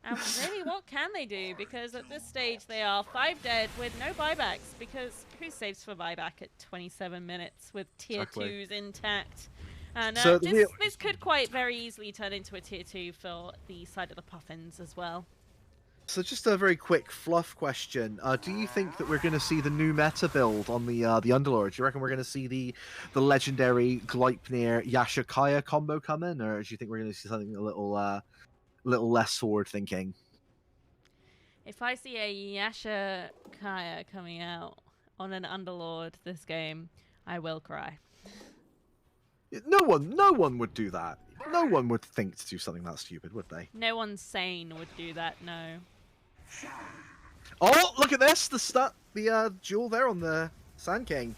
And really, what can they do? Because at this stage, they are 5 dead with no buybacks. Because who saves for buyback at 27 minutes with tier 2s intact? And so this could quite very easily turn into a tier 2 for the side of the Puffins as well. So just a very quick fluff question. Do you think that we're going to see the new meta build on the Underlord? Do you reckon we're going to see the legendary Gleipnir Yashakaya combo come in? Or do you think we're going to see something a little less forward thinking? If I see a Yashakaya coming out on an Underlord this game, I will cry. No one would do that. No one would think to do something that stupid, would they? No one sane would do that, no. Oh, look at this! The jewel there on the Sand King.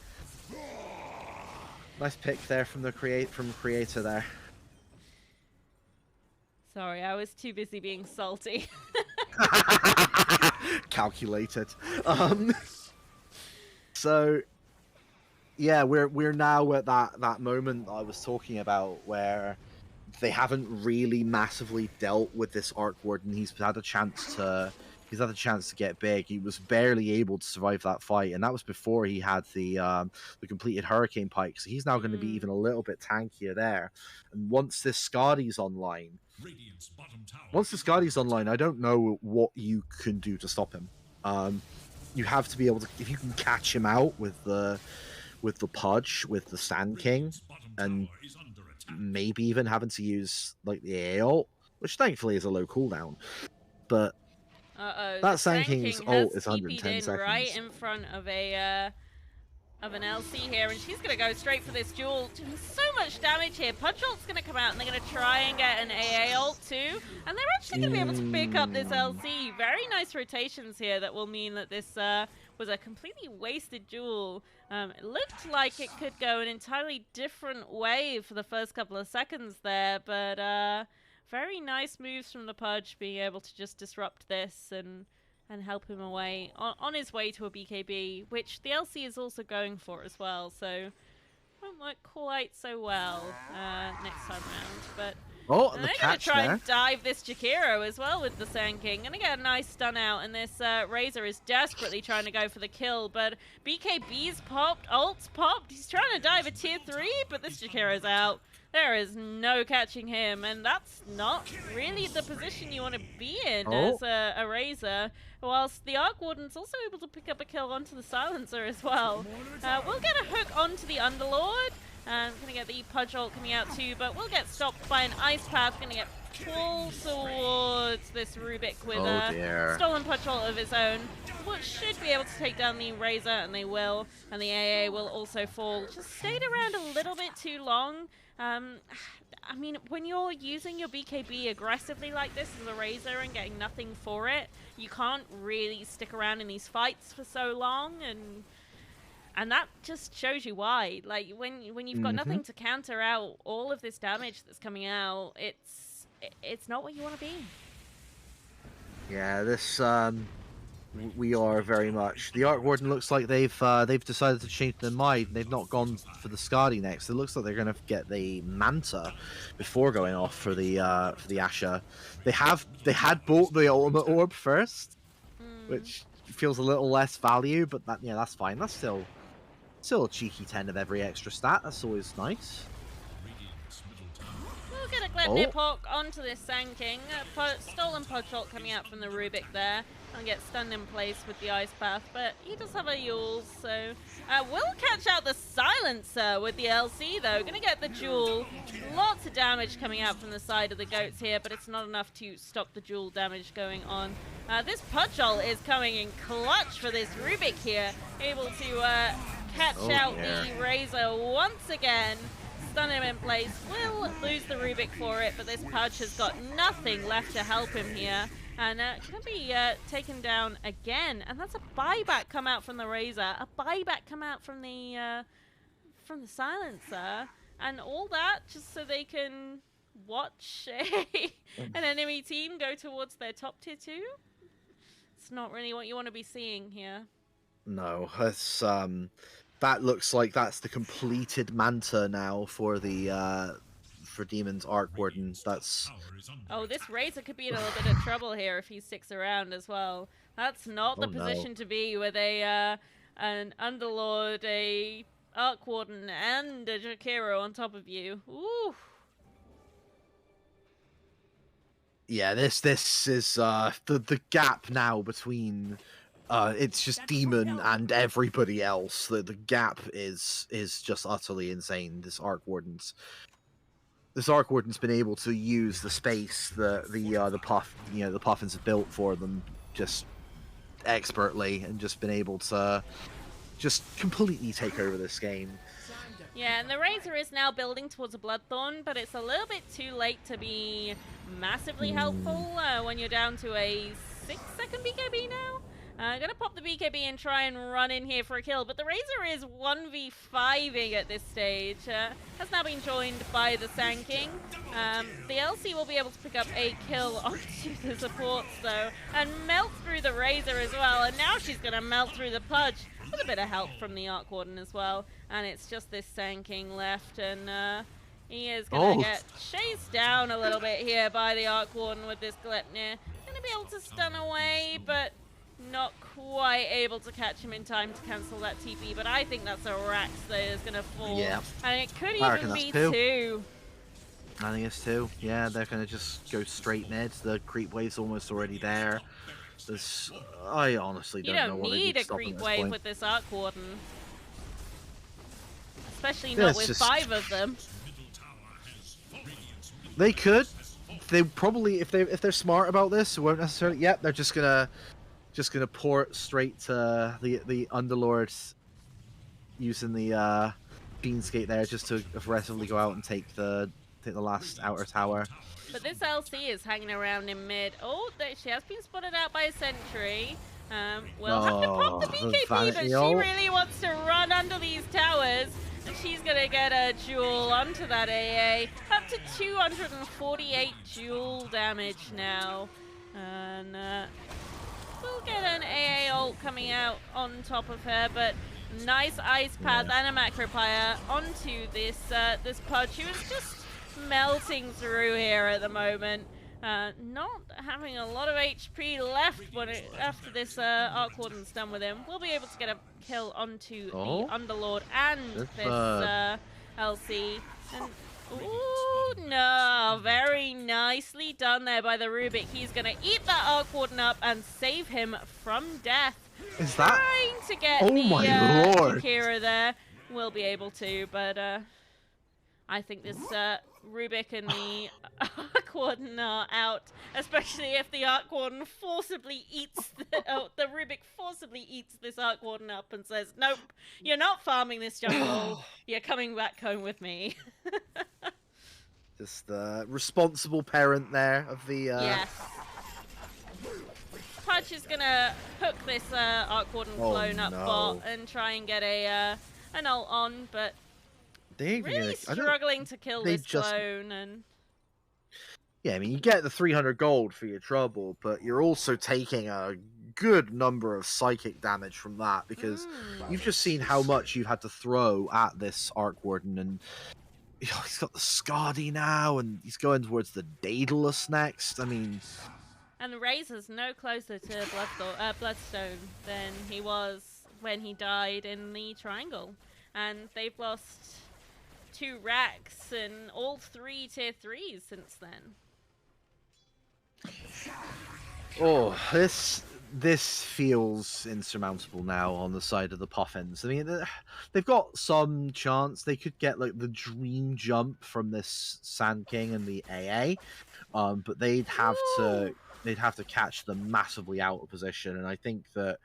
Nice pick there from creator there. Sorry, I was too busy being salty. Calculated. So yeah, we're now at that moment I was talking about where they haven't really massively dealt with this Arc Warden. He's had a chance to get big. He was barely able to survive that fight, and that was before he had the completed Hurricane Pike. So he's now going to be even a little bit tankier there. And once this Skadi's online, I don't know what you can do to stop him. You have to be able to, if you can catch him out with the Pudge, with the Sand King, and maybe even having to use like the AA ult, which thankfully is a low cooldown. But that Sand King's ult is 110 seconds. Right in front of an LC here, and she's gonna go straight for this duel. Doing so much damage here. Pudge ult's gonna come out, and they're gonna try and get an AA ult too, and they're actually gonna be able to pick up this LC. Very nice rotations here that will mean that this was a completely wasted duel. It looked like it could go an entirely different way for the first couple of seconds there, but very nice moves from the Pudge, being able to just disrupt this and help him away on his way to a BKB, which the LC is also going for as well. So won't work quite so well next time round, but Oh, and the they're going to catch try there. and dive this Jakiro as well with the Sand King. Going to get a nice stun out, and this Razor is desperately trying to go for the kill, but BKB's popped, ult's popped. He's trying to dive a tier 3, but this Jakiro's out. There is no catching him, and that's not really the position you want to be in as a Razor. Whilst the Arc Warden's also able to pick up a kill onto the Silencer as well. We'll get a hook onto the Underlord. Gonna get the Pudge ult coming out too, but we'll get stopped by an Ice Path. Gonna get pulled towards this Rubik with a stolen Pudge ult of his own, which should be able to take down the Razor, and they will. And the AA will also fall. Just stayed around a little bit too long. I mean, when you're using your BKB aggressively like this as a Razor and getting nothing for it, you can't really stick around in these fights for so long, and that just shows you why. Like, when you've got nothing to counter out all of this damage that's coming out, it's not what you want to be. Yeah, this we are very much. The Arc Warden looks like they've decided to change their mind. They've not gone for the Skadi next. It looks like they're going to get the Manta before going off for the Asha. They had bought the Ultimate Orb first, which feels a little less value, but that's fine. That's still a cheeky 10 of every extra stat. That's always nice. We'll get a Gleipnir poke onto this Sand King. Stolen Pod Shot coming out from the Rubik there. And get stunned in place with the Ice Path, but he does have a Yule, so we'll catch out the Silencer with the LC though. Gonna get the Jewel. Lots of damage coming out from the side of the goats here, but it's not enough to stop the Jewel damage going on. This Pudge ult is coming in clutch for this Rubik here, able to catch out the Razor once again. Stun him in place. Will lose the Rubik for it, but this Pudge has got nothing left to help him here. And gonna be taken down again, and that's a buyback come out from the Razor, a buyback come out from the Silencer, and all that just so they can watch an enemy team go towards their top tier 2. It's not really what you want to be seeing here. No, that's that looks like that's the completed Manta now for the for Demon's Arc Warden. That's this Razor could be in a little bit of trouble here if he sticks around as well. That's not the position to be with an Underlord, a Arc Warden, and a Jakiro on top of you. Ooh. Yeah, this is the gap now between it's just Demon and everybody else. The gap is just utterly insane. This Arc Warden's been able to use the space the Puffins have built for them just expertly, and just been able to just completely take over this game. Yeah, and the Razor is now building towards a Bloodthorn, but it's a little bit too late to be massively helpful when you're down to a 6-second BKB now. Gonna pop the BKB and try and run in here for a kill, but the Razor is 1v5ing at this stage. Has now been joined by the Sand King. The LC will be able to pick up a kill onto the supports though, and melt through the Razor as well, and now she's gonna melt through the Pudge. With a bit of help from the Arc Warden as well, and it's just this Sand King left, and he is gonna get chased down a little bit here by the Arc Warden with this Gleipnir. Gonna be able to stun away, but not quite able to catch him in time to cancel that TP, but I think that's a Rax that is going to fall. Yeah. And it could even be 2. I think it's 2. Yeah, they're going to just go straight mid. The creep wave's almost already there. I honestly don't know what they need a creep wave with this Arc Warden. Especially not with 5 of them. They could. They probably, if they're smart about this, won't necessarily. Yep, they're just gonna port straight to the Underlords, using the Beanskate there just to aggressively go out and take the last outer tower. But this LC is hanging around in mid. Oh, she has been spotted out by a sentry. We'll have to pop the BKB, but she really wants to run under these towers. And she's going to get a Jewel onto that AA. Up to 248 Jewel damage now. And we'll get an AA ult coming out on top of her, but Nice ice path and a macro pyre onto this this Pudge, who is just melting through here at the moment. Not having a lot of HP left after this Arc Warden's done with him. We'll be able to get a kill onto the Underlord and this LC. And, ooh, no, very nicely done there by the Rubik. He's going to eat that Arc Warden up and save him from death. Is that? Trying to get my lord! Shakira there. We'll be able to, but I think this Rubik and the Arc Warden are out, especially if the Arc Warden forcibly eats the Rubik forcibly eats this Arc Warden up and says, "Nope, you're not farming this jungle. You're coming back home with me." Just the responsible parent there of the. Yes. Pudge is gonna hook this Arc Warden clone up bot and try and get a an ult on, but really struggling to kill this clone. And yeah, I mean, you get the 300 gold for your trouble, but you're also taking a good number of psychic damage from that, because you've just seen how much you've had to throw at this Arc Warden, and you know, he's got the Skadi now, and he's going towards the Daedalus next. I mean... And Razor's no closer to Bloodstone than he was when he died in the Triangle. And they've lost 2 racks and all 3 tier 3s since then. Oh, this feels insurmountable now on the side of the Puffins. I mean, they've got some chance. They could get like the dream jump from this Sand King and the AA, but they'd have to catch them massively out of position. And I think that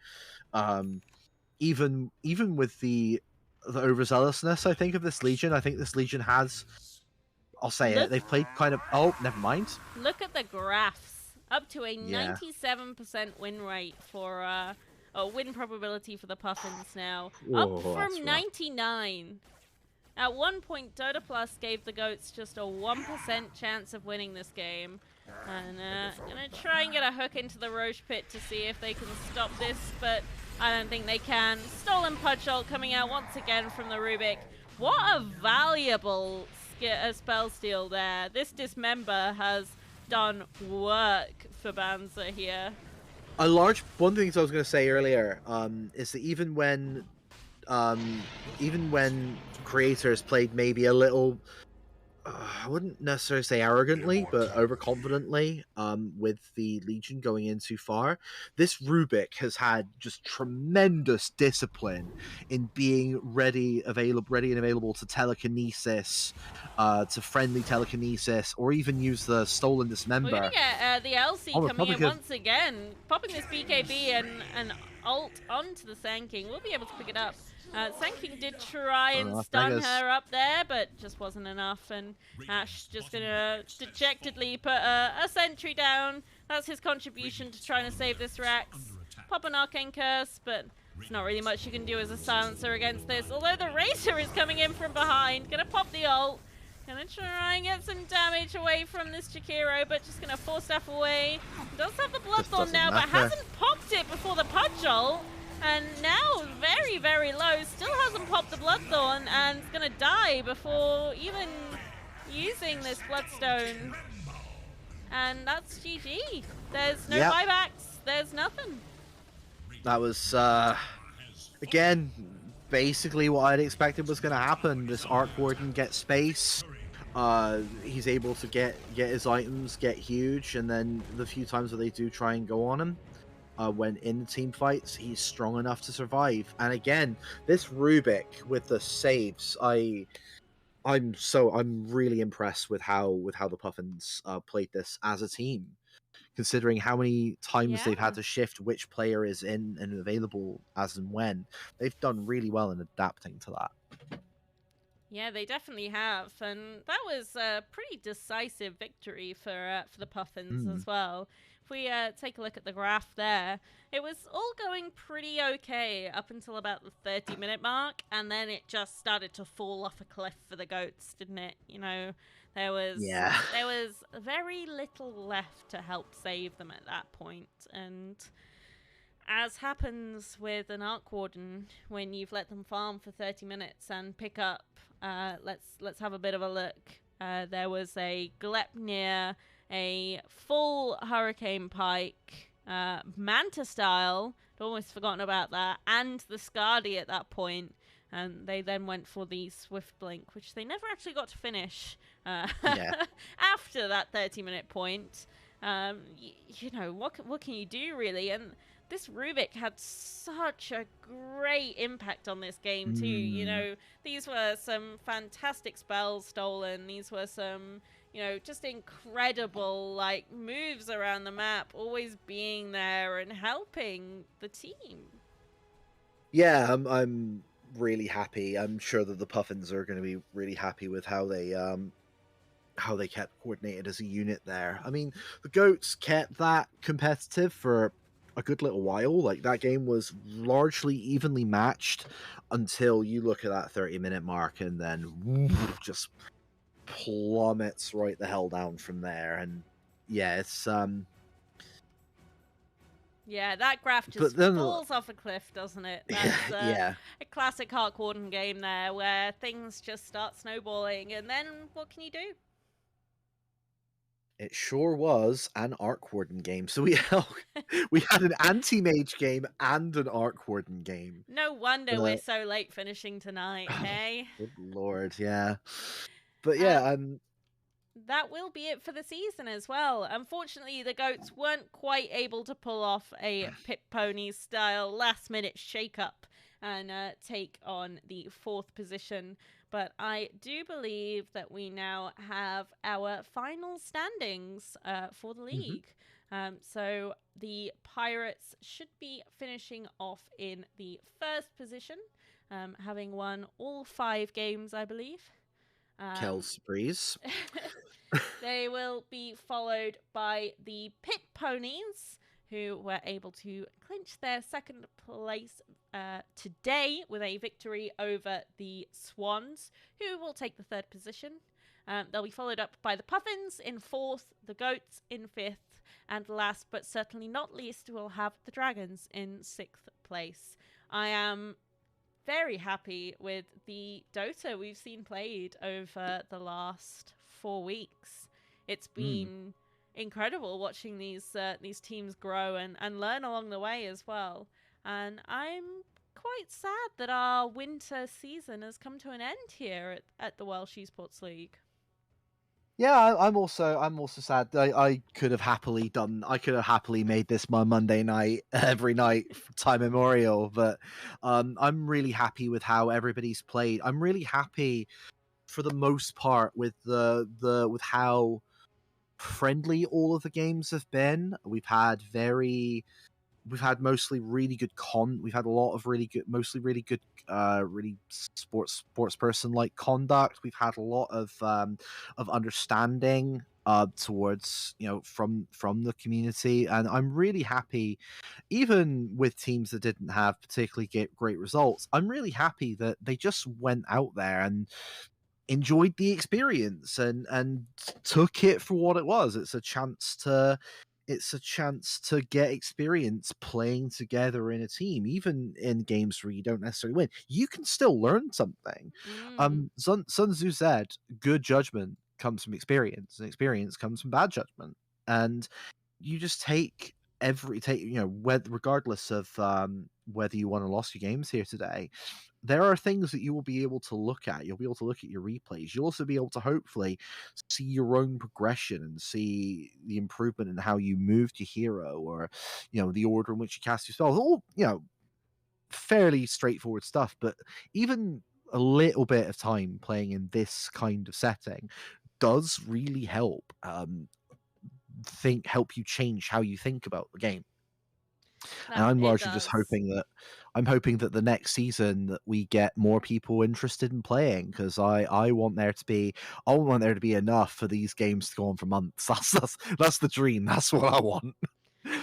even with the overzealousness, I think, of this Legion, I think this Legion has, I'll say it, they've played kind of, oh, never mind. Look at the graphs. Up to a 97% win rate for, win probability for the Puffins now. Up from 99. At one point, Dota Plus gave the Goats just a 1% chance of winning this game. And gonna try and get a hook into the Roche Pit to see if they can stop this, but I don't think they can. Stolen Pudge ult coming out once again from the Rubik. What a valuable spell steal there. This Dismember has done work for Banza here. One of the things I was going to say earlier is that even when creators played maybe a little, I wouldn't necessarily say arrogantly, but overconfidently with the Legion going in too far, this Rubik has had just tremendous discipline in being ready and available to telekinesis, to friendly telekinesis, or even use the Stolen Dismember. We're going to get the LC coming in once again, popping this BKB and ult onto the Sand King. We'll be able to pick it up. Sand King did try and stun her up there, but just wasn't enough. And Ash just gonna dejectedly put a sentry down. That's his contribution to trying to save this Rax. Pop an Arcane Curse, but there's not really much you can do as a silencer against this. Although the Racer is coming in from behind, gonna pop the ult. Gonna try and get some damage away from this Jakiro, but just gonna force stuff away. Does have the Bloodthorn now, but hasn't popped it before the Pudge ult. And now very, very low. Still hasn't popped the Bloodthorn, and is gonna die before even using this Bloodstone. And that's GG. There's no buybacks. There's nothing. That was again basically what I'd expected was going to happen. This Arc Warden gets space. He's able to get his items, get huge, and then the few times that they do try and go on him, when in the team fights, he's strong enough to survive. And again, this Rubik with the saves, I'm really impressed with how the Puffins played this as a team, considering how many times they've had to shift which player is in and available as and when. They've done really well in adapting to that. Yeah, they definitely have, and that was a pretty decisive victory for the Puffins as well. If we take a look at the graph there, it was all going pretty okay up until about the 30-minute mark, and then it just started to fall off a cliff for the Goats, didn't it? You know, there was very little left to help save them at that point, and as happens with an Arc Warden, when you've let them farm for 30 minutes and pick up, let's have a bit of a look. There was a Glepnir, a full Hurricane Pike, Manta style, I'd almost forgotten about that, and the Skadi at that point. And they then went for the Swift Blink, which they never actually got to finish after that 30-minute point. You know, what can you do, really? And this Rubik had such a great impact on this game, too. You know, these were some fantastic spells stolen. These were some, you know, just incredible, like, moves around the map, always being there and helping the team. Yeah, I'm really happy. I'm sure that the Puffins are going to be really happy with how they kept coordinated as a unit there. I mean, the Goats kept that competitive for a good little while. Like, that game was largely evenly matched until you look at that 30-minute mark, and then just plummets right the hell down from there. And yeah, it's yeah, that graph just falls off a cliff, doesn't it? That's yeah. A classic Arc Warden game there, where things just start snowballing, and then what can you do? It sure was an Arc Warden game. So we had an anti-mage game and an Arc Warden game. No wonder we're so late finishing tonight, hey? Good lord, yeah. But yeah, that will be it for the season as well. Unfortunately, the Goats weren't quite able to pull off a Pit Ponies style last-minute shake-up and take on the 4th position. But I do believe that we now have our final standings for the league. So the Pirates should be finishing off in the 1st position, having won all 5 games, I believe. Kel's Breeze. They will be followed by the Pit Ponies, who were able to clinch their 2nd place today with a victory over the Swans, who will take the 3rd position. They'll be followed up by the Puffins in 4th, the Goats in 5th, and last but certainly not least, we'll have the Dragons in 6th place. I am very happy with the Dota we've seen played over the last 4 weeks. It's been incredible watching these teams grow and learn along the way as well. And I'm quite sad that our winter season has come to an end here at the Welsh Esports League. Yeah, I'm also sad. I could have happily made this my Monday night every night time immemorial, but I'm really happy with how everybody's played. I'm really happy for the most part with with how friendly all of the games have been. We've had mostly really good we've had a lot of mostly really good really sports person like conduct. We've had a lot of understanding towards, you know, from the community, and I'm really happy, even with teams that didn't have particularly great results, I'm really happy that they just went out there and enjoyed the experience and took it for what it was. It's a chance to get experience playing together in a team, even in games where you don't necessarily win. You can still learn something. Sun Tzu said, "Good judgment comes from experience, and experience comes from bad judgment." And you just take regardless of whether you won or lost your games here today, there are things that you will be able to look at. You'll be able to look at your replays. You'll also be able to hopefully see your own progression and see the improvement in how you moved your hero, or, you know, the order in which you cast your spells. All, you know, fairly straightforward stuff, but even a little bit of time playing in this kind of setting does really help help you change how you think about the game. And I'm largely just hoping that the next season that we get more people interested in playing, because I want there to be enough for these games to go on for months. That's the dream. That's what I want.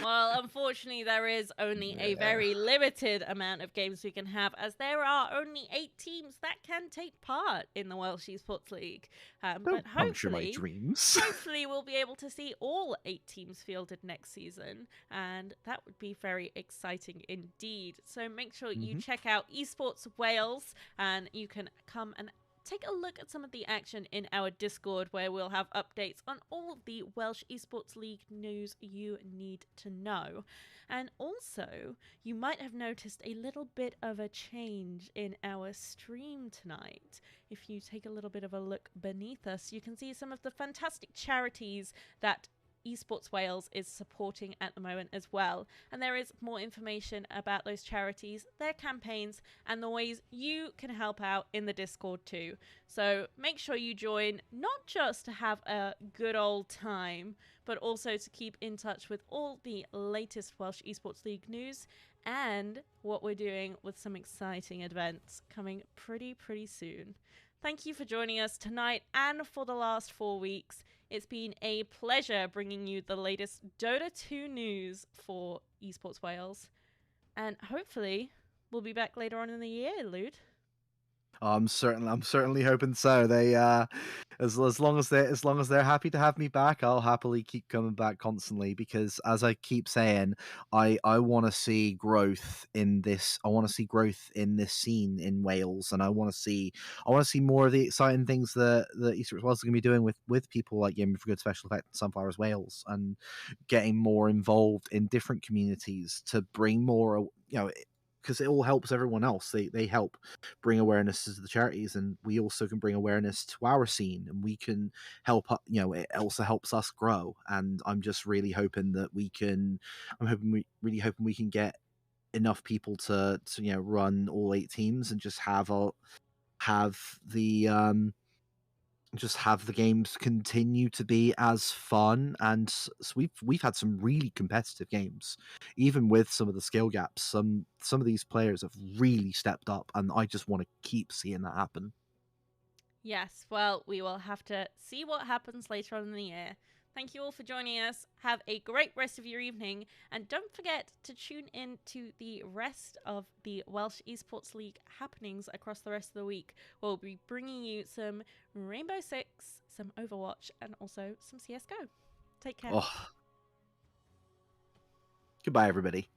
Well, unfortunately, there is only a very limited amount of games we can have, as there are only 8 teams that can take part in the Welsh Esports League. Don't But puncture my dreams. hopefully we'll be able to see all 8 teams fielded next season, and that would be very exciting indeed. So make sure you check out Esports Wales, and you can come and take a look at some of the action in our Discord, where we'll have updates on all of the Welsh Esports League news you need to know. And also, you might have noticed a little bit of a change in our stream tonight. If you take a little bit of a look beneath us, you can see some of the fantastic charities that EsportsWales is supporting at the moment as well. And there is more information about those charities, their campaigns, and the ways you can help out in the Discord too. So make sure you join, not just to have a good old time, but also to keep in touch with all the latest Welsh Esports League news and what we're doing with some exciting events coming pretty soon. Thank you for joining us tonight and for the last 4 weeks. It's been a pleasure bringing you the latest DOTA2 news for Esports Wales. And hopefully we'll be back later on in the year, Lude. I'm certainly hoping so. They as long as they're happy to have me back, I'll happily keep coming back constantly, because as I keep saying, I want to see growth in this. I want to see growth in this scene in Wales, and I want to see more of the exciting things that Esports Wales are going to be doing with people like Gaming for Good, Special Effect, Sunflowers Wales, and getting more involved in different communities to bring more, because it all helps everyone else. They help bring awareness to the charities, and we also can bring awareness to our scene, and we can help. It also helps us grow. And I'm just really hoping that we can. Really hoping we can get enough people to run all 8 teams and just have the games continue to be as fun. And so we've had some really competitive games, even with some of the skill gaps. Some of these players have really stepped up, and I just want to keep seeing that happen. Yes, well, we will have to see what happens later on in the year. Thank you all for joining us. Have a great rest of your evening. And don't forget to tune in to the rest of the Welsh Esports League happenings across the rest of the week. We'll be bringing you some Rainbow Six, some Overwatch, and also some CSGO. Take care. Oh. Goodbye, everybody.